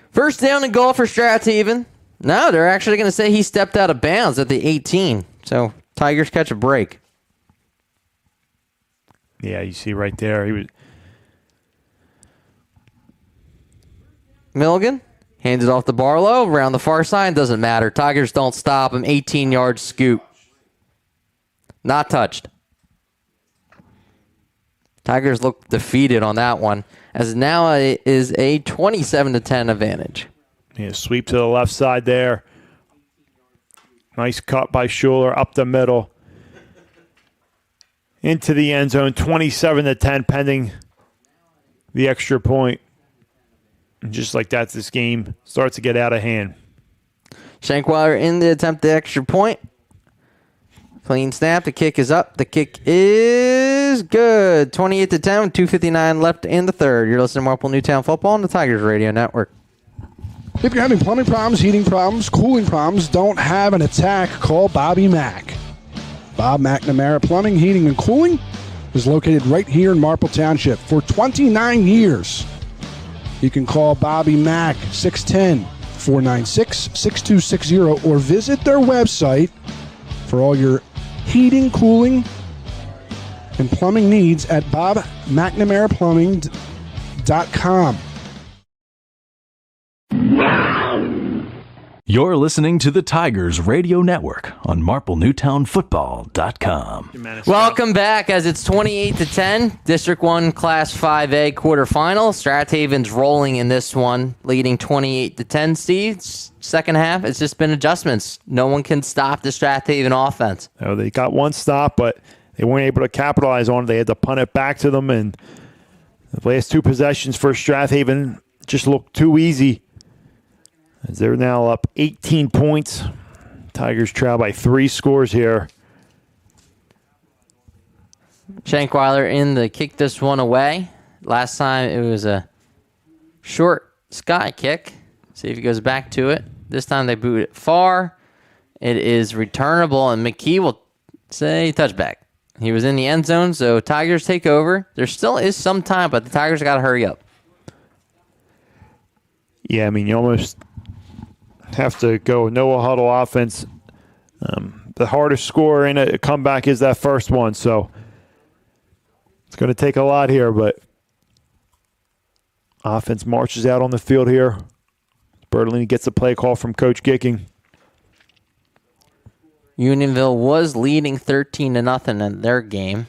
First down and goal for Strath Haven. No, they're actually going to say he stepped out of bounds at the 18. So Tigers catch a break. Yeah, you see right there. He was. Milligan hands it off to Barlow around the far side. Doesn't matter. Tigers don't stop him. 18-yard scoop. Not touched. Tigers look defeated on that one, as now it is a 27-10 advantage. Yeah, sweep to the left side there. Nice cut by Schuler up the middle. Into the end zone, 27-10 pending the extra point. And just like that, this game starts to get out of hand. Shankweiler in the attempt the extra point. Clean snap. The kick is up. The kick is good. 28-10, 2:59 left in the third. You're listening to Marple Newtown Football on the Tigers Radio Network. If you're having plumbing problems, heating problems, cooling problems, don't have an attack, call Bobby Mack. Bob McNamara Plumbing, Heating, and Cooling is located right here in Marple Township for 29 years. You can call Bobby Mack, 610-496-6260, or visit their website for all your heating, cooling, and plumbing needs at bobmcnamaraplumbing.com. You're listening to the Tigers Radio Network on MarpleNewtownFootball.com. Welcome back as it's 28-10. District 1 Class 5A quarterfinal. Strath Haven's rolling in this one, leading 28-10. Steve, second half, it's just been adjustments. No one can stop the Strath Haven offense. Oh, they got one stop, but they weren't able to capitalize on it. They had to punt it back to them, and the last 2 possessions for Strath Haven just looked too easy. As they're now up 18 points. Tigers trail by 3 scores here. Shankweiler in the kick this one away. Last time it was a short sky kick. See if he goes back to it. This time they boot it far. It is returnable, and McKee will say touchback. He was in the end zone, so Tigers take over. There still is some time, but the Tigers got to hurry up. Yeah, I mean, you almost have to go no huddle offense. The hardest score in a comeback is that first one, so it's going to take a lot here, but offense marches out on the field here. Bertolini gets a play call from Coach Gicking. Unionville was leading 13-0 in their game.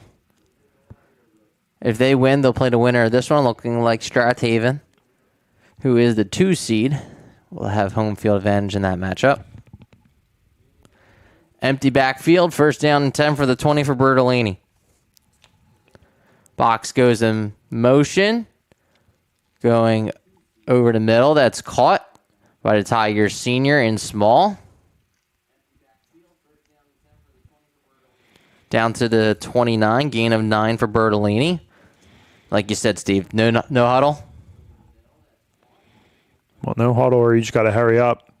If they win, they'll play the winner of this one, looking like Strath Haven. who is the 2 seed, will have home field advantage in that matchup. Empty backfield, first down and 10 for the 20 for Bertolini. Box goes in motion, going over the middle. That's caught by the Tigers senior in small. Down to the 29, gain of 9 for Bertolini. Like you said, Steve, no huddle. Well, no huddle, or you just got to hurry up.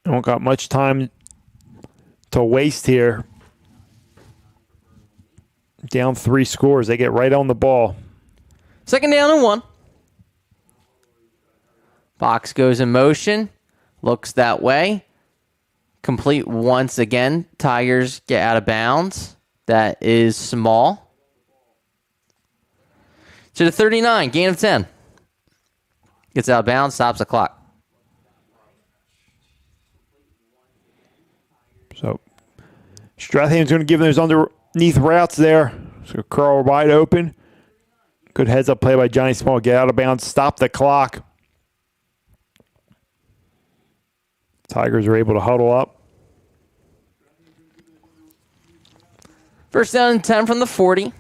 Don't got much time to waste here. Down 3 scores. They get right on the ball. Second down and 1. Box goes in motion. Looks that way. Complete once again. Tigers get out of bounds. That is small. To the 39. Gain of 10. Gets out of bounds. Stops the clock. So Strath Haven's going to give them those underneath routes there. So curl wide open. Good heads-up play by Johnny Small. Get out of bounds. Stop the clock. Tigers are able to huddle up. First down and 10 from the 40.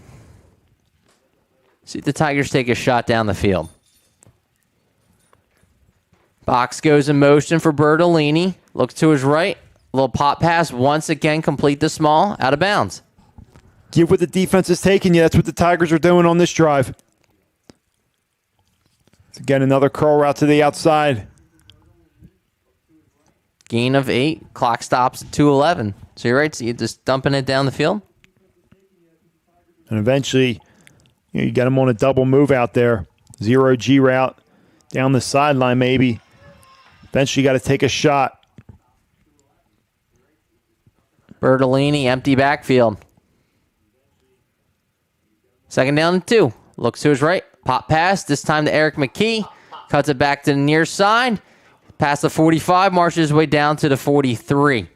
See if the Tigers take a shot down the field. Box goes in motion for Bertolini. Looks to his right. A little pop pass. Once again, complete the small. Out of bounds. Give what the defense is taking you. That's what the Tigers are doing on this drive. Again, another curl route to the outside. Gain of 8. Clock stops at 2:11. So you're right. So you're just dumping it down the field. And eventually, you get them on a double move out there. 0G route down the sideline maybe. Eventually, you got to take a shot. Bertolini, empty backfield. Second down and 2. Looks to his right. Pop pass. This time to Eric McKee. Cuts it back to the near side. Past the 45. Marches his way down to the 43.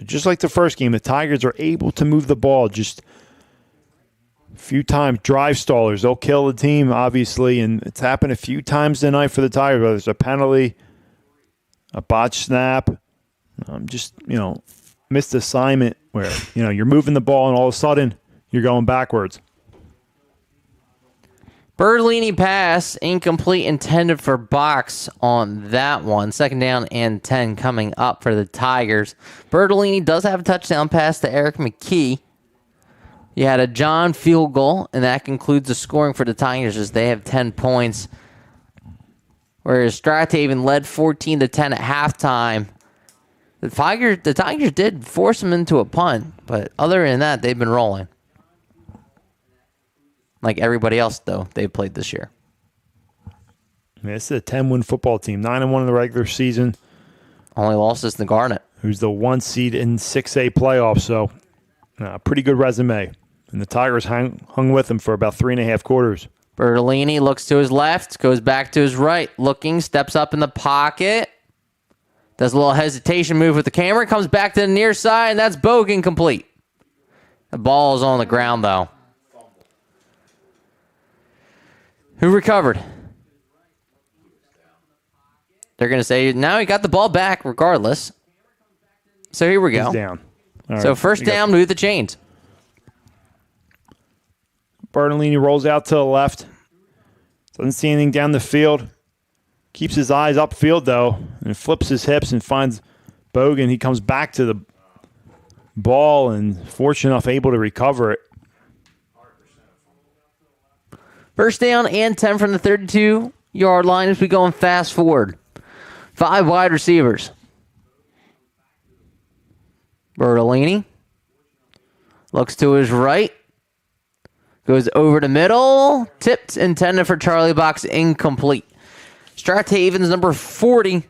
Just like the first game, the Tigers are able to move the ball just a few times. Drive stallers. They'll kill the team, obviously, and it's happened a few times tonight for the Tigers. Whether it's a penalty, a botched snap, missed assignment where, you're moving the ball and all of a sudden you're going backwards. Bertolini pass, incomplete, intended for box on that one. Second down and 10 coming up for the Tigers. Bertolini does have a touchdown pass to Eric McKee. You had a John field goal, and that concludes the scoring for the Tigers as they have 10 points. Whereas Strath Haven led 14-10 at halftime. The Tigers did force them into a punt, but other than that, they've been rolling. Like everybody else, though, they've played this year. This is a 10-win football team. 9-1 in the regular season. Only loss is the Garnet, who's the 1 seed in 6A playoffs. So, pretty good resume. And the Tigers hung with them for about 3.5 quarters. Bertolini looks to his left, goes back to his right, looking, steps up in the pocket. Does a little hesitation move with the camera, comes back to the near side, and that's Bogan complete. The ball is on the ground, though. Who recovered? They're going to say, now he got the ball back regardless. So here we go. He's down. All So right. first down, move the chains. Bertolini rolls out to the left. Doesn't see anything down the field. Keeps his eyes upfield, though, and flips his hips and finds Bogan. He comes back to the ball and, fortunate enough, able to recover it. First down and 10 from the 32-yard line as we go and fast forward. 5 wide receivers. Bertolini looks to his right. Goes over the middle. Tipped, intended for Charlie Box, incomplete. Strath Haven's number 40.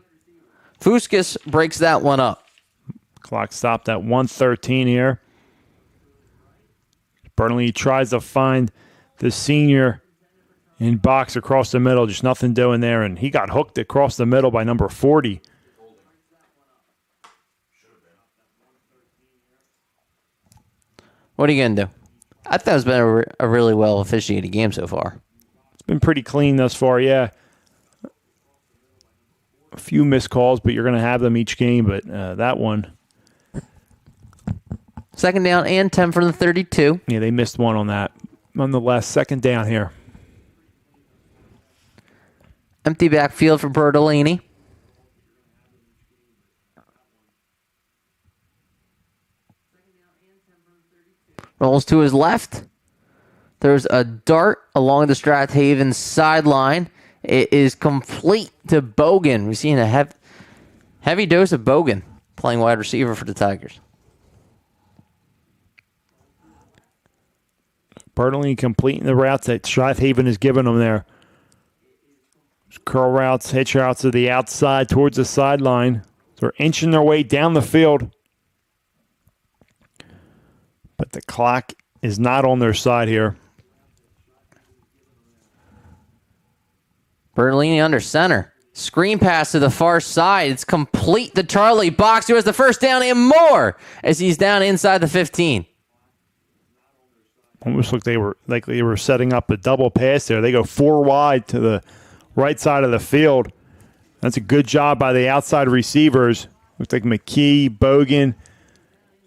Fuskus breaks that one up. Clock stopped at 1:13 here. Bertolini tries to find the senior in box across the middle. Just nothing doing there, and he got hooked across the middle by number 40. What are you going to do? I thought it's been a really well officiated game so far. It's been pretty clean thus far, yeah. A few missed calls, but you're going to have them each game. But that one. Second down and 10 from the 32. Yeah, they missed one on that. Nonetheless, second down here. Empty backfield for Bertolini. Rolls to his left. There's a dart along the Strath Haven sideline. It is complete to Bogan. We've seen a heavy dose of Bogan playing wide receiver for the Tigers. Bertolini completing the routes that Strath Haven has given them there. Curl routes, hitch routes to the outside towards the sideline. They're inching their way down the field. But the clock is not on their side here. Bertolini under center. Screen pass to the far side. It's complete to Charlie Box, who has the first down and more as he's down inside the 15. Almost looked like they were setting up a double pass there. They go 4 wide to the right side of the field. That's a good job by the outside receivers. Looks like McKee, Bogan,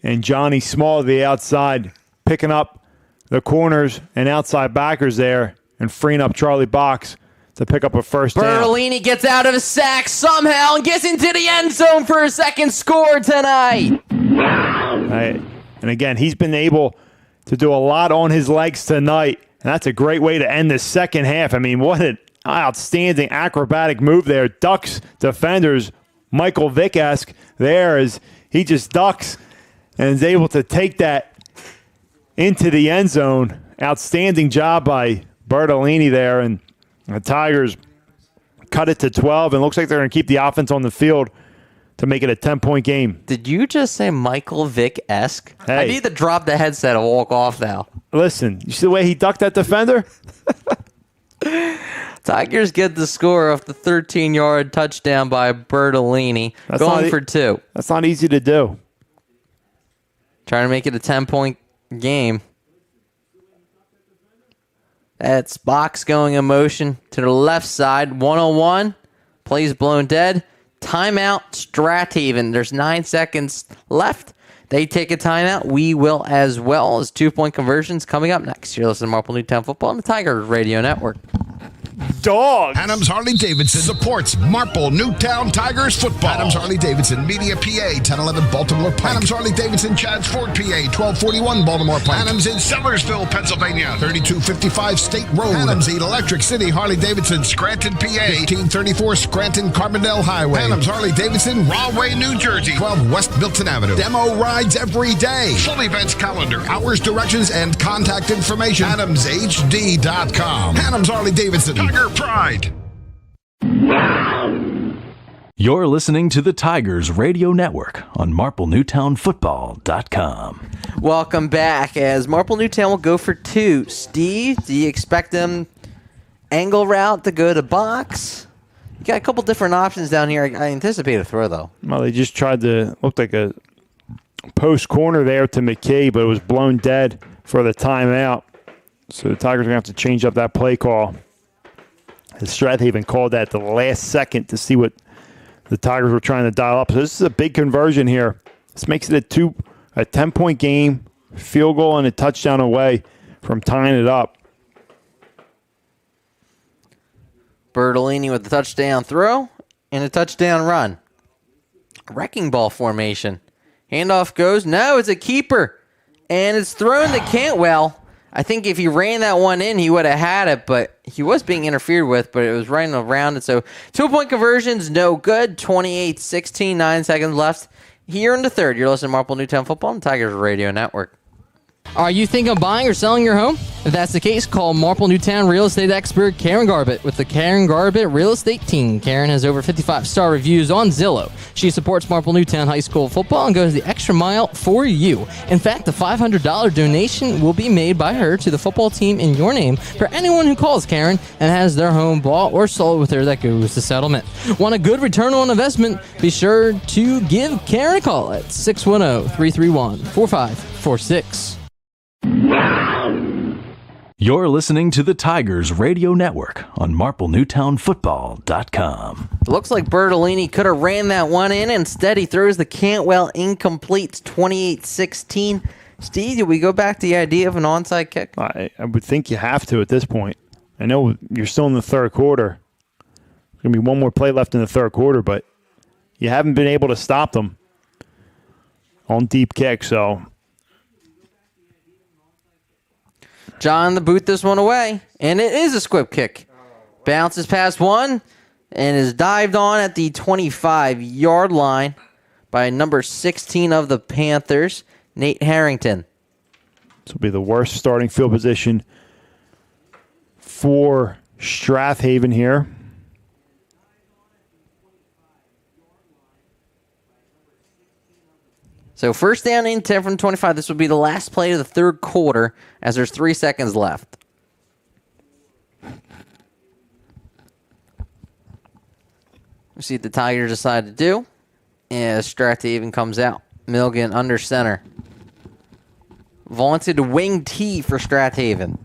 and Johnny Small to the outside, picking up the corners and outside backers there and freeing up Charlie Box to pick up a first down. Bertolini gets out of a sack somehow and gets into the end zone for a second score tonight. And again, he's been able to do a lot on his legs tonight, and that's a great way to end the second half. I mean, what an outstanding acrobatic move there. Ducks defenders, Michael Vick-esque there as he just ducks and is able to take that into the end zone. Outstanding job by Bertolini there, and the Tigers cut it to 12, and looks like they're going to keep the offense on the field to make it a 10-point game. Did you just say Michael Vick-esque? Hey. I need to drop the headset and walk off now. Listen, you see the way he ducked that defender? Tigers get the score off the 13-yard touchdown by Bertolini. Going for 2. That's not easy to do. Trying to make it a 10-point game. That's Box going in motion to the left side. 1-on-1. Plays blown dead. Timeout, Strath Haven. There's 9 seconds left. They take a timeout. We will as well, as 2-point conversions coming up next. You're listening to Marple Newtown Football on the Tigers Radio Network. Dogs. Adams Harley-Davidson supports Marple Newtown Tigers football. Adams Harley-Davidson, Media, PA, 1011 Baltimore Pike. Adams Harley-Davidson, Chadds Ford, PA, 1241 Baltimore Pike. Adams in Sellersville, Pennsylvania, 3255 State Road. Adams Electric City Harley-Davidson, Scranton, PA, 1534 Scranton Carbondale Highway. Adams Harley-Davidson, Rahway, New Jersey, 12 West Milton Avenue. Demo rides every day. Full events calendar, hours, directions, and contact information. AdamsHD.com. Adams Harley-Davidson, Tiger Pride. You're listening to the Tigers Radio Network on MarpleNewtownFootball.com. Welcome back as Marple Newtown will go for 2. Steve, do you expect them angle route to go to box? You got a couple different options down here. I anticipate a throw, though. Well, they just tried to look like a post corner there to McKay, but it was blown dead for the timeout. So the Tigers are going to have to change up that play call. The Strath Haven called that the last second to see what the Tigers were trying to dial up. So this is a big conversion here. This makes it a 10-point game, field goal and a touchdown away from tying it up. Bertolini with the touchdown throw and a touchdown run. Wrecking ball formation. Handoff goes. No, it's a keeper. And it's thrown to Cantwell. I think if he ran that one in, he would have had it, but he was being interfered with, but it was running around it. So 2-point conversions, no good. 28-16, 9 seconds left here in the third. You're listening to Marple Newtown Football on Tigers Radio Network. Are you thinking of buying or selling your home? If that's the case, call Marple Newtown real estate expert Karen Garbett with the Karen Garbett Real Estate Team. Karen has over 55-star reviews on Zillow. She supports Marple Newtown High School football and goes the extra mile for you. In fact, a $500 donation will be made by her to the football team in your name for anyone who calls Karen and has their home bought or sold with her that goes to settlement. Want a good return on investment? Be sure to give Karen a call at 610-331-4546. You're listening to the Tigers Radio Network on MarpleNewtownFootball.com. Looks like Bertolini could have ran that one in. Instead, he throws the Cantwell incomplete. 28-16. Steve, do we go back to the idea of an onside kick? I would think you have to at this point. I know you're still in the third quarter. There's going to be one more play left in the third quarter, but you haven't been able to stop them on deep kicks, so. John the boot this one away, and it is a squib kick. Bounces past one and is dived on at the 25-yard line by number 16 of the Panthers, Nate Harrington. This will be the worst starting field position for Strath Haven here. So first down and 10 from 25. This will be the last play of the third quarter as there's 3 seconds left. We'll see what the Tigers decide to do as Strath Haven comes out. Milligan under center. Vaunted wing T for Strath Haven.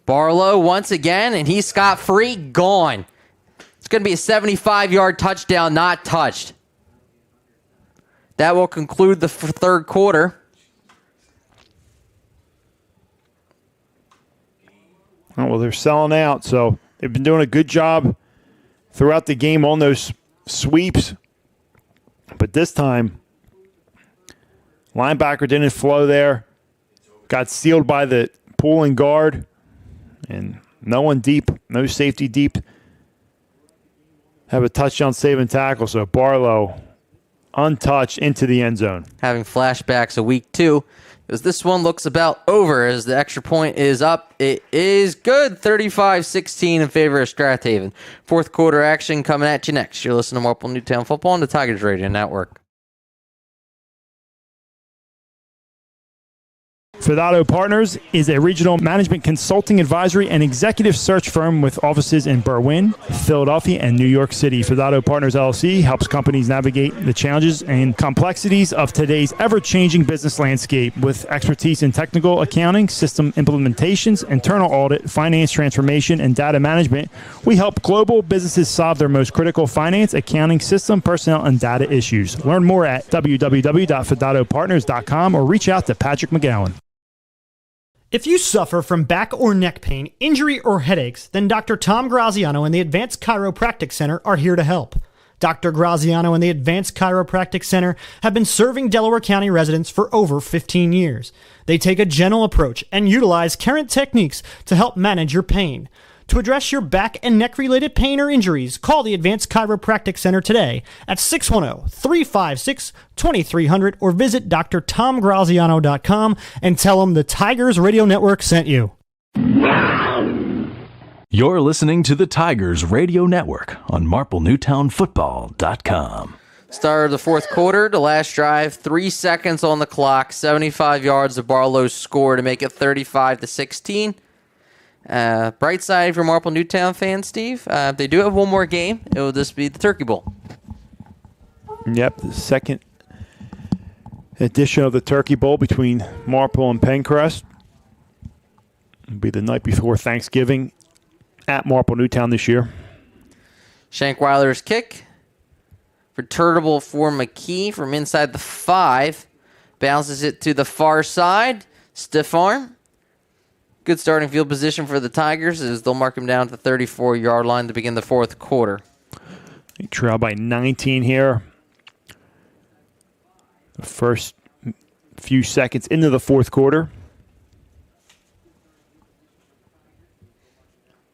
Barlow once again, and he's scot-free, gone. It's going to be a 75-yard touchdown, not touched. That will conclude the third quarter. Oh, well, they're selling out, so they've been doing a good job throughout the game on those sweeps. But this time, linebacker didn't flow there. Got sealed by the pulling guard. And no one deep, no safety deep. Have a touchdown saving tackle, so Barlow untouched into the end zone. Having flashbacks of week 2, because this one looks about over as the extra point is up. It is good, 35-16 in favor of Strath Haven. Fourth quarter action coming at you next. You're listening to Marple Newtown Football on the Tigers Radio Network. Fidado Partners is a regional management consulting advisory and executive search firm with offices in Berwyn, Philadelphia, and New York City. Fidado Partners LLC helps companies navigate the challenges and complexities of today's ever-changing business landscape with expertise in technical accounting, system implementations, internal audit, finance transformation, and data management. We help global businesses solve their most critical finance, accounting, system, personnel, and data issues. Learn more at www.fidadopartners.com or reach out to Patrick McGowan. If you suffer from back or neck pain, injury, or headaches, then Dr. Tom Graziano and the Advanced Chiropractic Center are here to help. Dr. Graziano and the Advanced Chiropractic Center have been serving Delaware County residents for over 15 years. They take a gentle approach and utilize current techniques to help manage your pain. To address your back and neck-related pain or injuries, call the Advanced Chiropractic Center today at 610-356-2300 or visit drtomgraziano.com and tell them the Tigers Radio Network sent you. You're listening to the Tigers Radio Network on MarpleNewtownFootball.com. Start of the fourth quarter, the last drive, 3 seconds on the clock, 75 yards of Barlow's score to make it 35-16. Bright side for Marple Newtown fans, Steve. If they do have one more game, it will just be the Turkey Bowl. Yep, the second edition of the Turkey Bowl between Marple and Pencrest. It'll be the night before Thanksgiving at Marple Newtown this year. Shankweiler's kick. Returnable for McKee from inside the 5. Bounces it to the far side. Stiff arm. Good starting field position for the Tigers as they'll mark him down to the 34-yard line to begin the fourth quarter. They trail by 19 here. The first few seconds into the fourth quarter.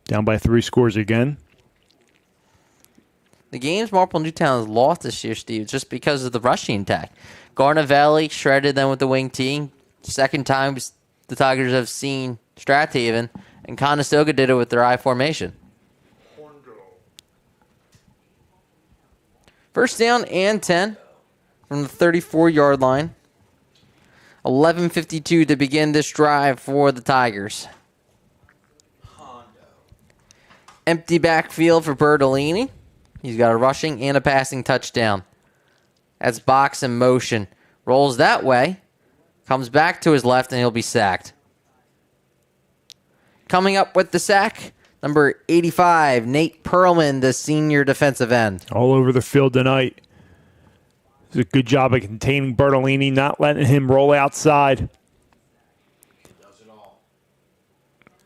Down by 3 scores again. The games Marple Newtown has lost this year, Steve, just because of the rushing attack. Garnet Valley shredded them with the wing tee. Second time the Tigers have seen Strath Haven, and Conestoga did it with their I formation. First down and 10 from the 34-yard line. 11:52 to begin this drive for the Tigers. Empty backfield for Bertolini. He's got a rushing and a passing touchdown. That's box in motion. Rolls that way. Comes back to his left, and he'll be sacked. Coming up with the sack, number 85, Nate Perlman, the senior defensive end. All over the field tonight. It's a good job of containing Bertolini, not letting him roll outside.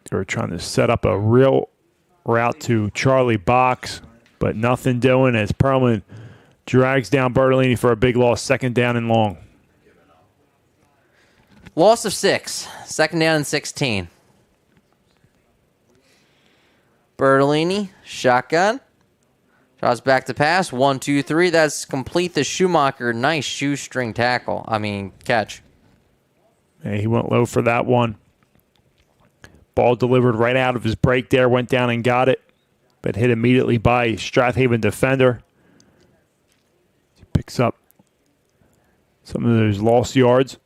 They were trying to set up a real route to Charlie Box, but nothing doing as Perlman drags down Bertolini for a big loss, 2nd down and long. Loss of 6, 2nd down and 16. Bertolini, shotgun. Draws back to pass, 1, 2, 3. That's complete the Schumacher. Nice shoestring tackle. Catch. Hey, he went low for that one. Ball delivered right out of his break there, went down and got it, but hit immediately by Strath Haven defender. He picks up some of those lost yards,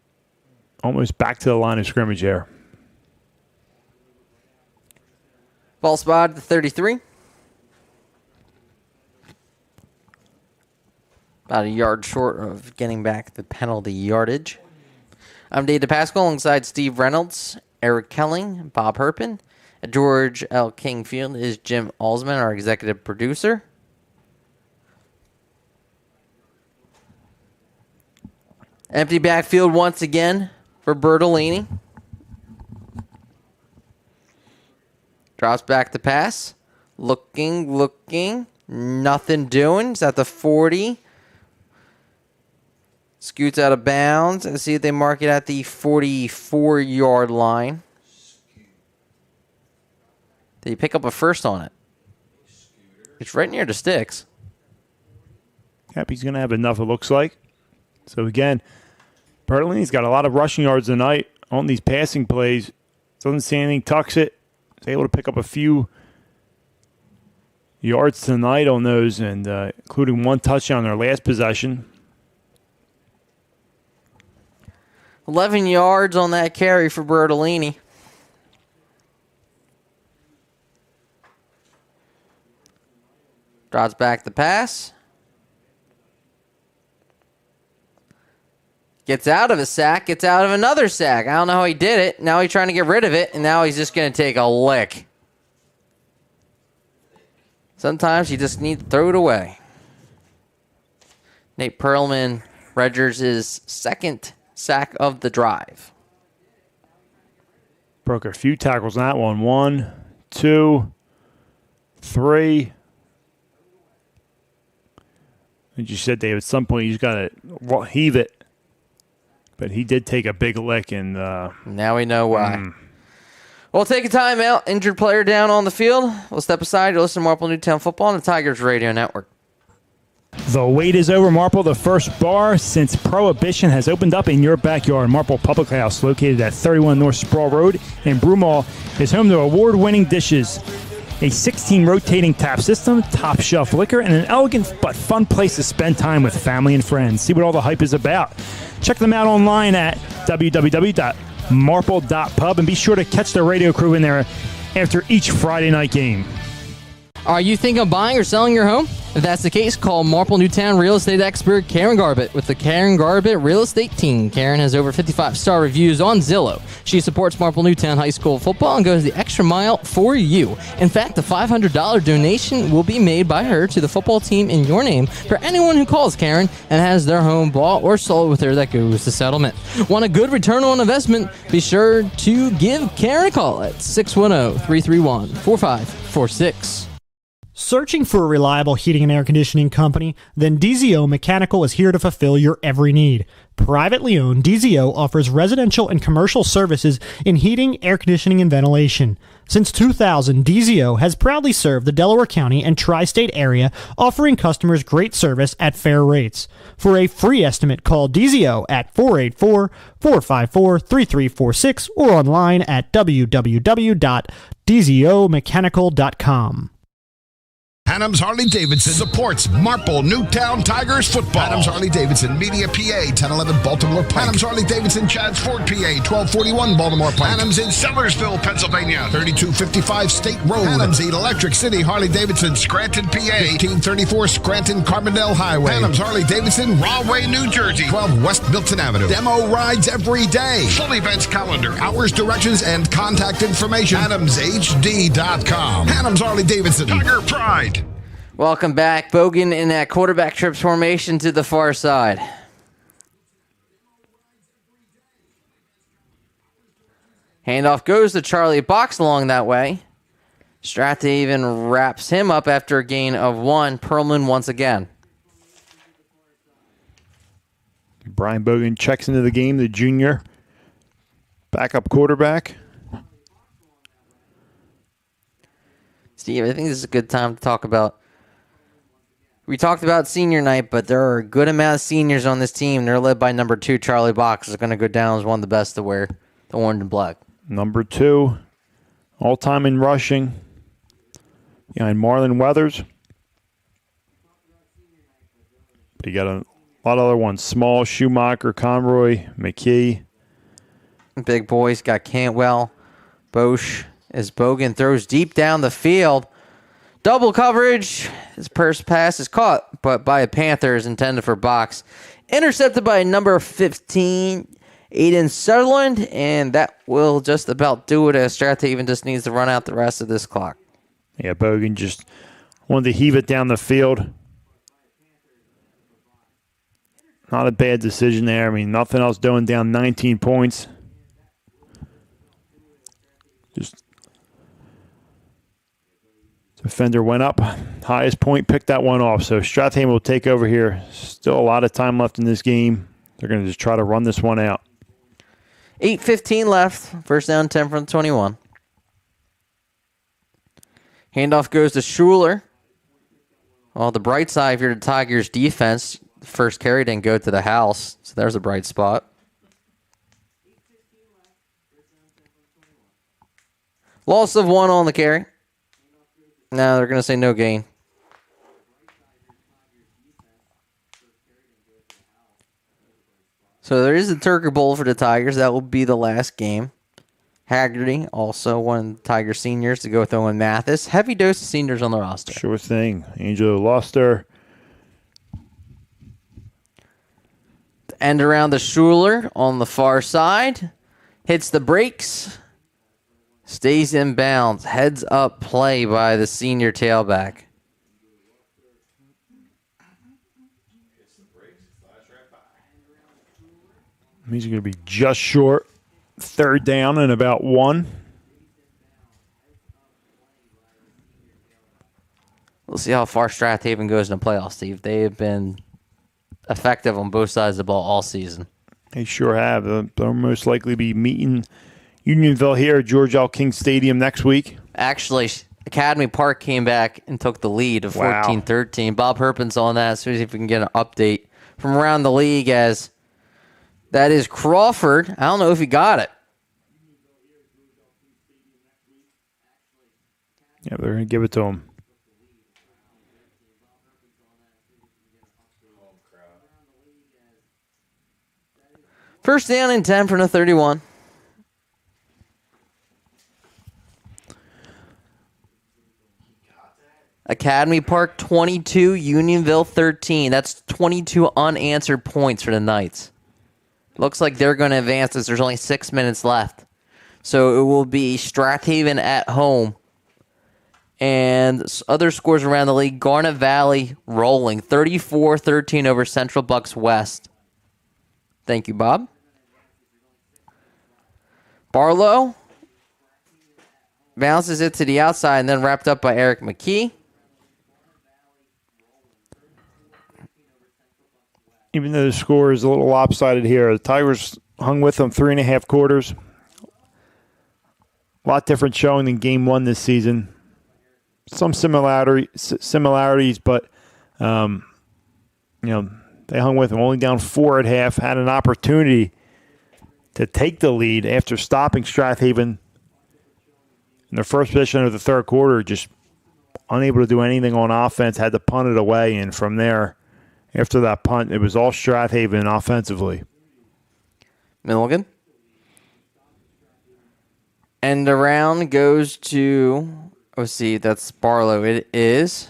almost back to the line of scrimmage there. Ball spot at the 33. About a yard short of getting back the penalty yardage. I'm Dave DePascal alongside Steve Reynolds, Eric Kelling, Bob Herpin. At George L. King Field is Jim Alsman, our executive producer. Empty backfield once again for Bertolini. Drops back to pass. Looking. Nothing doing. He's at the 40. Scoots out of bounds. And see if they mark it at the 44-yard line. Did he pick up a first on it? It's right near the sticks. Yep, he's going to have enough, it looks like. So, again, Bertolini's got a lot of rushing yards tonight on these passing plays. Doesn't see anything, tucks it. He's able to pick up a few yards tonight on those, and including 1 touchdown on their last possession. 11 yards on that carry for Bertolini. Draws back the pass. Gets out of a sack. Gets out of another sack. I don't know how he did it. Now he's trying to get rid of it, and now he's just going to take a lick. Sometimes you just need to throw it away. Nate Perlman registers his 2nd sack of the drive. Broke a few tackles on that one. 1, 2, 3. As you said, Dave, at some point you just got to heave it. But he did take a big lick. And now we know why. We'll take a timeout. Injured player down on the field. We'll step aside to listen to Marple Newtown Football on the Tigers Radio Network. The wait is over, Marple. The first bar since Prohibition has opened up in your backyard. Marple Public House, located at 31 North Sproul Road in Broomall, is home to award-winning dishes, a 16 rotating tap system, top shelf liquor, and an elegant but fun place to spend time with family and friends. See what all the hype is about. Check them out online at www.marple.pub, and be sure to catch the radio crew in there after each Friday night game. Are you thinking of buying or selling your home? If that's the case, call Marple Newtown real estate expert Karen Garbett with the Karen Garbett Real Estate Team. Karen has over 55-star reviews on Zillow. She supports Marple Newtown High School football and goes the extra mile for you. In fact, a $500 donation will be made by her to the football team in your name for anyone who calls Karen and has their home bought or sold with her that goes to settlement. Want a good return on investment? Be sure to give Karen a call at 610-331-4546. Searching for a reliable heating and air conditioning company? Then DZO Mechanical is here to fulfill your every need. Privately owned, DZO offers residential and commercial services in heating, air conditioning, and ventilation. Since 2000, DZO has proudly served the Delaware County and tri-state area, offering customers great service at fair rates. For a free estimate, call DZO at 484-454-3346 or online at www.dzomechanical.com. Adams Harley-Davidson supports Marple Newtown Tigers football. Adams Harley-Davidson, Media PA, 1011 Baltimore Pike. Adams Harley-Davidson, Chadds Ford PA, 1241 Baltimore Pike. Adams in Sellersville, Pennsylvania, 3255 State Road. Adams Electric City Harley-Davidson, Scranton PA, 1834 Scranton Carbondale Highway. Adams Harley-Davidson, Rahway, New Jersey, 12 West Milton Avenue. Demo rides every day. Full events calendar, hours, directions, and contact information. AdamsHD.com. Adams Harley-Davidson, Tiger Pride. Welcome back. Bogan in that quarterback trips formation to the far side. Handoff goes to Charlie Box along that way. Strath Haven wraps him up after a gain of 1. Perlman once again. Brian Bogan checks into the game, the junior backup quarterback. Steve, I think this is a good time to talk about. We talked about senior night, but there are a good amount of seniors on this team. They're led by number 2, Charlie Box, is going to go down as one of the best to wear the orange and black. Number 2, all-time in rushing, behind Marlon Weathers. But you got a lot of other ones. Small, Schumacher, Conroy, McKee. Big boys got Cantwell, Bosch, as Bogan throws deep down the field. Double coverage. His first pass is caught, but by a Panthers intended for Box. Intercepted by number 15, Aiden Sutherland, and that will just about do it as Strath Haven just needs to run out the rest of this clock. Yeah, Bogan just wanted to heave it down the field. Not a bad decision there. I mean, nothing else doing, down 19 points. Just defender went up. Highest point, picked that one off. So Strath Haven will take over here. Still a lot of time left in this game. They're going to just try to run this one out. 8:15 left. First down, 10 from 21. Handoff goes to Schuler. Well, the bright side, if you're the Tigers defense, first carry didn't go to the house. So there's a bright spot. Loss of 1 on the carry. Now they're going to say no gain. So there is a Turkey Bowl for the Tigers. That will be the last game. Haggerty, also one of the Tiger seniors to go with Owen Mathis. Heavy dose of seniors on the roster. Sure thing. Angelo Luster. End around the Schuler on the far side. Hits the brakes. Stays in bounds. Heads up play by the senior tailback. He's going to be just short. Third down and about 1. We'll see how far Strath Haven goes in the playoffs, Steve. They have been effective on both sides of the ball all season. They sure have. They'll most likely be meeting Unionville here at George L. King Stadium next week. Actually, Academy Park came back and took the lead of 14-13. Bob Herpin's on that as soon as we can get an update from around the league as that is Crawford. I don't know if he got it. Yeah, they're going to give it to him. First down and 10 from the 31. Academy Park 22, Unionville 13. That's 22 unanswered points for the Knights. Looks like they're going to advance as there's only 6 minutes left. So it will be Strath Haven at home. And other scores around the league, Garnet Valley rolling 34-13 over Central Bucks West. Thank you, Bob. Barlow bounces it to the outside and then wrapped up by Eric McKee. Even though the score is a little lopsided here, the Tigers hung with them 3.5 quarters. A lot different showing than Game 1 this season. Some similarities, but they hung with them only down 4 at half. Had an opportunity to take the lead after stopping Strath Haven in the first possession of the third quarter. Just unable to do anything on offense, had to punt it away, and from there, after that punt, it was all Strath Haven offensively. Milligan. And the round goes to, let's see, that's Barlow. It is.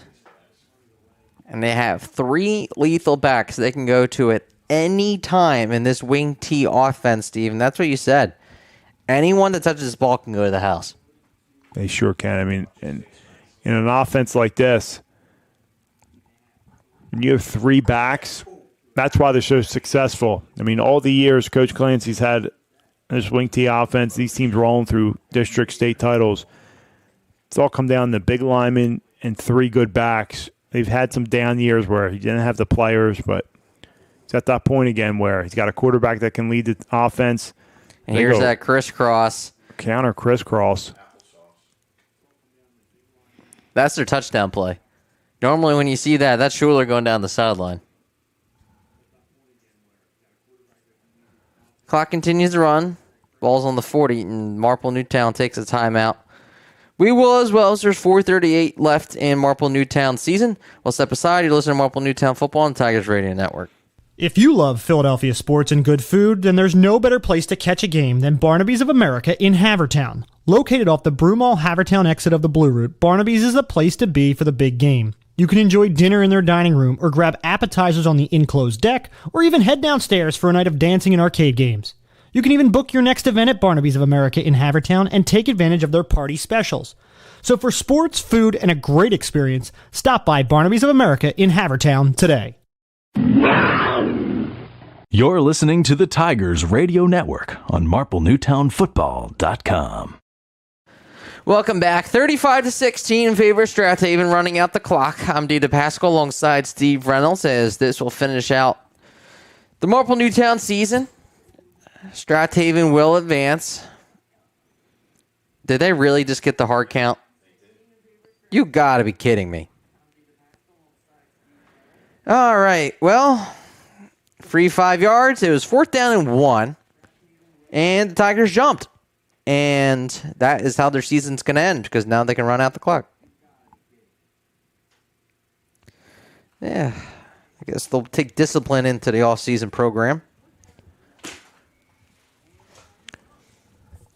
And they have 3 lethal backs they can go to at any time in this wing T offense, Steve. And that's what you said. Anyone that touches this ball can go to the house. They sure can. I mean, in an offense like this, when you have 3 backs, that's why they're so successful. I mean, all the years Coach Clancy's had this wing T offense, these teams rolling through district state titles, it's all come down to big linemen and 3 good backs. They've had some down years where he didn't have the players, but it's at that point again where he's got a quarterback that can lead the offense. And here's that crisscross. Counter crisscross. That's their touchdown play. Normally when you see that, that's Schuler going down the sideline. Clock continues to run. Ball's on the 40, and Marple Newtown takes a timeout. We will as well, as there's 4:38 left in Marple Newtown season. We'll step aside. You're listening to Marple Newtown Football on Tigers Radio Network. If you love Philadelphia sports and good food, then there's no better place to catch a game than Barnaby's of America in Havertown. Located off the Broomall-Havertown exit of the Blue Route, Barnaby's is the place to be for the big game. You can enjoy dinner in their dining room or grab appetizers on the enclosed deck, or even head downstairs for a night of dancing and arcade games. You can even book your next event at Barnaby's of America in Havertown and take advantage of their party specials. So for sports, food, and a great experience, stop by Barnaby's of America in Havertown today. You're listening to the Tigers Radio Network on MarpleNewtownFootball.com. Welcome back. 35-16 in favor of Strath Haven, running out the clock. I'm Dee DePascal alongside Steve Reynolds as this will finish out the Marple Newtown season. Strath Haven will advance. Did they really just get the hard count? You gotta be kidding me. All right, well, free 5 yards. It was 4th down and 1, and the Tigers jumped. And that is how their season's going to end, because now they can run out the clock. Yeah, I guess they'll take discipline into the offseason program.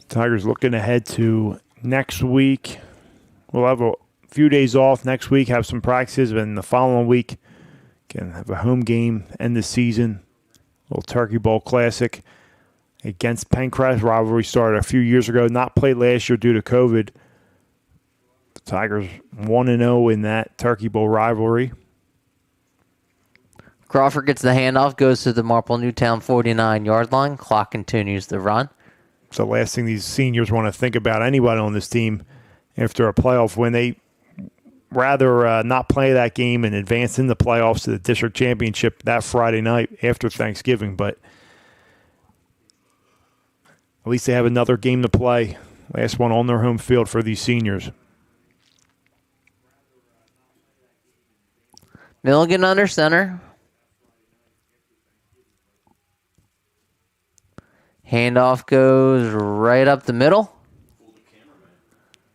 Tigers looking ahead to next week. We'll have a few days off next week, have some practices, and the following week can have a home game, end the season. A little Turkey Bowl Classic against Pencrest. Rivalry started a few years ago, not played last year due to COVID. The Tigers 1-0 in that Turkey Bowl rivalry. Crawford gets the handoff, goes to the Marple Newtown 49-yard line. Clock continues to run. It's the last thing these seniors want to think about, anybody on this team, after a playoff win. They rather not play that game and advance in the playoffs to the district championship that Friday night after Thanksgiving. But at least they have another game to play. Last one on their home field for these seniors. Milligan under center. Handoff goes right up the middle.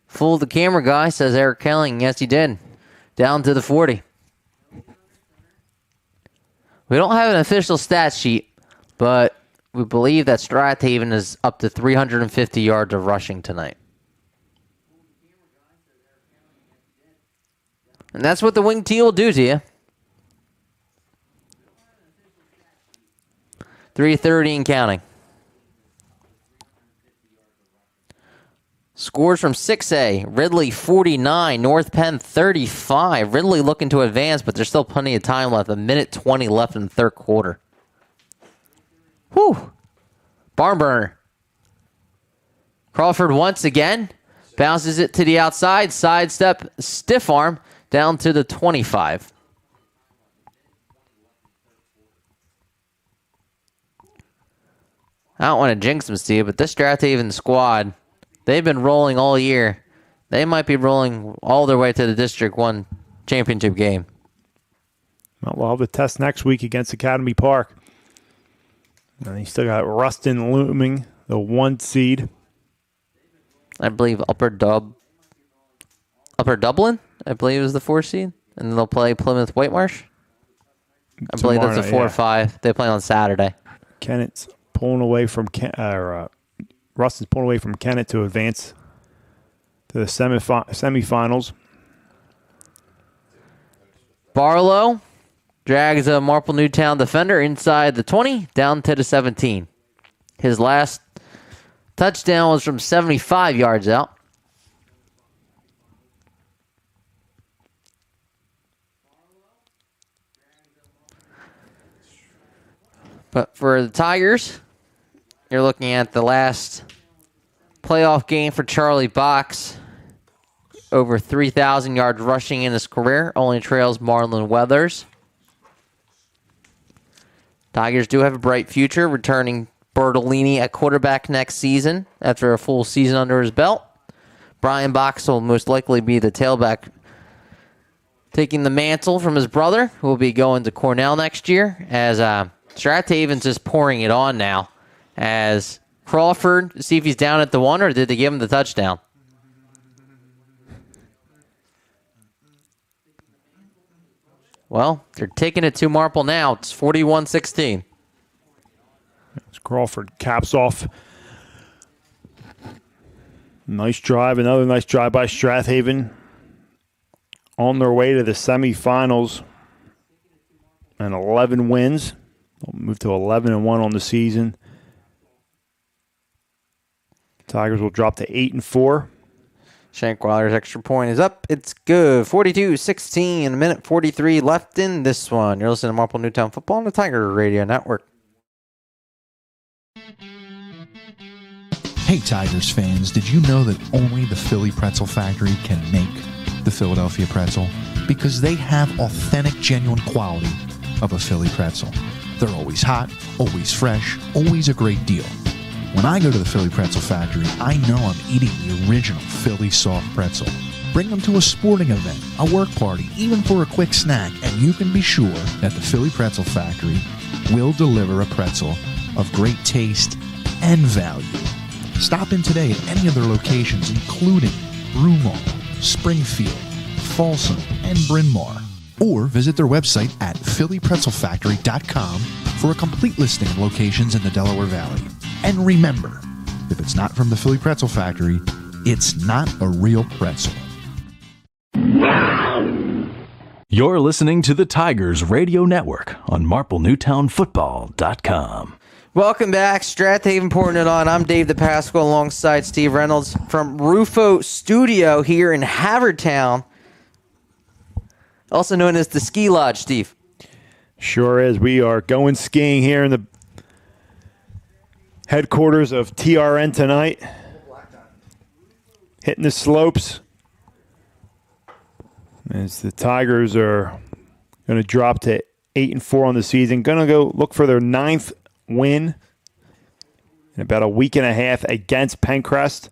Fooled the camera guy, says Eric Kelling. Yes, he did. Down to the 40. We don't have an official stat sheet, but we believe that Strath Haven is up to 350 yards of rushing tonight. And that's what the wing T will do to you. 3:30 and counting. Scores from 6A. Ridley 49, North Penn 35. Ridley looking to advance, but there's still plenty of time left. 1:20 left in the third quarter. Whew. Barn burner. Crawford once again bounces it to the outside. Sidestep, stiff arm down to the 25. I don't want to jinx them, Steve, but this Strath Haven squad, they've been rolling all year. They might be rolling all their way to the District One championship game. Well, we'll have the test next week against Academy Park. And you still got Ruston looming, the 1 seed. I believe Upper Dublin? I believe, is the 4 seed. And they'll play Plymouth Whitemarsh. I believe that's a 4 or 5. They play on Saturday. Kennett's pulling away from Ruston's pulling away from Kennett to advance to the semifinals. Barlow drags a Marple Newtown defender inside the 20 down to the 17. His last touchdown was from 75 yards out. But for the Tigers, you're looking at the last playoff game for Charlie Box. Over 3,000 yards rushing in his career. Only trails Marlon Weathers. Tigers do have a bright future, returning Bertolini at quarterback next season after a full season under his belt. Brian Box will most likely be the tailback, taking the mantle from his brother, who will be going to Cornell next year, as Strath Haven's just pouring it on now. As Crawford, see if he's down at the 1, or did they give him the touchdown? Well, they're taking it to Marple now. It's 41-16. Crawford caps off. Nice drive. Another nice drive by Strath Haven. On their way to the semifinals. And 11 wins. They'll move to 11-1 on the season. Tigers will drop to 8-4. Shankweiler's extra point is up. It's good. 42-16. A minute 43 left in this one. You're listening to Marple Newtown Football on the Tiger Radio Network. Hey, Tigers fans, did you know that only the Philly Pretzel Factory can make the Philadelphia pretzel? Because they have authentic, genuine quality of a Philly pretzel. They're always hot, always fresh, always a great deal. When I go to the Philly Pretzel Factory, I know I'm eating the original Philly soft pretzel. Bring them to a sporting event, a work party, even for a quick snack, and you can be sure that the Philly Pretzel Factory will deliver a pretzel of great taste and value. Stop in today at any of their locations, including Broomall, Springfield, Folsom, and Bryn Mawr. Or visit their website at phillypretzelfactory.com for a complete listing of locations in the Delaware Valley. And remember, if it's not from the Philly Pretzel Factory, it's not a real pretzel. You're listening to the Tigers Radio Network on MarpleNewtownFootball.com. Welcome back. Strath Haven pouring it on. I'm Dave DePasqua alongside Steve Reynolds from Rufo Studio here in Havertown, also known as the Ski Lodge, Steve. Sure is. We are going skiing here in the headquarters of TRN tonight. Hitting the slopes as the Tigers are going to drop to 8-4 on the season. Going to go look for their 9th win in about a week and a half against Pencrest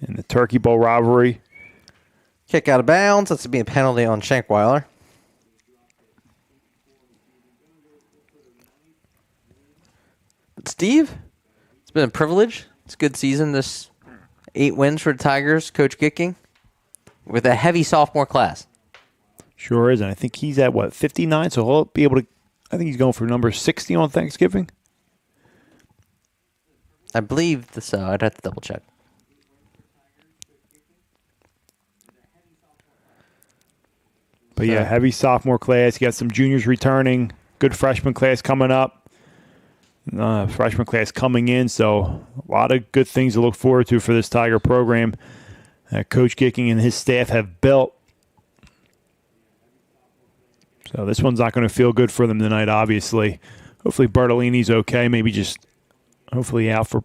in the Turkey Bowl rivalry. Kick out of bounds. That's to be a penalty on Shankweiler. But Steve, it's been a privilege. It's a good season. This 8 wins for the Tigers. Coach Gicking with a heavy sophomore class. Sure is. And I think he's at, 59? So he'll be able to, I think he's going for number 60 on Thanksgiving. I believe so. I'd have to double check. But yeah, heavy sophomore class. You got some juniors returning. Good freshman class coming up. Freshman class coming in. So a lot of good things to look forward to for this Tiger program. Coach Gicking and his staff have built. So this one's not going to feel good for them tonight, obviously. Hopefully Bertolini's okay. Maybe just hopefully out for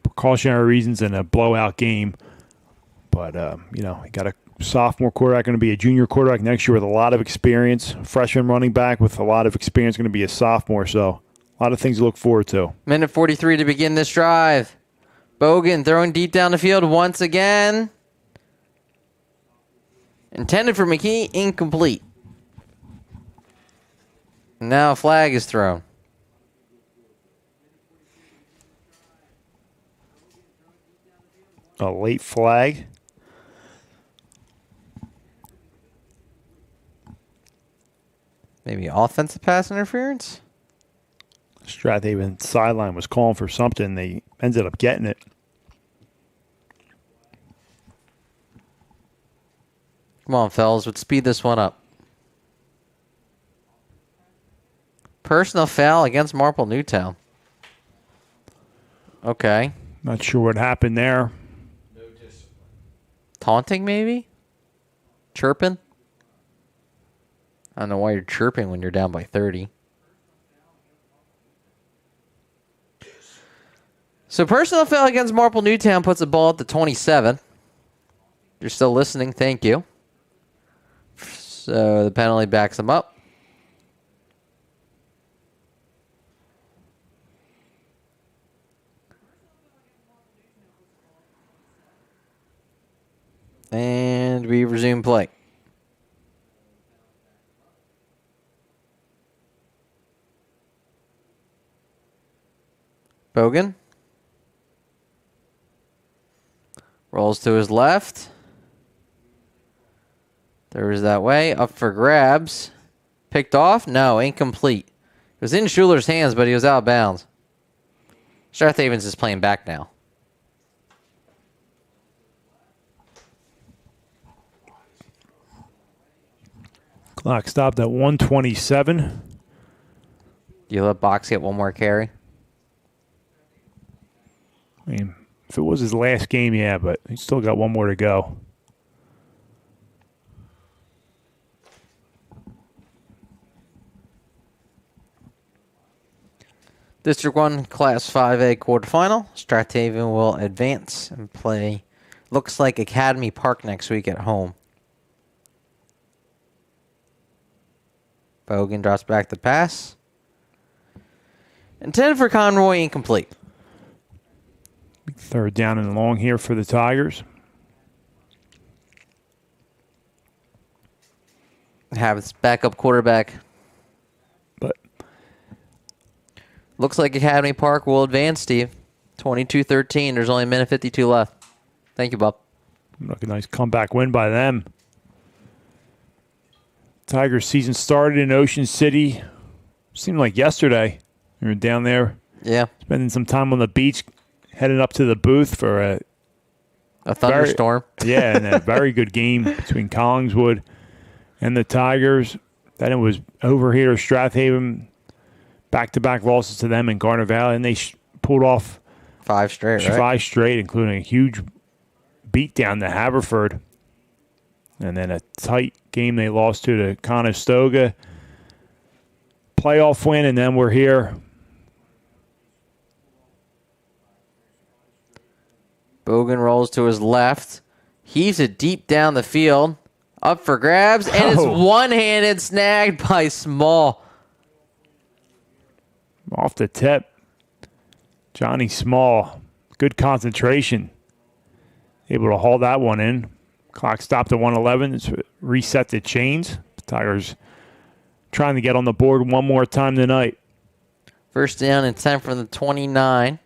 precautionary reasons and a blowout game. But, you got a sophomore quarterback, going to be a junior quarterback next year with a lot of experience. Freshman running back with a lot of experience, going to be a sophomore. So a lot of things to look forward to. Minute 43 to begin this drive. Bogan throwing deep down the field once again. Intended for McKee, incomplete. Now a flag is thrown. A late flag. Maybe offensive pass interference? Strath Haven sideline was calling for something. They ended up getting it. Come on, fellas. Let's speed this one up. Personal foul against Marple Newtown. Okay. Not sure what happened there. Taunting, maybe? Chirping? I don't know why you're chirping when you're down by 30. So personal foul against Marple Newtown puts the ball at the 27. If you're still listening, thank you. So the penalty backs them up. And we resume play. Bogan rolls to his left. There's that way. Up for grabs. Picked off? No, incomplete. It was in Schuler's hands, but he was out of bounds. Strath Havens is playing back now. Clock stopped at 1:27. You let Box get one more carry? I mean, if it was his last game, yeah, but he's still got one more to go. District 1 Class 5A quarterfinal. Strath Haven will advance and play, looks like Academy Park next week at home. Bogan drops back the pass. Intended for Conroy, incomplete. Third down and long here for the Tigers. Have its backup quarterback. But looks like Academy Park will advance, Steve. 22-13. There's only a minute 52 left. Thank you, Bob. Look, a nice comeback win by them. Tigers season started in Ocean City. Seemed like yesterday. We were down there. Yeah. Spending some time on the beach, heading up to the booth for a thunderstorm. And a very good game between Collingswood and the Tigers. Then it was over here to Strath Haven. Back-to-back losses to them in Garner Valley. And they pulled off 5 straight, right? 5 straight, including a huge beatdown to Haverford. And then a tight game they lost to Conestoga. Playoff win, and then we're here. Bogan rolls to his left. Heaves it deep down the field. Up for grabs, and it's one-handed snagged by Small. Off the tip. Johnny Small. Good concentration. Able to haul that one in. Clock stopped at 1:11. It's reset the chains. The Tigers trying to get on the board one more time tonight. First down and 10 from the 29.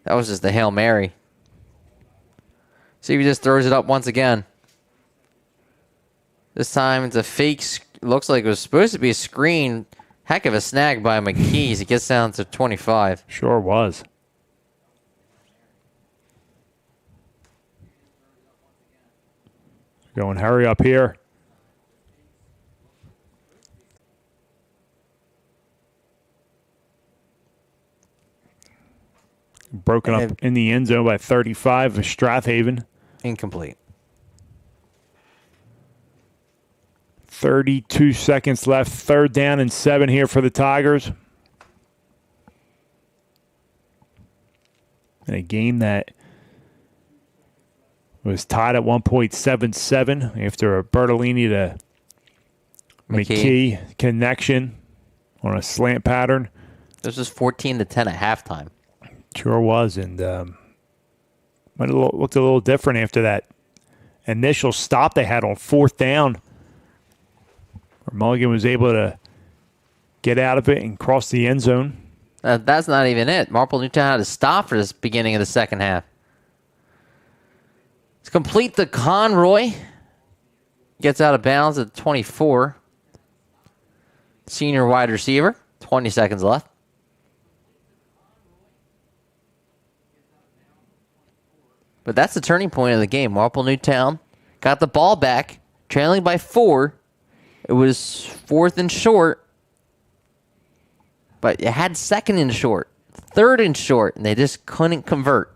That was just the Hail Mary. See if he just throws it up once again. This time it's a fake. Looks like it was supposed to be a screen. Heck of a snag by McKees. He gets down to 25. Sure was. Going hurry up here. Broken up in the end zone by 35 of Strath Haven. Incomplete. 32 seconds left. Third down and 7 here for the Tigers. In a game that was tied at 1.77 after a Bertolini to McKee connection on a slant pattern. This was 14-10 at halftime. Sure was, and might have looked a little different after that initial stop they had on fourth down, where Mulligan was able to get out of it and cross the end zone. That's not even it. Marple Newtown had to stop for this beginning of the second half. It's complete to Conroy. Gets out of bounds at 24. senior wide receiver. 20 seconds left. But that's the turning point of the game. Marple Newtown got the ball back, trailing by 4. It was 4th and short, but it had 2nd and short, 3rd and short, and they just couldn't convert.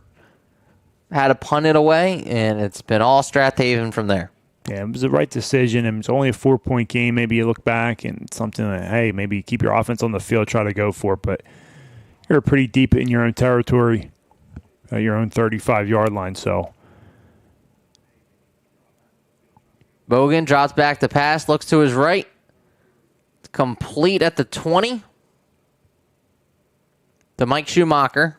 Had to punt it away, and it's been all Strath Haven from there. Yeah, it was the right decision, and it's only a 4-point game. Maybe you look back and it's something that, hey, maybe keep your offense on the field, try to go for it, but you're pretty deep in your own territory, your own 35-yard line, so. Bogan drops back the pass, looks to his right. Complete at the 20. To Mike Schumacher.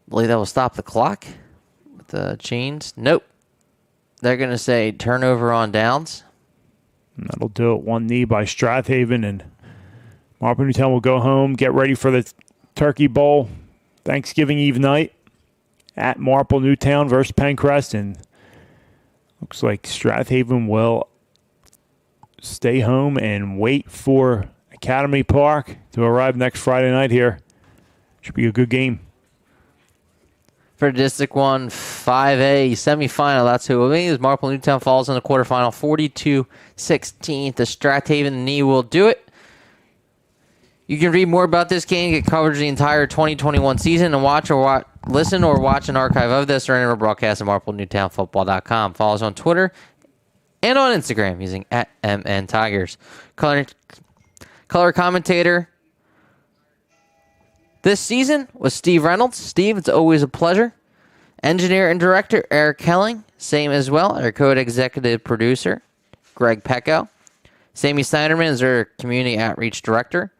I believe that will stop the clock with the chains. Nope. They're going to say turnover on downs. And that'll do it. One knee by Strath Haven, and Marple Newtown will go home, get ready for the Turkey Bowl Thanksgiving Eve night at Marple Newtown versus Pencrest. And looks like Strath Haven will stay home and wait for Academy Park to arrive next Friday night here. Should be a good game. For District 1 5A semifinal, that's who it will be. As Marple Newtown falls in the quarterfinal 42-16. The Strath Haven knee will do it. You can read more about this game, get coverage of the entire 2021 season, and listen or watch an archive of this or any of our broadcasts at marplenewtownfootball.com. Follow us on Twitter and on Instagram using @MNTigers. Color commentator this season was Steve Reynolds. Steve, it's always a pleasure. Engineer and director Eric Kelling, same as well. Our co-executive producer Greg Pecco. Sammy Snyderman is our community outreach director.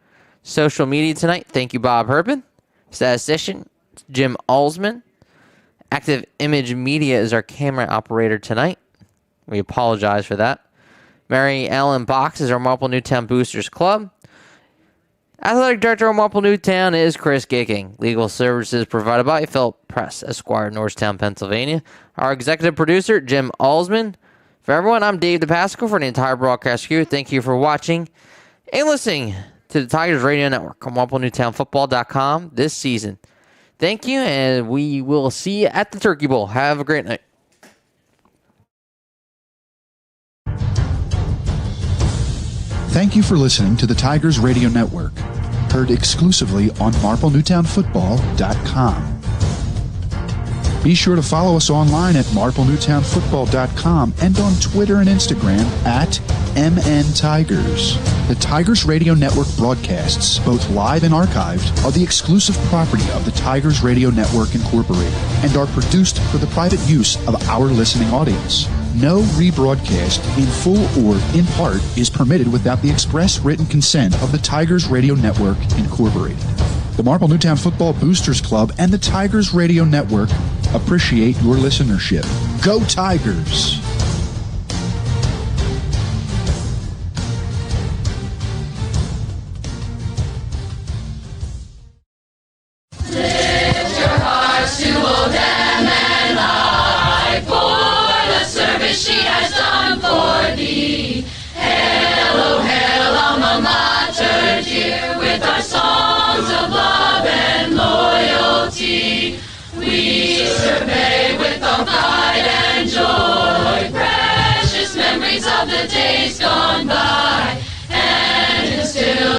Social media tonight, thank you, Bob Herpin. Statistician, Jim Alsman. Active Image Media is our camera operator tonight. We apologize for that. Mary Ellen Box is our Marple Newtown Boosters Club. Athletic Director of Marple Newtown is Chris Gicking. Legal services provided by Philip Press, Esquire, Norristown, Pennsylvania. Our executive producer, Jim Alsman. For everyone, I'm Dave DePasco for the entire broadcast crew. Thank you for watching and listening to the Tigers Radio Network on MarpleNewtownFootball.com this season. Thank you, and we will see you at the Turkey Bowl. Have a great night. Thank you for listening to the Tigers Radio Network, heard exclusively on MarpleNewtownFootball.com. Be sure to follow us online at MarpleNewtownFootball.com and on Twitter and Instagram at MNTigers. The Tigers Radio Network broadcasts, both live and archived, are the exclusive property of the Tigers Radio Network Incorporated and are produced for the private use of our listening audience. No rebroadcast, in full or in part, is permitted without the express written consent of the Tigers Radio Network Incorporated. The Marple Newtown Football Boosters Club and the Tigers Radio Network appreciate your listenership. Go Tigers! Lift your hearts to old MNI for the service she has done for thee. Hail, oh hail, alma mater dear, with our songs of love and loyalty. We survey with all pride and joy precious memories of the days gone by.